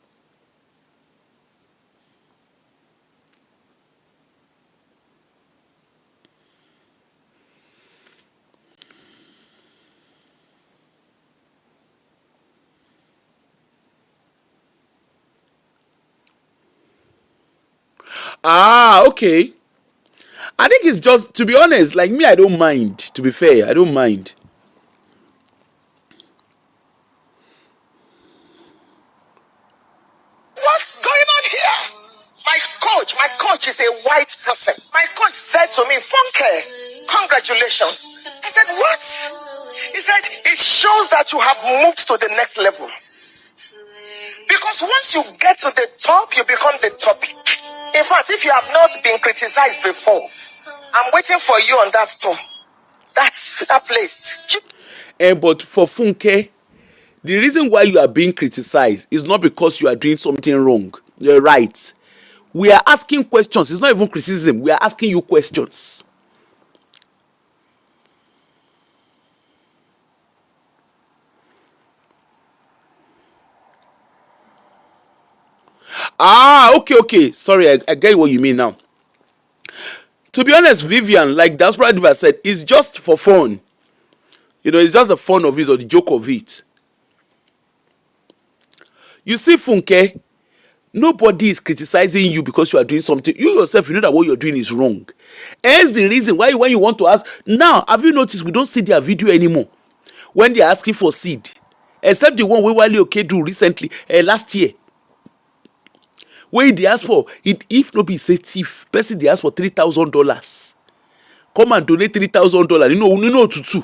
Speaker 1: Ah, okay. I think it's just, to be honest, like me, I don't mind. To be fair, I don't mind.
Speaker 4: What's going on here? My coach is a white person. My coach said to me, Funke, congratulations. I said, what? He said, it shows that you have moved to the next level. Because once you get to the top, you become the topic. In fact, if you have not been criticized before, I'm waiting for you on that top. That's that place.
Speaker 1: But for Funke, the reason why you are being criticized is not because you are doing something wrong. You're right. We are asking questions. It's not even criticism. We are asking you questions. Ah, okay. Sorry, I get what you mean now. To be honest, Vivian, like Diaspora Diva said, it's just for fun. You know, it's just the fun of it or the joke of it. You see, Funke, nobody is criticizing you because you are doing something. You yourself, you know that what you're doing is wrong. Hence the reason why when you want to ask. Now, have you noticed we don't see their video anymore when they're asking for seed? Except the one wey Wale Oke do recently, last year. Wey they ask for, if no be say thief, person they ask for $3,000. Come and donate $3,000. You know tutu.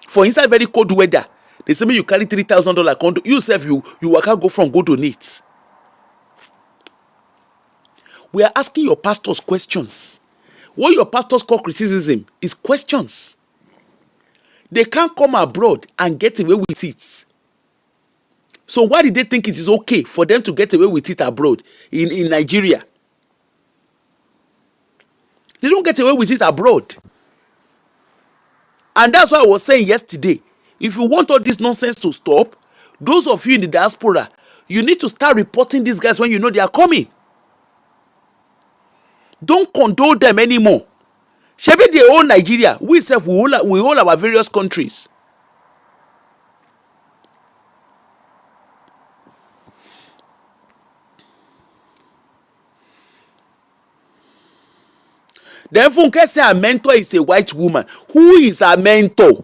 Speaker 1: For inside very cold weather, they say me you carry $3,000. You self you can't go from go donate. We are asking your pastors questions. What your pastors call criticism is questions. They can't come abroad and get away with it. So why did they think it is okay for them to get away with it abroad in Nigeria? They don't get away with it abroad. And that's why I was saying yesterday, if you want all this nonsense to stop, those of you in the diaspora, you need to start reporting these guys when you know they are coming. Don't condone them anymore. Shebi they own Nigeria. We self we hold our various countries. Then Funke say her mentor is a white woman. Who is her mentor?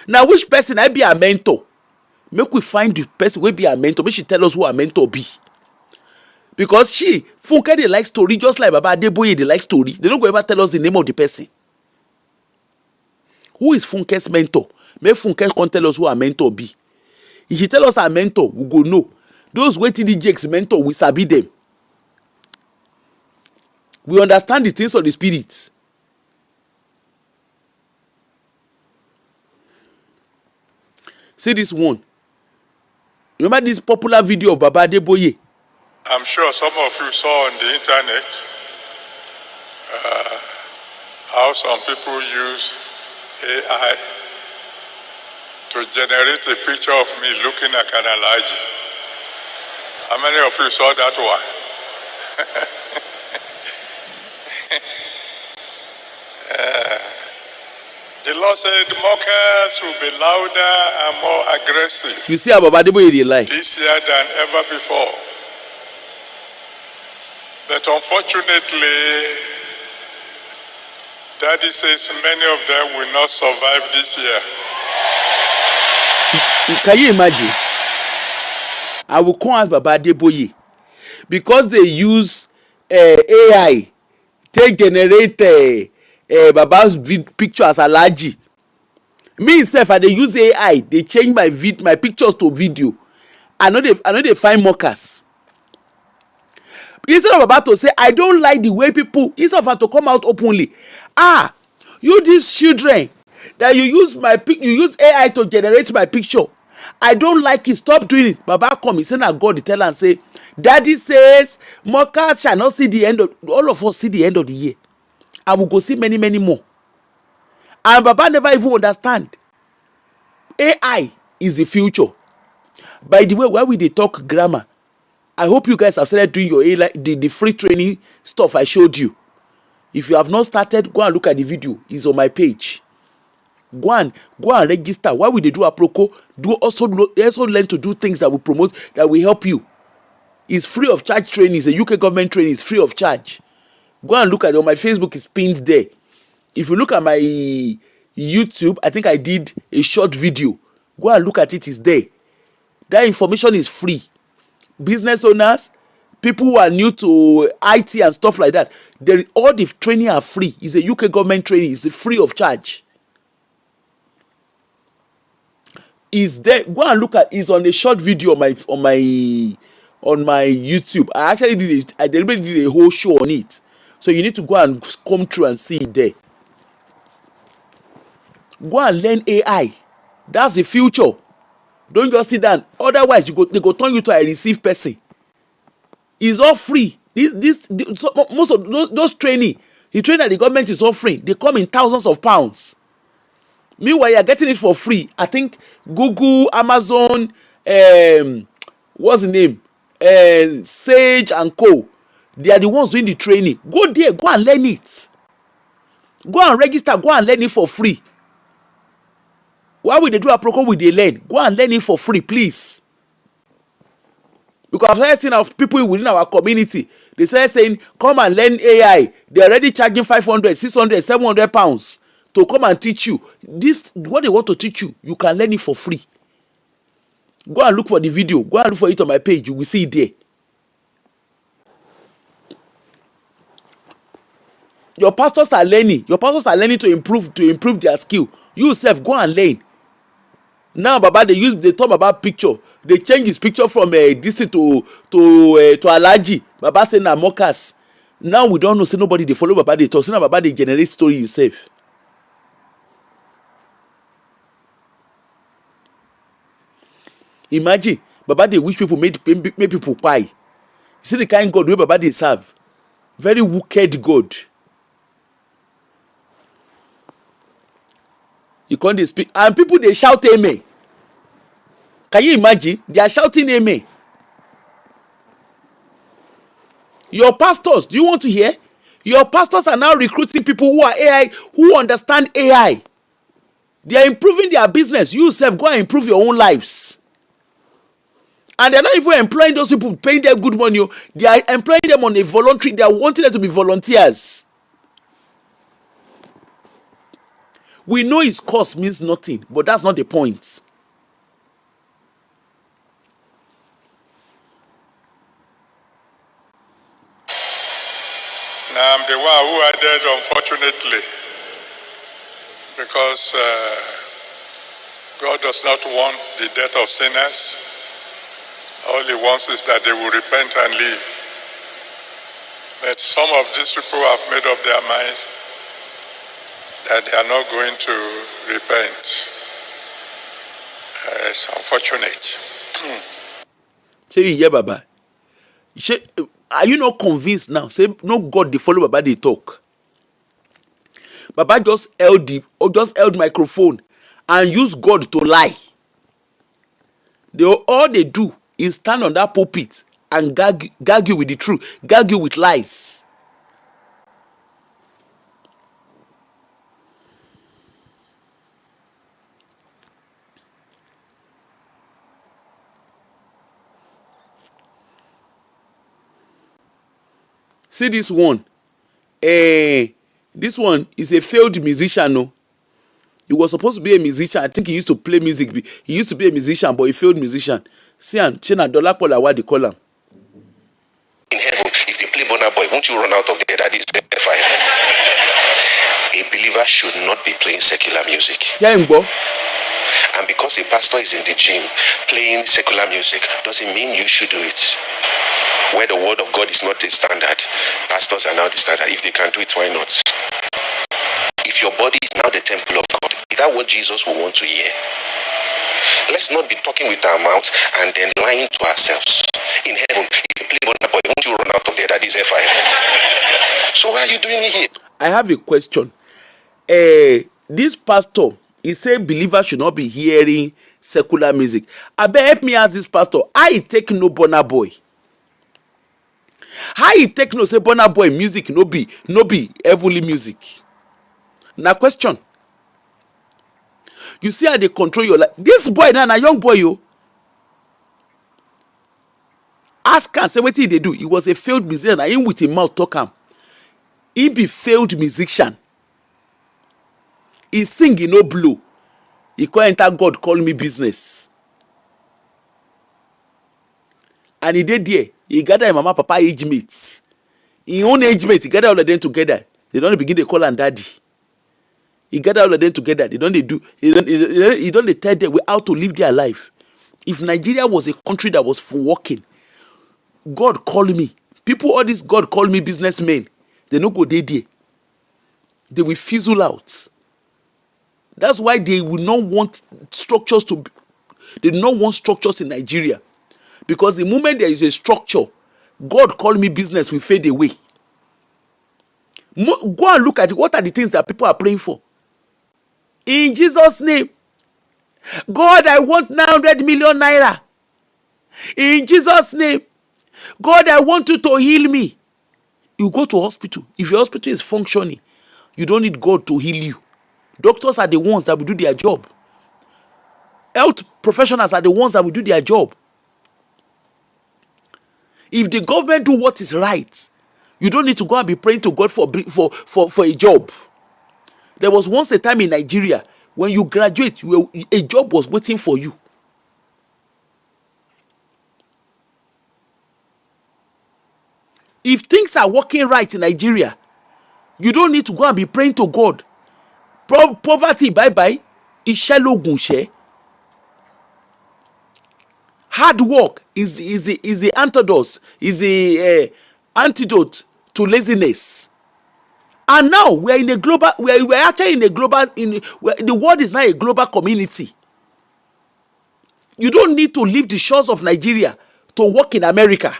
Speaker 1: Now which person I be her mentor? Make we find the person will be her mentor. Make she tell us who her mentor be. Because Funke they like story just like Baba Adeboye they like story. They don't go ever tell us the name of the person. Who is Funke's mentor? Make Funke can tell us who her mentor be. If she tell us her mentor, we go know. Those waiting TDJ's mentor, we sabi them. We understand the things of the spirits. See this one. Remember this popular video of Baba Adeboye?
Speaker 3: I'm sure some of you saw on the internet how some people use AI to generate a picture of me looking like an Alhaji. How many of you saw that one? The Lord said mockers will be louder and more aggressive
Speaker 1: You see how Baba Adeboye dey lie.
Speaker 3: this year than ever before. But unfortunately, Daddy says many of them will not survive this year.
Speaker 1: Can you imagine? I will come ask Baba Adeboye because they use AI take generate Baba's picture as Alhaji. Me sef I dey use AI dey change my pictures to video. I no dey find mockers. Instead of Baba to say I don't like the way people, instead of her to come out openly, you these children that you use AI to generate my picture, I don't like it, stop doing it. Baba come, he say na God dey tell am say Daddy says mockers shall not see the end of, all of us see the end of the year, and we go see many more. And Baba never even understand AI is the future. By the way, while we dey talk grammar, I hope you guys have started doing your AI, the free training stuff I showed you. If you have not started, go and look at the video. It's on my page. Go and register. While we dey do aproko, also learn to do things that will promote, that will help you. It's free of charge training. It's a UK government training. It's free of charge. Go and look at it. On my Facebook, it's pinned there. If you look at my YouTube, I think I did a short video. Go and look at it. It's there. That information is free. Business owners, people who are new to IT and stuff like that, all the training are free. It's a UK government training. It's free of charge. Is there? Go and look at. It's on a short video on my YouTube. I actually I deliberately did a whole show on it. So you need to go and come through and see it there. Go and learn AI. That's the future. Don't just sit down. Otherwise, they go turn you to a receive person. It's all free. Most of those training, the training that the government is offering, they come in thousands of pounds. Meanwhile, you're getting it for free. I think Google, Amazon, what's the name? Sage and Co. They are the ones doing the training. Go there, go and learn it. Go and register, go and learn it for free. Why would they do a program with they learn? Go and learn it for free, please. Because I've started seeing people within our community, they started saying, come and learn AI. They're already charging 500, 600, 700 pounds to come and teach you. This, what they want to teach you, you can learn it for free. Go and look for the video. Go and look for it on my page. You will see it there. Your pastors are learning. Your pastors are learning to improve their skill. You yourself, go and learn. Now, Baba, they talk about picture. They change his picture from this to Alhaji. Baba say na mockers. Now we don't know. Say nobody they follow Baba. They talk. Say na Baba they generate story himself. Imagine Baba they wish people make people pie. You see the kind God wey Baba they serve. Very wicked God. You can't speak and people they shout amen. Can you imagine? They are shouting amen. Your pastors, do you want to hear? Your pastors are now recruiting people who are AI, who understand AI. They are improving their business. You yourself go and improve your own lives. And they're not even employing those people, paying them good money. They are employing them on a voluntary. They are wanting them to be volunteers. We know its cost means nothing, but that's not the point.
Speaker 3: Now I'm the one who added, unfortunately, because God does not want the death of sinners. All he wants is that they will repent and live. But some of these people have made up their minds that they are not going to repent. It's unfortunate.
Speaker 1: Say you hear, Baba. Are you not convinced now? Say no God they follow Baba they talk. Baba just held microphone and use God to lie. All they do is stand on that pulpit and gag you with the truth, gag you with lies. See this one. This one is a failed musician. No, he was supposed to be a musician. I think he used to play music. He used to be a musician, but he failed musician. See, and China Dolapola, what they call him.
Speaker 2: In heaven, if they play Burna Boy, won't you run out of there? That is the fire. A believer should not be playing secular music.
Speaker 1: Yeah,
Speaker 2: and because a pastor is in the gym playing secular music doesn't mean you should do it. Where the word of God is not the standard, pastors are now the standard. If they can do it, why not? If your body is now the temple of God, is that what Jesus will want to hear? Let's not be talking with our mouth and then lying to ourselves. In heaven, if you play Burna Boy, won't you run out of there? That is fire. So why are you doing it here?
Speaker 1: I have a question. This pastor, he said believers should not be hearing secular music. I bet help me ask this pastor, how he take no Burna Boy? How he take no say Burna Boy music no be heavenly music? Na question. You see how they control your life. This boy now na young boy yo. Ask am say wetin he dey do. He was a failed musician. Na him with him mouth talk am. He be failed musician. He sing, he no blow. He come enter God call me business. And he dey there. He gather him mama papa age mates. Him own age mates, he gather all of them together. They don't begin to call am daddy. He gather all of them together. They don't do. He don't tell them how to live their life. If Nigeria was a country that was for working, God call me. People, all this God call me businessmen. They no go there. They will fizzle out. That's why they will not want structures to. They do not want structures in Nigeria, because the moment there is a structure, God call me business will fade away. Go and look at it. What are the things that people are praying for? In Jesus' name, God, I want 900 million naira. In Jesus' name, God, I want you to heal me. You go to hospital. If your hospital is functioning, you don't need God to heal you. Doctors are the ones that will do their job. Health professionals are the ones that will do their job. If the government do what is right, you don't need to go and be praying to God for a job. There was once a time in Nigeria when you graduate, a job was waiting for you. If things are working right in Nigeria, you don't need to go and be praying to God. Poverty, bye-bye. Iṣẹ́ lóògùn ìṣẹ́. Hard work is the antidote, is the antidote to laziness. And now we are in a global. We are actually in a global. The world is now a global community. You don't need to leave the shores of Nigeria to work in America.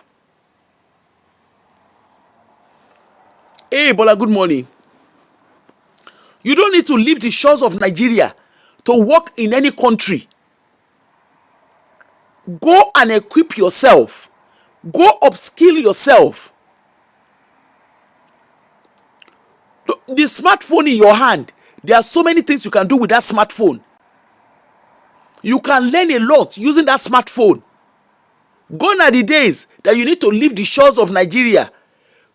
Speaker 1: Hey, Bola, good morning. You don't need to leave the shores of Nigeria to work in any country. Go and equip yourself. Go upskill yourself. The smartphone in your hand, there are so many things you can do with that smartphone. You can learn a lot using that smartphone. Gone are the days that you need to leave the shores of Nigeria.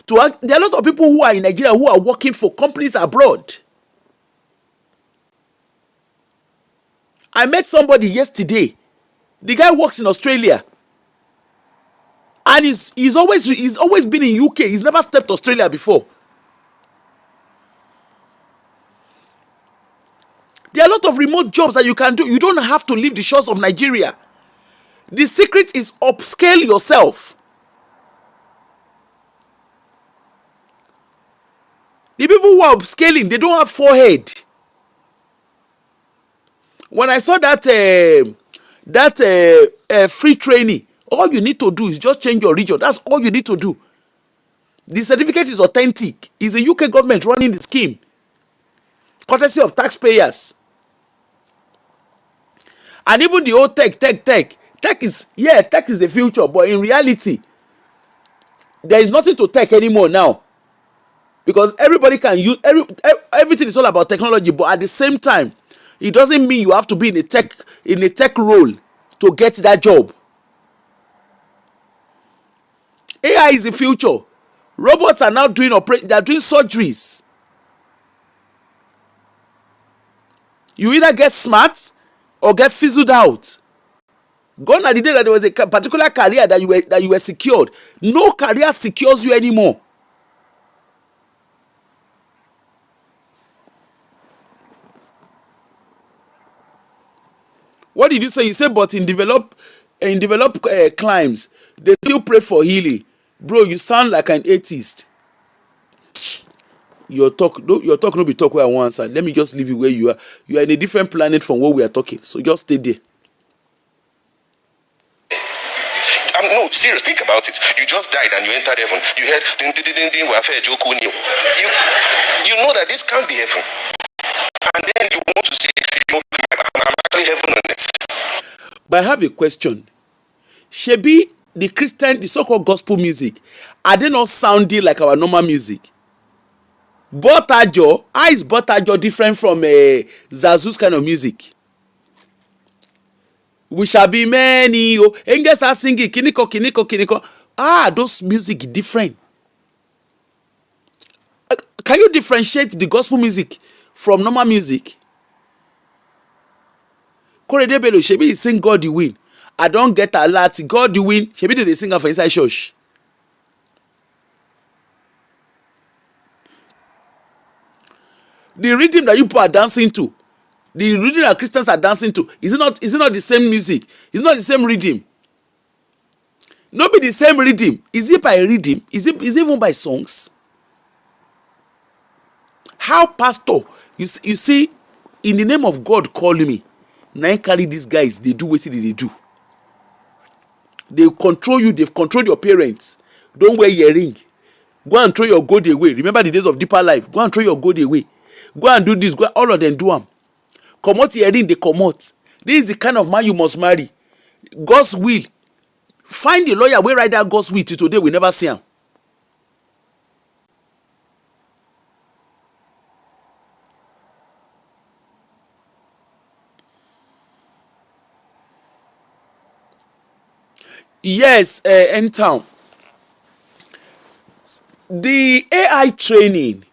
Speaker 1: There are a lot of people who are in Nigeria who are working for companies abroad. I met somebody yesterday. The guy works in Australia. And he's always been in UK. He's never stepped Australia before. There are a lot of remote jobs that you can do. You don't have to leave the shores of Nigeria. The secret is upscale yourself. The people who are upscaling, they don't have forehead. When I saw that free training All you need to do is just change your region. That's all you need to do. The certificate is authentic. It's the UK government running the scheme, courtesy of taxpayers. And even the old tech is, yeah, tech is the future, but in reality, there is nothing to tech anymore now, because everybody can use everything is all about technology. But at the same time, it doesn't mean you have to be in a tech role to get that job. AI is the future. Robots are now doing they are doing surgeries. You either get smart or get fizzled out. Gone are the day that there was a particular career that you were secured. No career secures you anymore. What did you say? You said, but in developed climes, they still pray for healing. Bro, you sound like an atheist. Your talk no be talk where I want answer. Let me just leave you where you are. You are in a different planet from where we are talking. So just stay there.
Speaker 2: No, serious. Think about it. You just died and you entered heaven. You heard ding ding ding ding. You know that this can't be heaven. And then you want to say, I'm actually heaven on it.
Speaker 1: But I have a question. Shebi, the so-called gospel music, are they not sounding like our normal music? Botajo, how is Botajo different from Zazu's kind of music? We shall be many. Engels are singing kiniko. Those music different. Can you differentiate the gospel music from normal music? Korede Bello, shebi is sing God you win. I don't get a lot. God you win. Shebi they sing for inside church. The rhythm that you people are dancing to, the rhythm that Christians are dancing to, is it not the same music? It's not the same rhythm. Not be the same rhythm. Is it by rhythm? Is it even by songs? How pastor, you see, in the name of God call me, now carry these guys, they do what they do. They control you, they've controlled your parents. Don't wear your ring. Go and throw your gold away. Remember the days of deeper life. Go and throw your gold away. Go and do this. Go, all of them do them. Come out your ring, they come out. This is the kind of man you must marry. God's will. Find the lawyer wey write that God's will till today we never see him. Yes, in town. The AI training.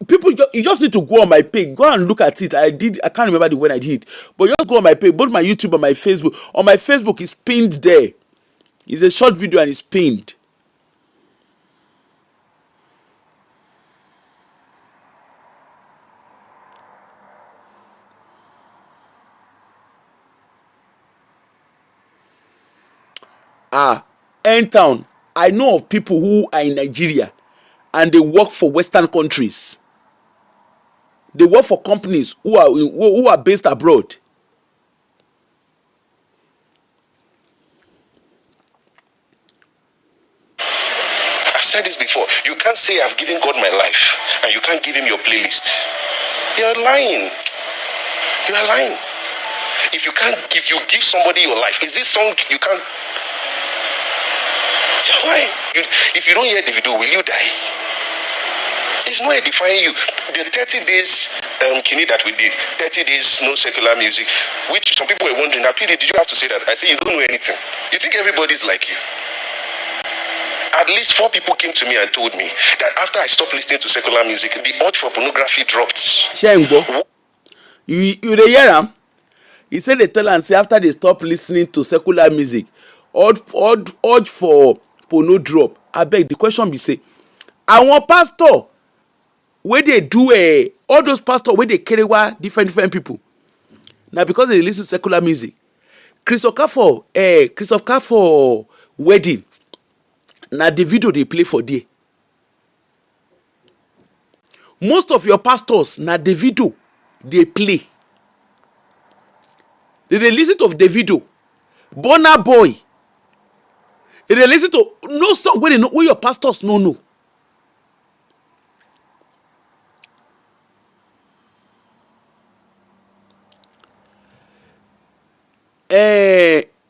Speaker 1: People, you just need to go on my page. Go and look at it. I can't remember the when I did. But just go on my page, both my YouTube and my Facebook. On my Facebook, it's pinned there. It's a short video and it's pinned. End town. I know of people who are in Nigeria and they work for Western countries. They work for companies who are based abroad.
Speaker 2: I've said this before. You can't say I've given God my life and you can't give him your playlist. You're lying. You are lying. If you give somebody your life, is this song you can't? You're lying. If you don't hear the video, will you die? It's not edifying you. The 30 days kidney that we did, 30 days no secular music, which some people were wondering, now PD, did you have to say that? I say you don't know anything. You think everybody's like you. At least 4 people came to me and told me that after I stopped listening to secular music, the urge for pornography dropped.
Speaker 1: Shengbo, you dey hear am? He said they tell am say after they stop listening to secular music, urge for porno drop. Abeg, the question be say, àwọn pastor wey dey do all those pastor wey dey kerewa different people, na because they listen to secular music. Christopher for wedding, na the video they play for there. Most of your pastors na the video they play. They listen to the video. Burna Boy. If they listen to no song wey know wey your pastors no know.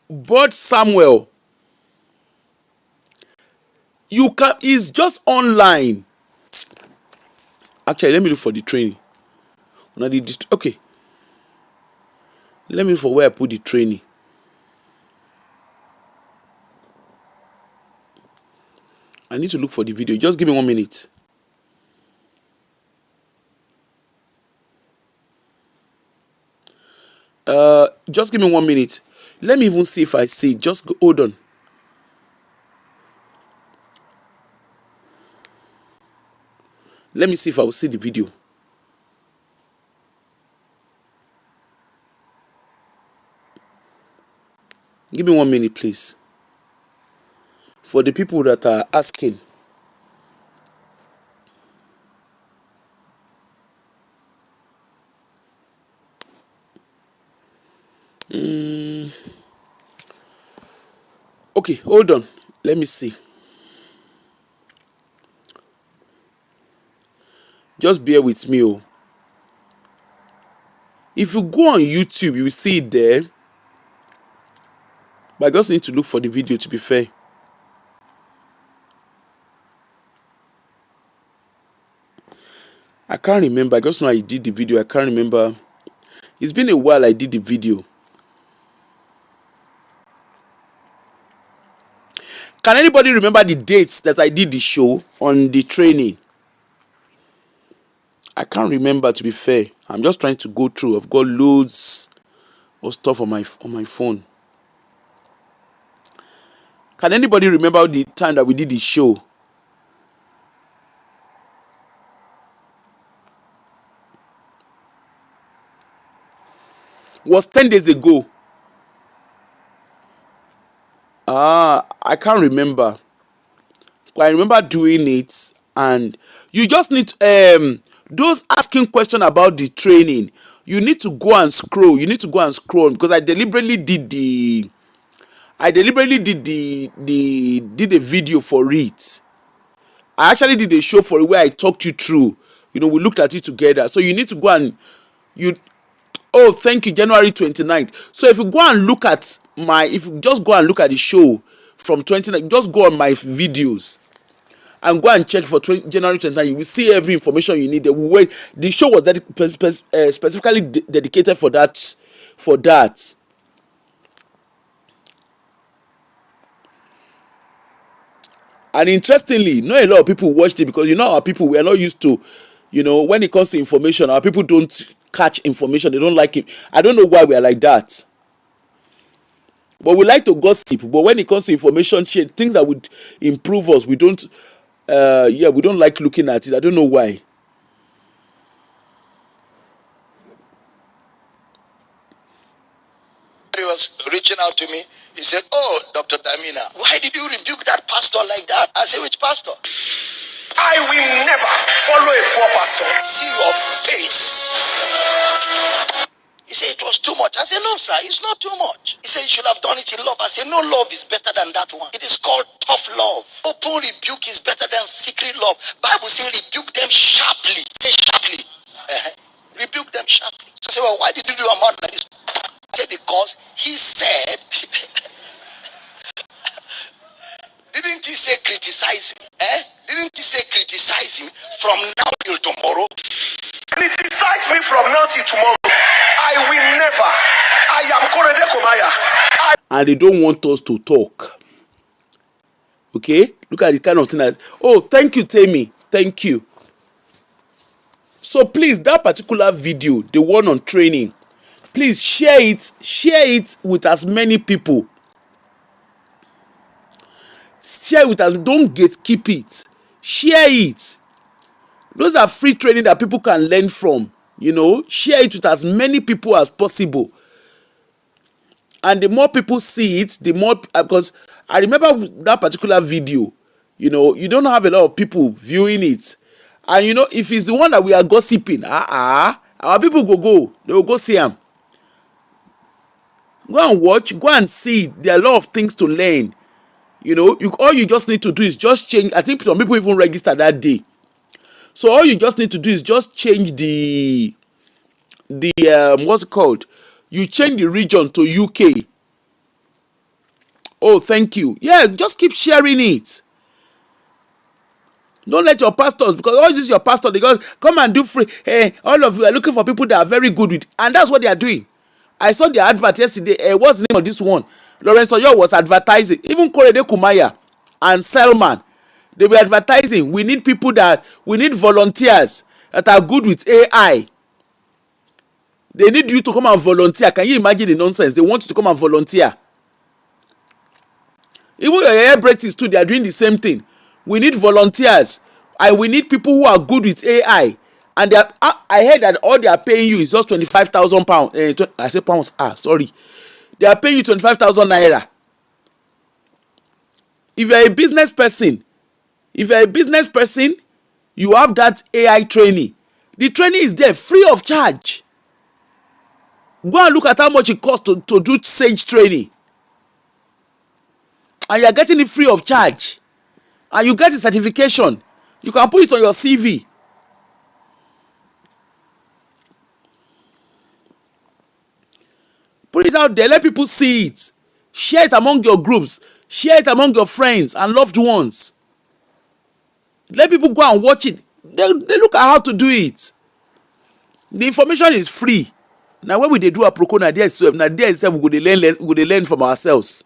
Speaker 1: But Samuel, you can is just online. Actually, let me look for the training. Okay. Let me look for where I put the training. I need to look for the video. Just give me 1 minute. Just give me 1 minute. Let me even see if I see it. Just hold on. Let me see if I will see the video. Give me 1 minute, please. For the people that are asking. Okay, hold on. Let me see. Just bear with me. Oh. If you go on YouTube, you will see it there. But I just need to look for the video, to be fair. I can't remember. I just know I did the video. I can't remember. It's been a while I did the video. Can anybody remember the dates that I did the show on the training? I can't remember, to be fair. I'm just trying to go through. I've got loads of stuff on my phone. Can anybody remember the time that we did the show? It was 10 days ago. I can't remember. But I remember doing it, and you just need those asking questions about the training. You need to go and scroll. You need to go and scroll, because I deliberately did the video for it. I actually did a show for it where I talked you through. We looked at it together. So you need to go and oh, thank you, January 29th. So if you go and look at if you just go and look at the show from 29th, just go on my videos and go and check for January 29th. You will see every information you need. The show was specifically dedicated for that. And interestingly, not a lot of people watched it, because our people, we are not used to, when it comes to information, our people don't catch information. They don't like it. I don't know why we are like that. But we like to gossip. But when it comes to information, things that would improve us, we don't. We don't like looking at it. I don't know why.
Speaker 5: He was reaching out to me. He said, "Oh, Dr. Damina, why did you rebuke that pastor like that?" I said, "Which pastor?"
Speaker 2: I will never follow a poor pastor.
Speaker 5: See your face. He said it was too much. I said, "No, sir, it's not too much." He said, "You should have done it in love." I said, "No, love is better than that one. It is called tough love. Open rebuke is better than secret love. Bible says rebuke them sharply." Say sharply. Rebuke them sharply. So I said, "Well, why did you do a man like this?" I said, "Because he said," didn't he say criticize me? Didn't he say criticize him from now till tomorrow?
Speaker 2: Criticize me from now till tomorrow. I will never. I am Korede Kumaiya.
Speaker 1: And they don't want us to talk. Okay? Look at the kind of thing that, oh, thank you, Tammy. Thank you. So please, that particular video, the one on training, please share it with as many people. Share with us. Don't gatekeep it. Share it. Those are free training that people can learn from. Share it with as many people as possible. And the more people see it, the more, because I remember that particular video, you don't have a lot of people viewing it. And if it's the one that we are gossiping, our people go. They will go see him. Go and watch, go and see. There are a lot of things to learn. You know, all you just need to do is just change. I think some people even register that day. So all you just need to do is just change the what's it called? You change the region to UK. Oh, thank you. Yeah, just keep sharing it. Don't let your pastors, because all this is your pastor, they go, come and do free. Hey, all of you are looking for people that are very good with, and that's what they are doing. I saw the advert yesterday. What's the name of this one? Lawrence Oyo was advertising. Even Korede Kumaiya and Selman, they were advertising. We need volunteers that are good with AI. They need you to come and volunteer. Can you imagine the nonsense? They want you to come and volunteer. Even your air breaks too, they are doing the same thing. We need volunteers, and we need people who are good with AI. And they are, I heard that all they are paying you is just 25,000 pounds. I say pounds. Sorry. They are paying you 25,000 naira. If you are a business person, you have that AI training. The training is there free of charge. Go and look at how much it costs to do Sage training. And you are getting it free of charge. And you get a certification. You can put it on your CV. Put it out there. Let people see it. Share it among your groups. Share it among your friends and loved ones. Let people go and watch it. They look at how to do it. The information is free. Now when we do a procona, there itself we go learn from ourselves.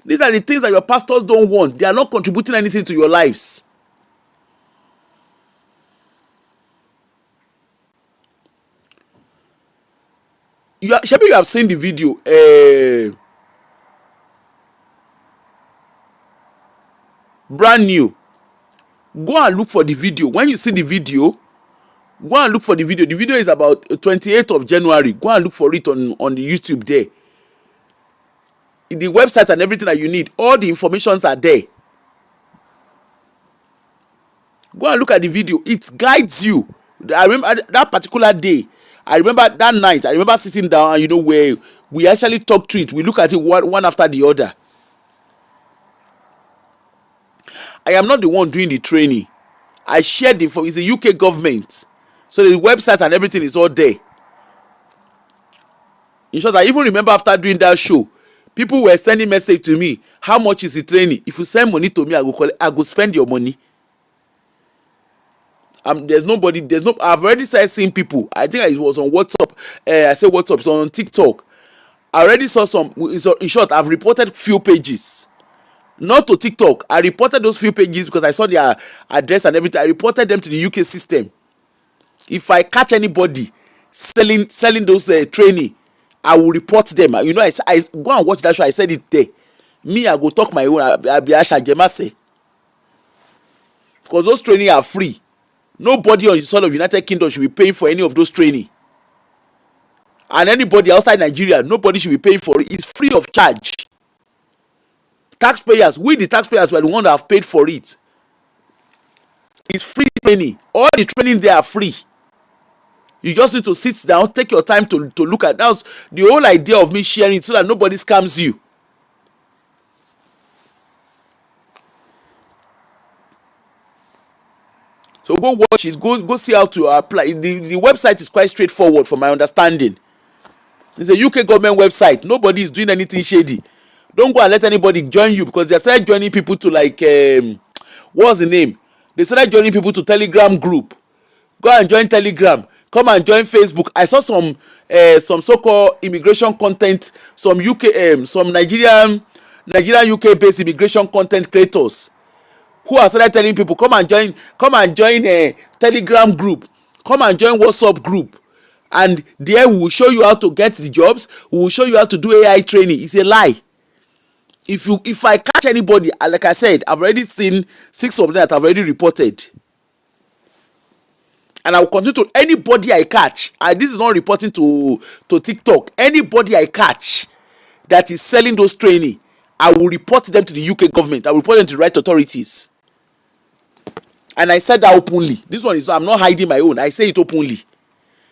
Speaker 1: These are the things that your pastors don't want. They are not contributing anything to your lives. Shebi, you have seen the video. Brand new. Go and look for the video. When you see the video, go and look for the video. The video is about 28th of January. Go and look for it on the YouTube there. The website and everything that you need, all the informations are there. Go and look at the video. It guides you. I remember that particular day. I remember that night. I remember sitting down and where we actually talk through it. We look at it one after the other. I am not the one doing the training. I shared the info. It's the UK government. So the website and everything is all there. In short, I even remember after doing that show, people were sending message to me. How much is the training? If you send money to me, I go spend your money. I've already started seeing people. I think it was on WhatsApp. I say WhatsApp, it's on TikTok. I already saw some. In short, I've reported few pages. Not to TikTok. I reported those few pages because I saw their address and everything. I reported them to the UK system. If I catch anybody selling those training, I will report them. I go and watch that show. I said it there. Me, I go talk my own. I be Asha Gemase. Because those training are free. Nobody on the soil of United Kingdom should be paying for any of those training. And anybody outside Nigeria, nobody should be paying for it. It's free of charge. Taxpayers, we the taxpayers were the ones that have paid for it. It's free training. All the training there are free. You just need to sit down, take your time to look at. That's the whole idea of me sharing it so that nobody scams you. So go watch it, go see how to apply. The website is quite straightforward from my understanding. It's a UK government website. Nobody is doing anything shady. Don't go and let anybody join you, because they started joining people to what's the name? They started joining people to Telegram group. Go and join Telegram. Come and join Facebook. I saw some so-called immigration content, some Nigerian UK based immigration content creators who are started telling people come and join a Telegram group, come and join WhatsApp group, and there we will show you how to get the jobs. We will show you how to do AI training. It's a lie. If I catch anybody, like I said, I've already seen 6 of them that I've already reported. And I will continue to anybody I catch. This is not reporting to TikTok. Anybody I catch that is selling those training, I will report them to the UK government. I will report them to the right authorities. And I said that openly. This one is, I'm not hiding my own. I say it openly.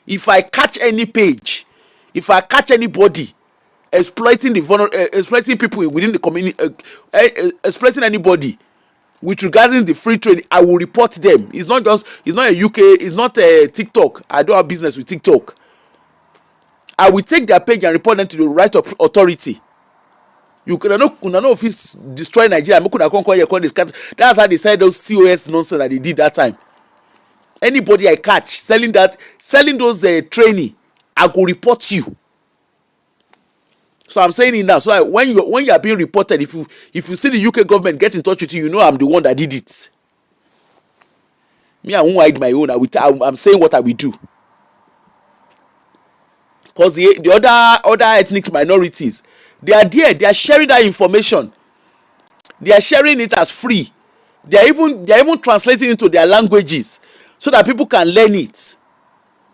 Speaker 1: If I catch any page, if I catch anybody exploiting exploiting people within the community, exploiting anybody with regarding the free trade, I will report them. It's not a UK, it's not a TikTok. I don't have business with TikTok. I will take their page and report them to the right of authority. You could know if it's destroy Nigeria. That's how they said those COS nonsense that they did that time. Anybody I catch selling those training, I go report you. So I'm saying it now. So when you are being reported, if you see the UK government get in touch with you, you know I'm the one that did it. Me, I won't hide my own. I'm saying what I will do. Because the other ethnic minorities, they are there. They are sharing that information. They are sharing it as free. They are even translating it into their languages so that people can learn it.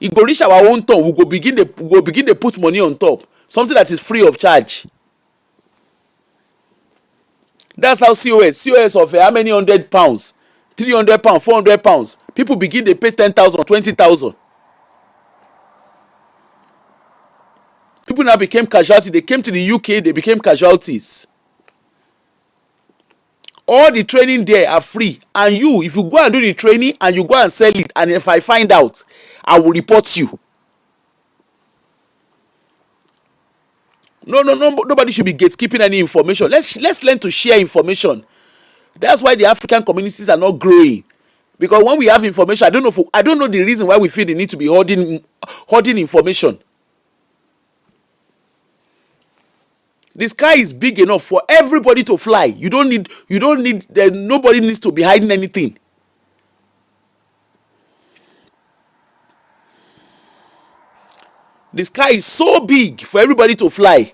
Speaker 1: It go reach our own turn, we go begin to put money on top, something that is free of charge. That's how COS of how many £100, £300, £400, people begin to pay 10,000, 20,000. People now became casualties. They came to the UK, they became casualties. All the training there are free, and you, if you go and do the training and you go and sell it, and if I find out, I will report you. Nobody should be gatekeeping any information. Let's learn to share information. That's why the African communities are not growing, because when we have information, I don't know the reason why we feel the need to be hoarding information. The sky is big enough for everybody to fly. Nobody needs to be hiding anything. The sky is so big for everybody to fly.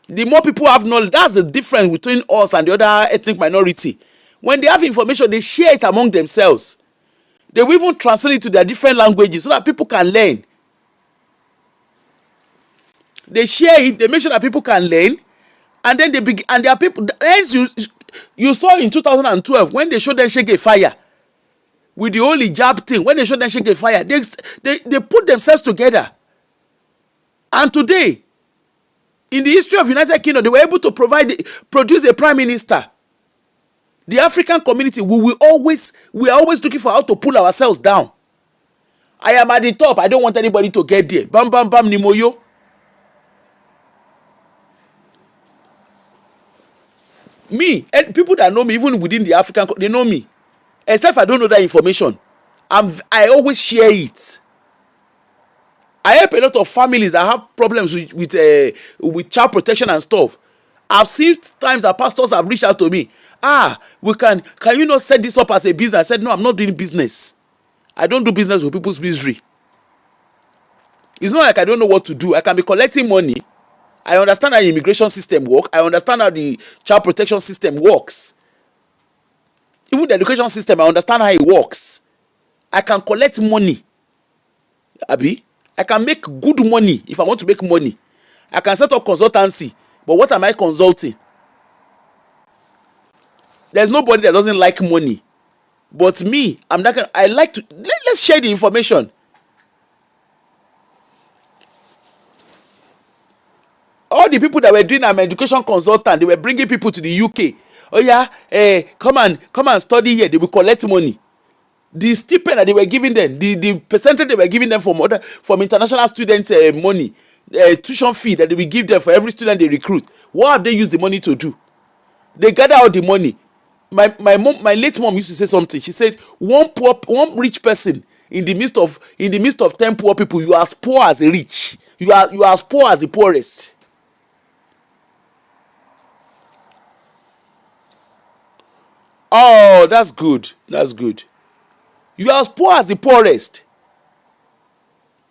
Speaker 1: The more people have knowledge, that's the difference between us and the other ethnic minority. When they have information, they share it among themselves. They will even translate it to their different languages so that people can learn. They share it, they make sure that people can learn, and then and there are people. Hence, you saw in 2012 when they showed them Shege Fire with the whole hijab thing. When they showed them Shege Fire, they put themselves together. And today, in the history of United Kingdom, they were able to produce a prime minister. The African community, we are always looking for how to pull ourselves down. I am at the top. I don't want anybody to get there. Bam bam bam nimoyo. Me, and people that know me, even within the African, they know me. Except if I don't know that information, I always share it. I help a lot of families that have problems with child protection and stuff. I've seen times that pastors have reached out to me. Can you not set this up as a business? I said, no, I'm not doing business. I don't do business with people's misery. It's not like I don't know what to do. I can be collecting money. I understand how the immigration system works. I understand how the child protection system works. Even the education system, I understand how it works. I can collect money. Abi, I can make good money if I want to make money. I can set up consultancy. But what am I consulting? There's nobody that doesn't like money. But me, I like to, let's share the information. All the people that were doing an education consultant, they were bringing people to the UK. Oh yeah, come and study here. They will collect money. The stipend that they were giving them, the percentage they were giving them from international students' money, tuition fee that they will give them for every student they recruit. What have they used the money to do? They gather out the money. My late mom used to say something. She said, one rich person in the midst of 10 poor people, you are as poor as a rich. You are as poor as the poorest. Oh, that's good. That's good. You are as poor as the poorest.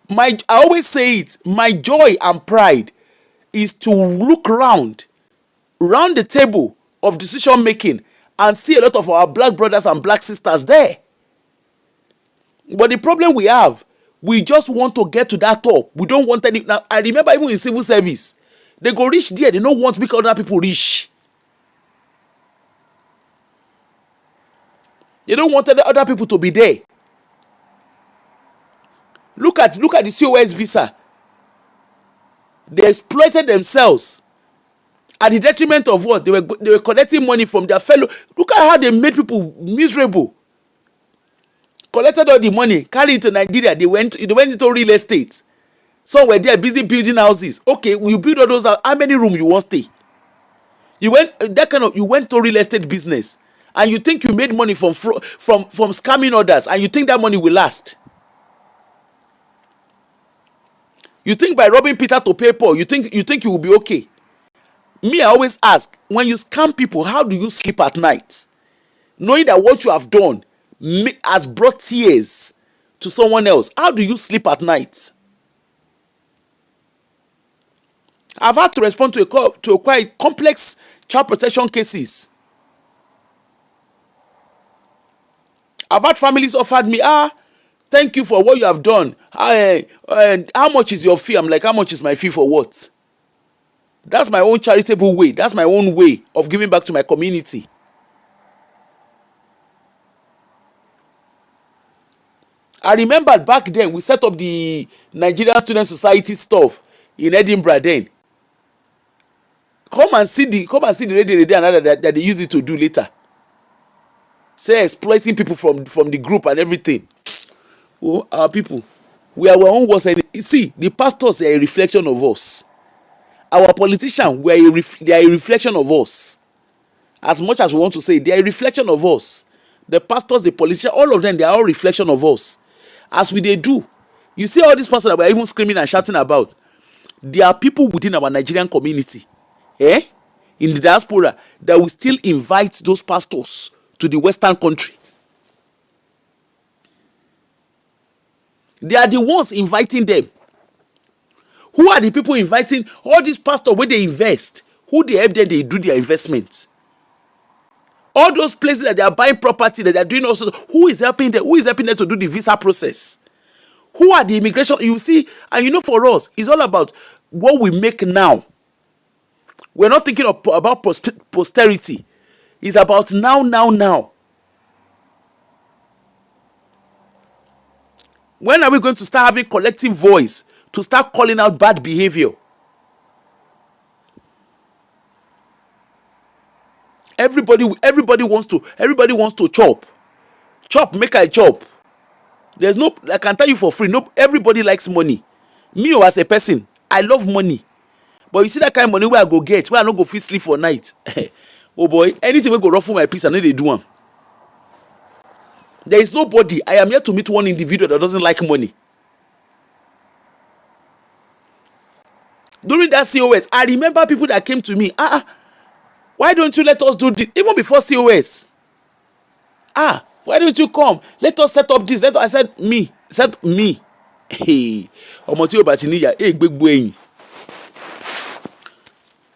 Speaker 1: I always say it. My joy and pride is to look round the table of decision making and see a lot of our black brothers and black sisters there. But the problem we have, we just want to get to that top. We don't want any. Now, I remember even in civil service, they go reach there. They don't want to make other people rich. They don't want other people to be there. Look at the COS visa. They exploited themselves at the detriment of what? They were collecting money from their fellow. Look at how they made people miserable. Collected all the money, carried it to Nigeria. They went into real estate. Some were there busy building houses. Okay, you build all those houses. How many rooms you want stay? You went to real estate business, and you think you made money from scamming others, and you think that money will last. You think by robbing Peter to pay Paul, you think you will be okay. Me, I always ask, when you scam people, how do you sleep at night, knowing that what you have done has brought tears to someone else? How do you sleep at night? I've had to respond to a quite complex child protection cases. I've had families offered me, thank you for what you have done. And how much is your fee? I'm like, how much is my fee for what? That's my own charitable way. That's my own way of giving back to my community. I remember back then we set up the Nigerian Student Society stuff in Edinburgh then. Come and see the radio that they use it to do later. Say exploiting people from the group and everything. Oh, our people, we are our own worst enemy. See, the pastors are a reflection of us. Our politicians, they are a reflection of us. As much as we want to say, they are a reflection of us. The pastors, the politicians, all of them, they are all reflection of us. As they do. You see all these pastors that we are even screaming and shouting about. There are people within our Nigerian community, in the diaspora, that will still invite those pastors to the Western country. They are the ones inviting them. Who are the people inviting all these pastors where they invest? Who they help them, they do their investments? All those places that they are buying property, that they are doing also, who is helping them? Who is helping them to do the visa process? Who are the immigration? You see, and for us, it's all about what we make now. We're not thinking about posterity. It's about now. When are we going to start having collective voice to start calling out bad behavior? Everybody wants to chop, make a chop. There's no, I can tell you for free, no, everybody likes money. Me as a person, I love money. But you see that kind of money where I go get, where I don't go feel sleep for night. Oh boy, anything will go ruffle my peace, I know they do them. There is nobody. I am yet to meet one individual that doesn't like money. During that COS, I remember people that came to me, why don't you let us do this? Even before COS. Why don't you come? Let us set up this. I said, me. Hey,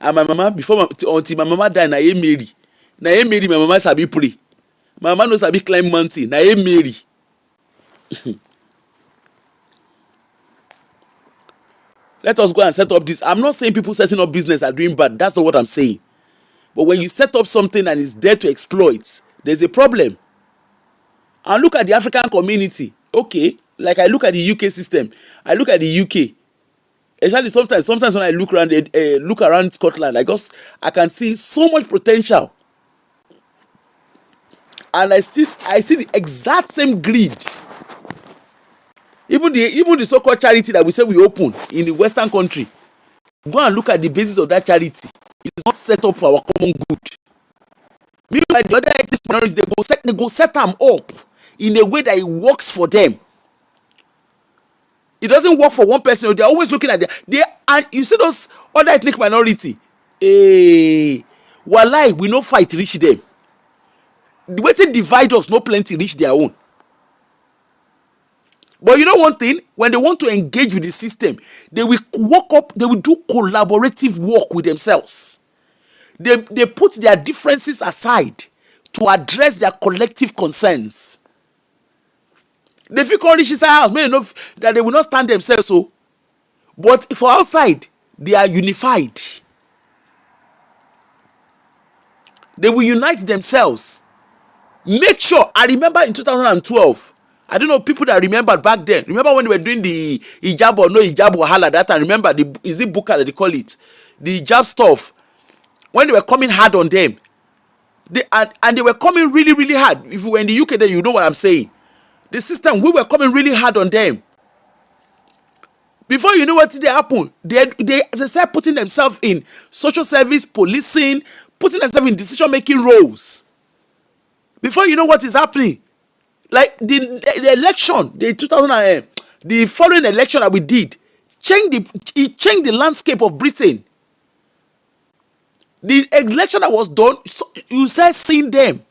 Speaker 1: and my mama, until my mama died, na Mary, my mama sabi pray. My mama knows sabi climb mountain, na Mary. Let us go and set up this. I'm not saying people setting up business are doing bad. That's not what I'm saying. But when you set up something and it's there to exploit, there's a problem. And look at the African community. Okay, like I look at the UK system. I look at the UK. Especially sometimes when I look around Scotland, I can see so much potential. And I see the exact same greed. Even the so-called charity that we say we open in the Western country, go and look at the basis of that charity. It is not set up for our common good. Meanwhile, the other ethnic minorities, they go set them up in a way that it works for them. It doesn't work for one person. They're always looking at and you see those other ethnic minority. Wallahi, we no fight reach them. The way they divide us, no plenty reach their own. But you know one thing, when they want to engage with the system, they will do collaborative work with themselves. They put their differences aside to address their collective concerns. They feel called reach inside house, may know that they will not stand themselves so. But for outside, they are unified. They will unite themselves. Make sure, I remember in 2012, I don't know people that remember back then. Remember when they were doing the hijab or no hijab wahala that time? Remember is it buka that they call it? The hijab stuff. When they were coming hard on them. And they were coming really, really hard. If you were in the UK then you know what I'm saying. The system, we were coming really hard on them. Before you know what did happen, they start putting themselves in social service, policing, putting themselves in decision-making roles. Before you know what is happening, like the election, the 2000 the following election that we did, it changed the landscape of Britain. The election that was done, you start seeing them,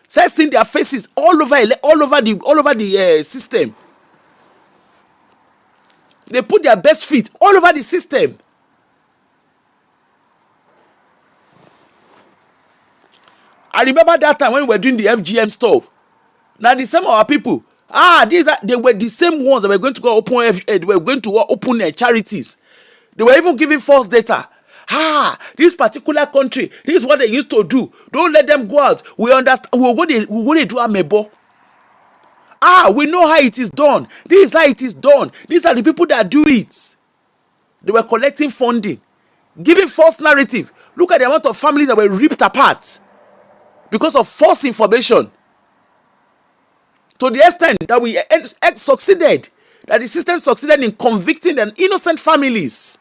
Speaker 1: start seeing their faces all over the system. They put their best feet all over the system. I remember that time when we were doing the FGM stuff. Now the same of our people, they were the same ones that were going to go open charities. They were even giving false data. This particular country, this is what they used to do. Don't let them go out. We understand. We do amebo. We know how it is done. This is how it is done. These are the people that do it. They were collecting funding, giving false narrative. Look at the amount of families that were ripped apart because of false information. To the extent that we succeeded, that the system succeeded in convicting the innocent families.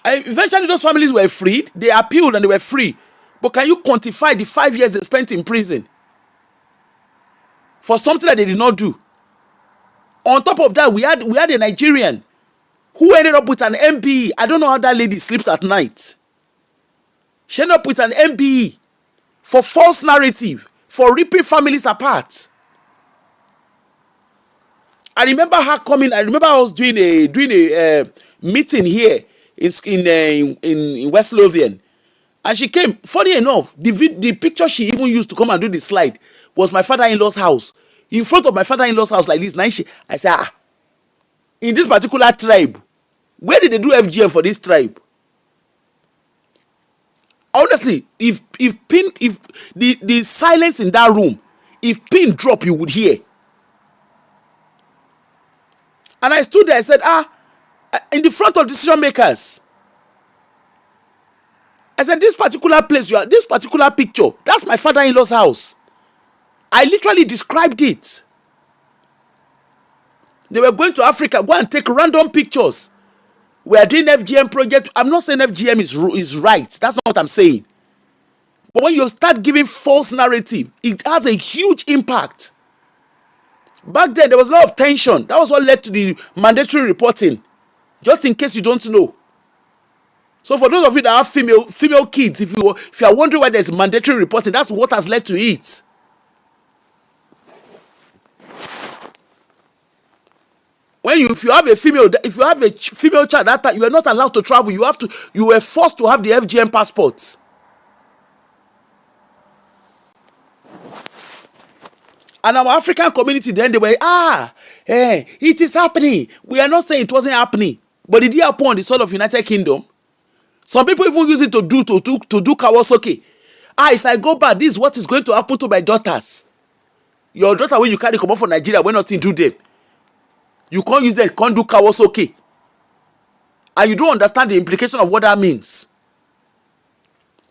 Speaker 1: And eventually those families were freed. They appealed and they were free. But can you quantify the 5 years they spent in prison for something that they did not do? On top of that, we had a Nigerian who ended up with an MBE. I don't know how that lady sleeps at night. She ended up with an MBE for false narrative, for ripping families apart. I remember her coming. I remember I was doing a meeting here in West Lothian, and she came. Funny enough, the picture she even used to come and do the slide was my father-in-law's house. In front of my father-in-law's house like this. I said, in this particular tribe, where did they do FGM for this tribe? Honestly, if the silence in that room, if pin drop, you would hear. And I stood there, I said, in the front of decision makers. I said, this particular place, this particular picture, that's my father-in-law's house. I literally described it. They were going to Africa, go and take random pictures. We are doing FGM project. I'm not saying FGM is right. That's not what I'm saying. But when you start giving false narrative, it has a huge impact. Back then, there was a lot of tension. That was what led to the mandatory reporting. Just in case you don't know. So for those of you that have female kids, if you are wondering why there's mandatory reporting, that's what has led to it. If you have a female child that time, you are not allowed to travel. You were forced to have the FGM passports. And our African community then they were it is happening. We are not saying it wasn't happening, but it did happen on the soil of United Kingdom. Some people even use it to do Kawasaki. If I go back, this is what is going to happen to my daughters. Your daughter, when you carry come up from Nigeria, when nothing do them. You can't use that, can't do Kawasaki. And you don't understand the implication of what that means.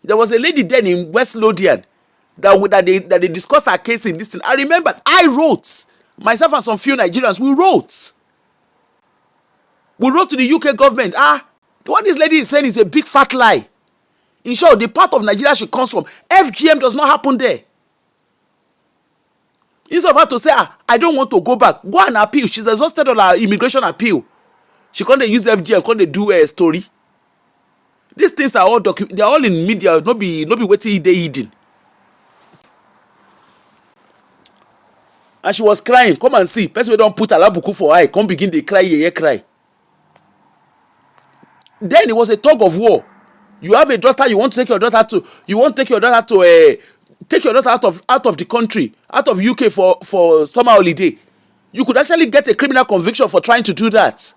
Speaker 1: There was a lady then in West Lothian that they discussed her case in this thing. I remember, I wrote, myself and some few Nigerians, we wrote. We wrote to the UK government, what this lady is saying is a big fat lie. In short, the part of Nigeria she comes from, FGM does not happen there. Instead of her to say, I don't want to go back, go and appeal. She's exhausted on her immigration appeal. She can't use FGM, can't do a story. These things are all they're all in media, not be waiting they hidden. And she was crying. Come and see. Person we don't put alabuku for eye. Come begin they cry. Then it was a tug of war. You have a daughter, you want to take your daughter out of the country, out of UK for summer holiday. You could actually get a criminal conviction for trying to do that.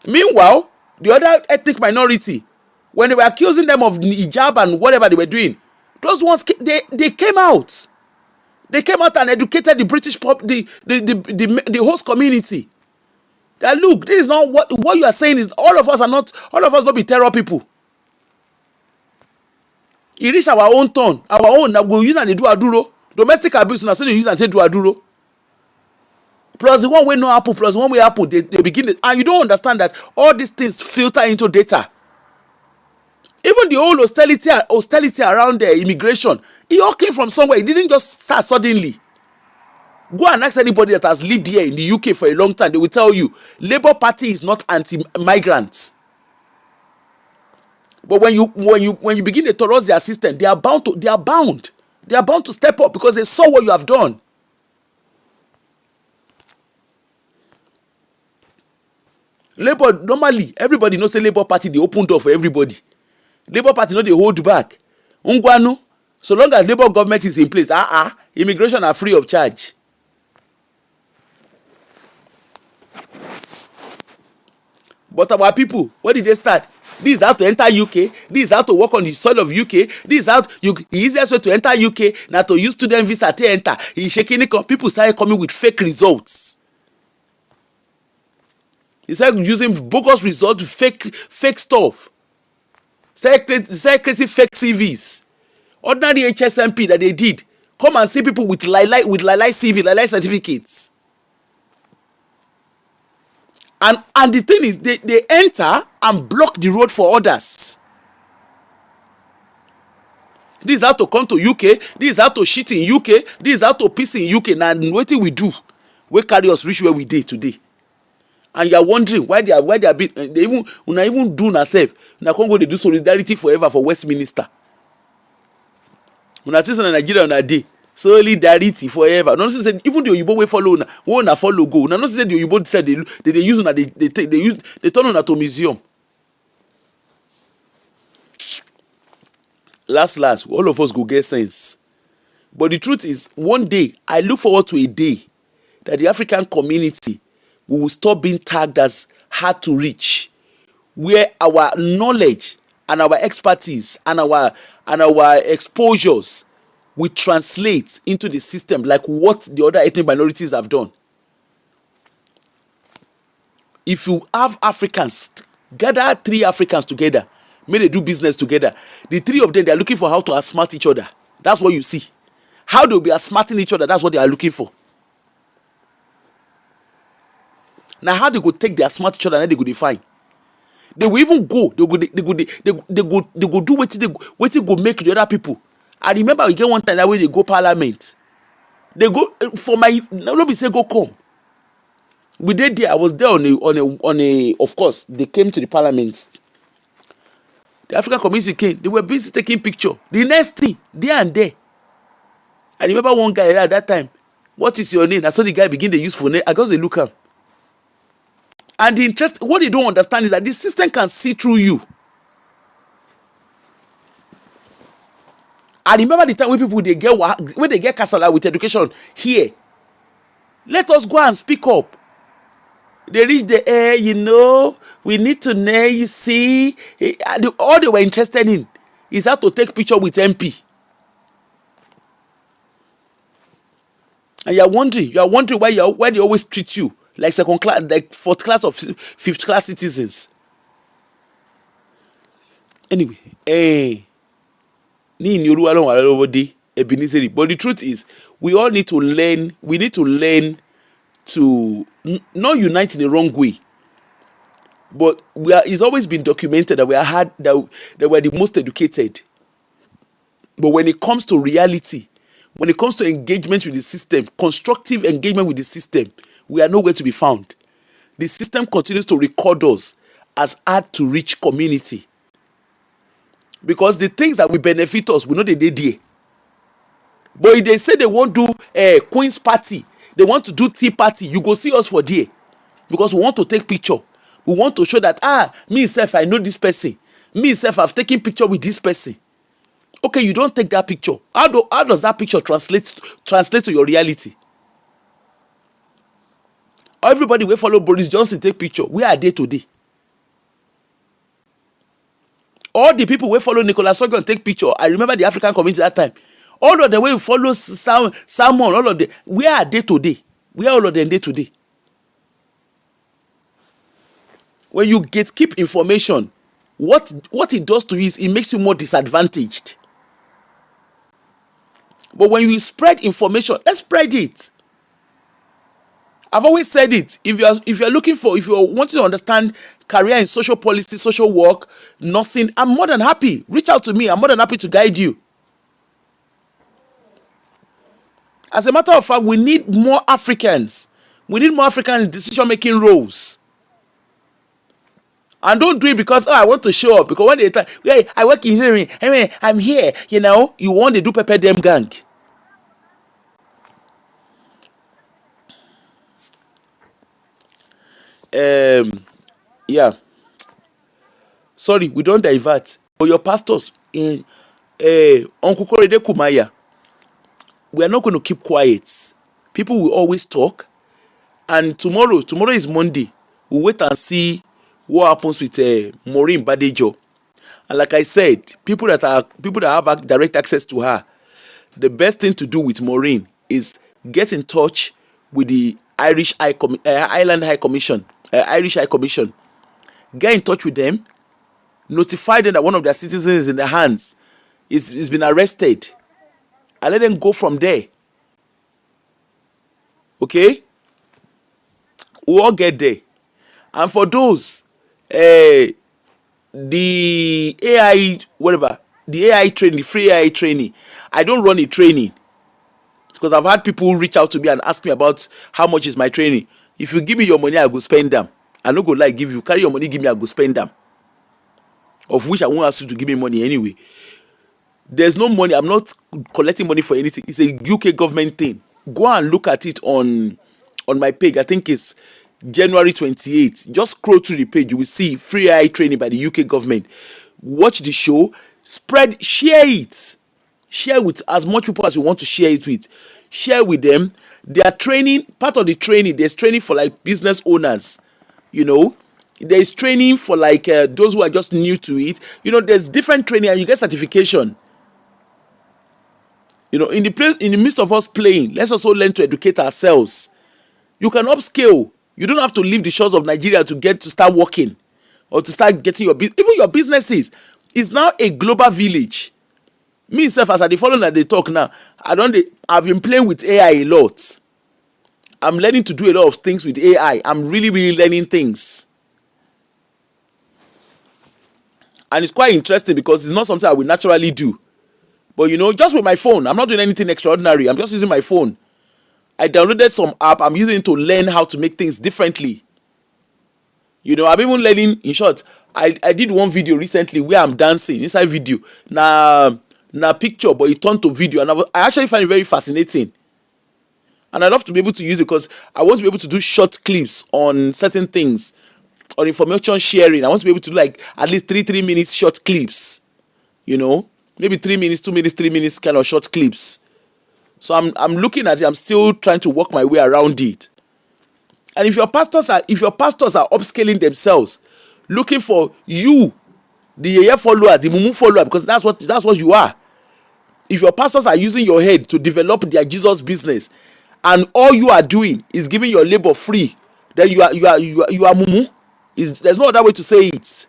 Speaker 1: Meanwhile, the other ethnic minority when they were accusing them of hijab and whatever they were doing, those ones they came out. They came out and educated the British the host community. That look, this is not what you are saying is all of us not be terror people. It reach our own turn, our own. Now we use and they do aduro. Domestic abuse, now so they use and say do aduro. Plus the one way no happen, plus the one way happen, they begin it, and you don't understand that all these things filter into data. Even the whole hostility around the immigration, it all came from somewhere. It didn't just start suddenly. Go and ask anybody that has lived here in the UK for a long time. They will tell you, Labour Party is not anti-migrant. But when you begin to tolerate their system, they are bound to step up because they saw what you have done. Labour, normally everybody knows the Labour Party they open door for everybody. Labour Party no dey hold back. Ngwanu, so long as Labour government is in place, immigration are free of charge. But our people, where did they start? This is how to enter UK. This is how to work on the soil of UK. This is how the easiest way to enter UK now to use student visa to enter. He's shaking it. People started coming with fake results. He started using bogus results, fake stuff. Started creating fake CVs. Ordinary HSMP that they did. Come and see people with light CV, light certificates. And the thing is, they enter and block the road for others. This is how to come to UK. This is how to shit in UK. This is how to piss in UK. Now, what we do? We carry us reach where we did today. And you are wondering why they are being. They even do themselves. Now come go they do solidarity forever for Westminster. When I see in Nigeria on a day. Solidarity forever. No say even the Oyibo way follow una, one follow go. No say the Oyibo said they use una they turn una to museum. Last, all of us go get sense. But the truth is, one day I look forward to a day that the African community will stop being tagged as hard to reach, where our knowledge and our expertise and our exposures will translate into the system like what the other ethnic minorities have done. If you have Africans, gather 3 Africans together, may they do business together. The 3 of them, they are looking for how to outsmart each other. That's what you see. How they'll be outsmarting each other, that's what they are looking for. Now, how they go take their smart each other and then they go define. They will even go, they go do what they go make the other people. I remember we get one time that way they go parliament. They go for my no be say go come. We did there. I was there on a of course they came to the parliament. The African community came. They were busy taking picture. The next thing there and there. I remember one guy at that time. What is your name? I saw the guy begin to use phone. I got to look him. And the interest, what they don't understand is that the system can see through you. I remember the time when people they get casala with education here. Let us go and speak up. They reach the air, we need to know, you see. All they were interested in is how to take picture with MP. And you are wondering why they always treat you like second class, like 4th class or 5th class citizens. Anyway, but the truth is, we all need to learn. We need to learn to not unite in the wrong way. But it's always been documented that that we're the most educated. But when it comes to reality, when it comes to engagement with the system, constructive engagement with the system, we are nowhere to be found. The system continues to record us as hard to reach community. Because the things that will benefit us, we know they did there. But if they say they won't do a Queen's party, they want to do tea party, you go see us for there. Because we want to take picture. We want to show that, me self, I know this person. Me self, I've taken picture with this person. Okay, you don't take that picture. How does that picture translate to your reality? Everybody will follow Boris Johnson take picture. Where are they today? All the people wey follow Nicholas Sogon take picture, I remember the African community that time. All of them wey follow Salmon, all of them, where are they today? Where all of them dey today? When you keep information, what it does to you is it makes you more disadvantaged. But when you spread information, let's spread it. I've always said it. If you're wanting to understand career in social policy, social work, nursing, I'm more than happy. Reach out to me. I'm more than happy to guide you. As a matter of fact, we need more Africans. We need more Africans in decision-making roles. And don't do it because I want to show up. Because when they tell, hey, I work in hearing, anyway, I'm here, you want to do pepper them gang. Yeah. Sorry, we don't divert. But your pastors, Uncle Korede Kumaiya, we are not going to keep quiet. People will always talk. And tomorrow is Monday. We'll wait and see what happens with Maureen Badejo. And like I said, people that have direct access to her, the best thing to do with Maureen is get in touch with the Irish High Commission. Get in touch with them, notify them that one of their citizens is in their hands, is been arrested, and let them go from there. Okay? We'll all get there. And for those, the AI, whatever, the AI training, free AI training, I don't run a training because I've had people reach out to me and ask me about how much is my training. If you give me your money, I go spend them. I no go like give you, carry your money, give me, I go spend them. Of which I won't ask you to give me money anyway. There's no money. I'm not collecting money for anything. It's a UK government thing. Go and look at it on my page. I think it's January 28th. Just scroll through the page. You will see free AI training by the UK government. Watch the show. Spread, share it. Share with as much people as you want to share it with. Share with them. They are training, part of the training, there's training for like business owners. There is training for like those who are just new to it. There's different training and you get certification. In the midst of us playing, let's also learn to educate ourselves. You can upscale. You don't have to leave the shores of Nigeria to start working or to start getting even your businesses. It's now a global village. Me self, as I follow that they talk now, I've been playing with AI a lot. I'm learning to do a lot of things with AI. I'm really, really learning things. And it's quite interesting because it's not something I will naturally do. But just with my phone, I'm not doing anything extraordinary. I'm just using my phone. I downloaded some app. I'm using it to learn how to make things differently. I'm even learning, in short, I did one video recently where I'm dancing inside video. Na picture, but it turned to video. And I actually find it very fascinating. And I love to be able to use it because I want to be able to do short clips on certain things, on information sharing. I want to be able to do like at least 3 minutes short clips. Maybe 3 minutes, 2 minutes, 3 minutes kind of short clips. So I'm looking at it. I'm still trying to work my way around it. And if your pastors are upscaling themselves, looking for you, the Yeye follower, the Mumu follower, because that's what you are. If your pastors are using your head to develop their Jesus business, and all you are doing is giving your labor free, then you are Mumu. There's no other way to say it.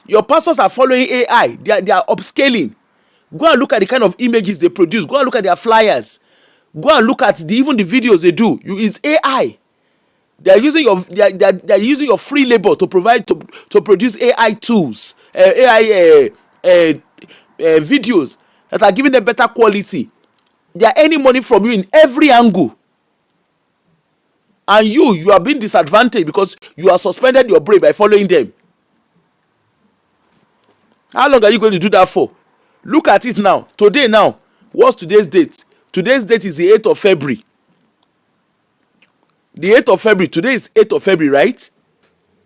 Speaker 1: Your pastors are following AI. They are upscaling. Go and look at the kind of images they produce. Go and look at their flyers. Go and look at even the videos they do. It's AI. They are using your free labor to produce AI tools, AI videos that are giving them better quality. They are earning money from you in every angle. And you are being disadvantaged because you are suspended your brain by following them. How long are you going to do that for? Look at it now. Today now. What's today's date? Today's date is the 8th of February. The 8th of February. Today is 8th of February, right?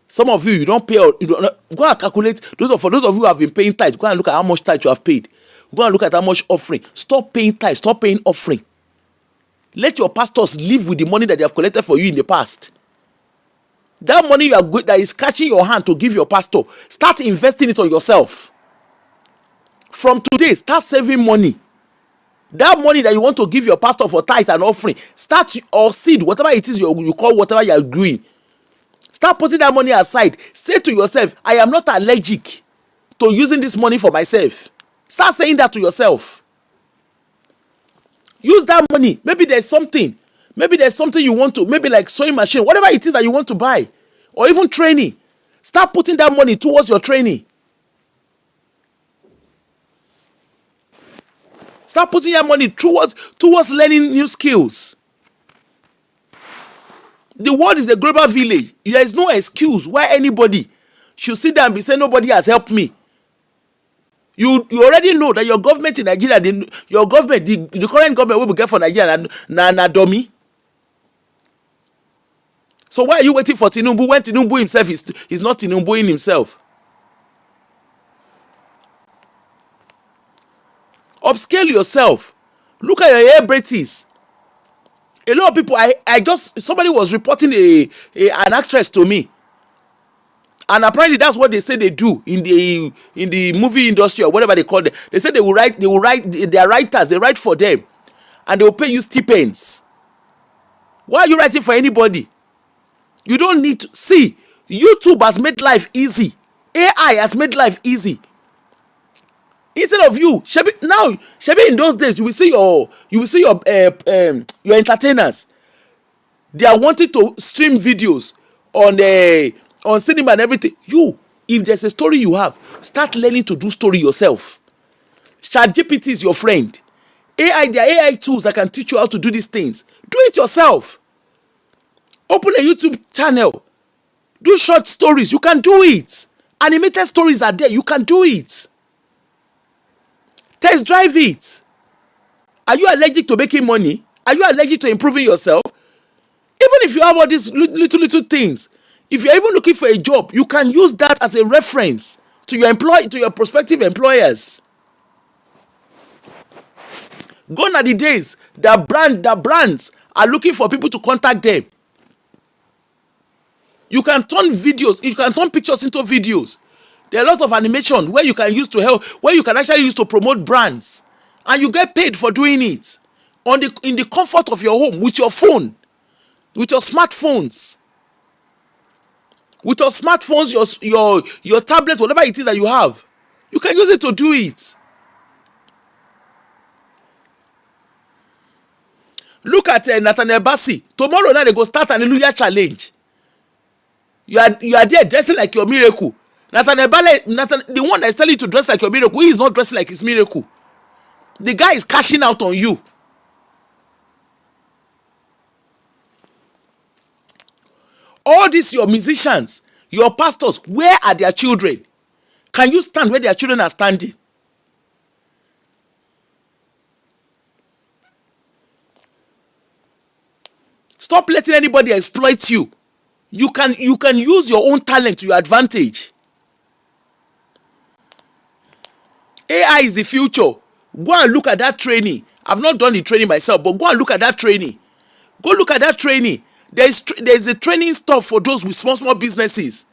Speaker 1: Some of you don't pay. Go and calculate. For those of you who have been paying tithe, go and look at how much tithe you have paid. Go and look at how much offering. Stop paying tithe. Stop paying offering. Let your pastors live with the money that they have collected for you in the past. That money you are good that is catching your hand to give your pastor, start investing it on yourself. From today, start saving money. That money that you want to give your pastor for tithe and offering, start, or seed, whatever it is you call whatever you are doing. Start putting that money aside. Say to yourself, I am not allergic to using this money for myself. Start saying that to yourself. Use that money. Maybe there's something you want to, maybe like sewing machine, whatever it is that you want to buy, or even training. Start putting that money towards your training. Start putting your money towards learning new skills. The world is a global village. There is no excuse why anybody should sit down and be saying nobody has helped me. You already know that your government in Nigeria, the current government will get for Nigeria na dummy. So why are you waiting for Tinubu when Tinubu himself is not Tinubu in himself? Upscale yourself. Look at your abilities. A lot of people, somebody was reporting an actress to me, and apparently that's what they say they do in the movie industry or whatever they call it. They say they are writers, they write for them, and they will pay you stipends. Why are you writing for anybody? You don't need to see. YouTube has made life easy. AI has made life easy. Instead of you, Shebi in those days, you will see your entertainers. They are wanting to stream videos on cinema and everything. If there's a story you have, start learning to do story yourself. ChatGPT is your friend. There are AI tools that can teach you how to do these things. Do it yourself. Open a YouTube channel. Do short stories. You can do it. Animated stories are there. You can do it. Test drive it. Are you allergic to making money? Are you allergic to improving yourself? Even if you have all these little things, if you're even looking for a job, you can use that as a reference to your prospective employers. Gone are the days that brands are looking for people to contact them. You can turn pictures into videos. There are a lot of animation where you can use to help, where you can actually use to promote brands, and you get paid for doing it in the comfort of your home with your phone, with your smartphones, your tablet, whatever it is that you have. You can use it to do it. Look at Nathaniel Bassey. Tomorrow now they go start an Hallelujah challenge. You are there dressing like your miracle. The one that is telling you to dress like your miracle, he is not dressing like his miracle. The guy is cashing out on you. All these your musicians, your pastors, where are their children? Can you stand where their children are standing? Stop letting anybody exploit you. You can use your own talent to your advantage. AI is the future. Go and look at that training. I've not done the training myself, but go and look at that training. Go look at that training. There's a training stuff for those with small businesses.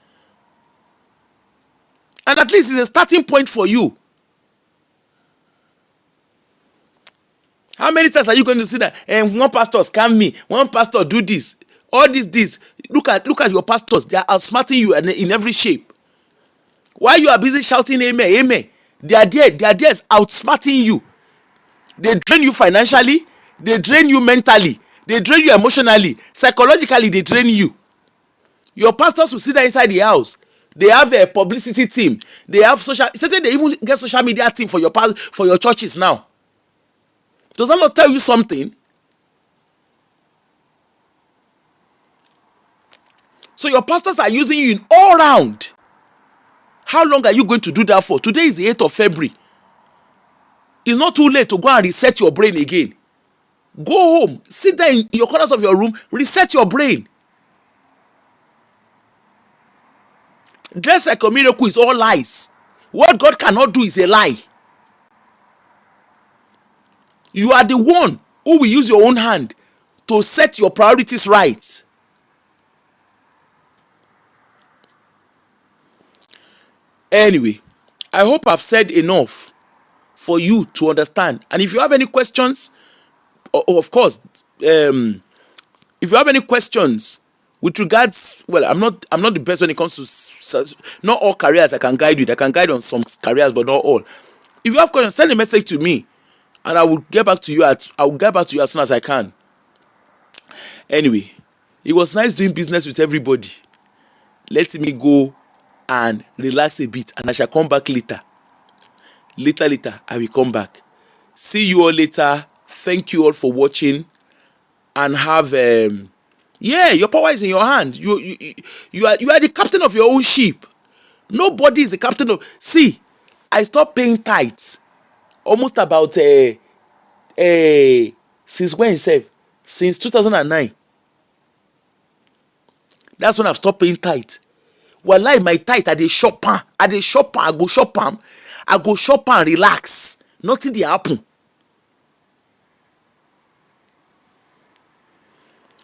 Speaker 1: And at least it's a starting point for you. How many times are you going to see that? And one pastor scam me. One pastor do this. All this. Look at your pastors. They are outsmarting you in every shape. While you are busy shouting amen, amen, they are there outsmarting you. They drain you financially. They drain you mentally. They drain you emotionally. Psychologically, they drain you. Your pastors will sit there inside the house. They have a publicity team. They have they even get social media team for your churches now. Does that not tell you something? So your pastors are using you in all round. How long are you going to do that for? Today is the 8th of February. It's not too late to go and reset your brain again. Go home, sit there in your corners of your room, reset your brain. Dress like a miracle is all lies. What God cannot do is a lie. You are the one who will use your own hand to set your priorities right. Anyway, I hope I've said enough for you to understand. And if you have any questions, of course, if you have any questions with regards, well, I'm not the best when it comes to not all careers I can guide you. I can guide on some careers, but not all. If you have questions, send a message to me, and I will get back to you as soon as I can. Anyway, it was nice doing business with everybody. Let me go and relax a bit, and I shall come back later. Later, I will come back. See you all later. Thank you all for watching, and have your power is in your hand. You are the captain of your own ship. Nobody is the captain of. See, I stopped paying tithes almost about since when, sef? Since 2009. That's when I've stopped paying tithe. Wallahi, my tithe, I dey shop am. I go shop am. I go shop am, relax. Nothing dey happen.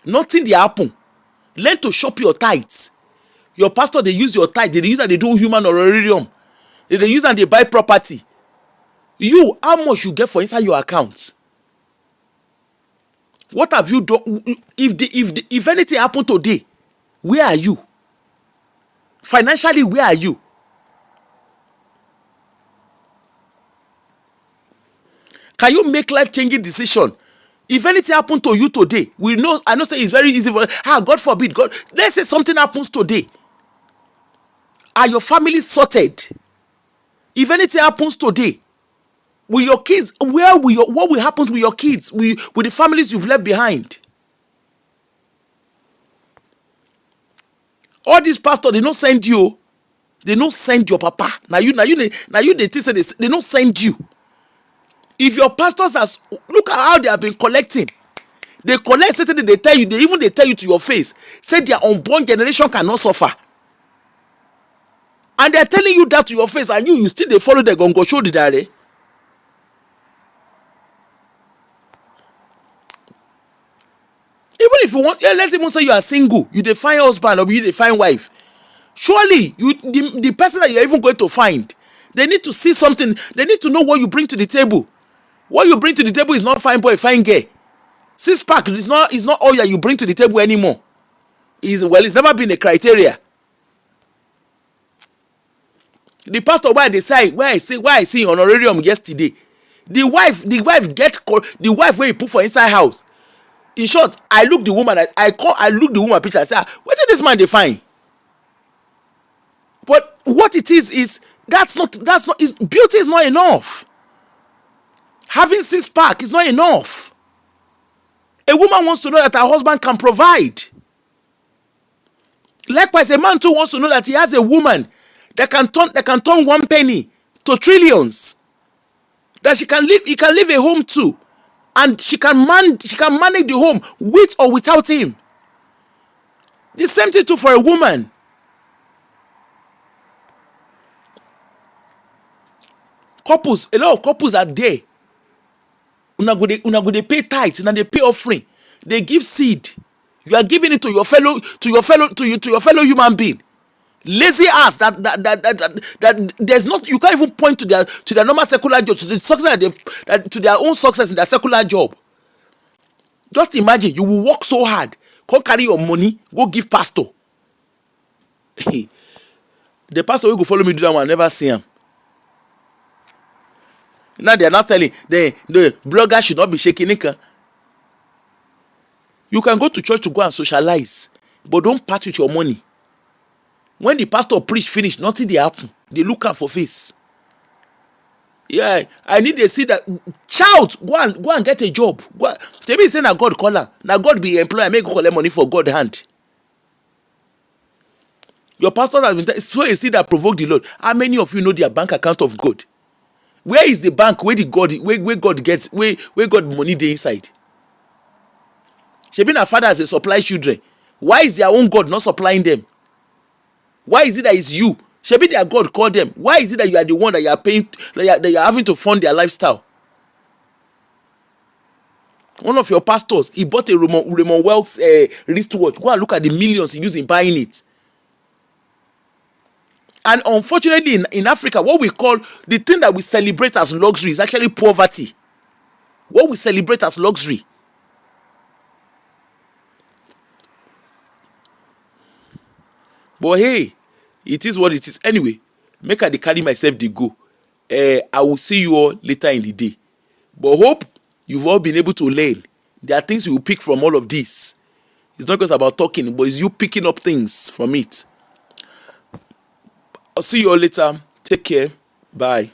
Speaker 1: Nothing dey happen. Learn to shop your tithes. Your pastor dey use your tithe. They dey use am dey do human honorarium. They dey use am dey buy property. You, how much you get for inside your account? What have you done? If anything happen today, where are you? Financially, where are you? Can you make life-changing decision? If anything happen to you today, I know say it's very easy for God forbid, God. Let's say something happens today. Are your family sorted? If anything happens today, with your kids, what will happen with your kids, with the families you've left behind? All these pastors, they don't send you. They don't send your papa. Now you they say they don't send you. If your pastors look at how they have been collecting. They collect certain, they tell you to your face, say their unborn generation cannot suffer. And they're telling you that to your face, and you still they follow the gongo show the dare. Even if you want, let's even say you are single, you define husband or you define wife. Surely the person that you're even going to find, they need to see something. They need to know what you bring to the table. What you bring to the table is not fine boy, fine girl. 6-pack is not all that you bring to the table anymore. It's never been a criteria. The pastor why I see in honorarium yesterday, the wife where he put for inside house. In short, I look the woman picture. I say, what is this man define? But what it is beauty is not enough. Having 6-pack is not enough. A woman wants to know that her husband can provide. Likewise, a man too wants to know that he has a woman that can turn 1 penny to trillions. That he can live a home too, and she can manage the home with or without him. The same thing too for a woman. A lot of couples are there. Una go dey pay tithes, una dey pay offering, they give seed. You are giving it to your fellow human being. Lazy ass that there's not, you can't even point to their normal secular job, to the success to their own success in their secular job. Just imagine, you will work so hard, come carry your money, go give pastor. The pastor will go follow me do that one, I never see him. Now they are not telling the blogger should not be shaking nika. You can go to church to go and socialize, but don't part with your money. When the pastor preach finish, nothing dey happen. They look am for face. Yeah, I need to see that. Shout, go and get a job. Maybe say na God call am. Na God be employer, make go collect money for God hand. Your pastor has been so you see that provoke the Lord. How many of you know their bank account of God? Where is the bank where God gets where God money dey inside? Shebi na fathers dey supply children. Why is their own God not supplying them? Why is it that it's you? Shebi their God call them. Why is it that you are the one that you are paying, that you are having to fund their lifestyle? One of your pastors, he bought a Raymond Wells wristwatch. Go and look at the millions he used in buying it. And unfortunately, in Africa, what we call the thing that we celebrate as luxury is actually poverty. What we celebrate as luxury. But hey, it is what it is. Anyway, make I dey carry myself dey go. I will see you all later in the day. But hope you've all been able to learn. There are things you will pick from all of this. It's not just about talking, but it's you picking up things from it. I'll see you all later. Take care. Bye.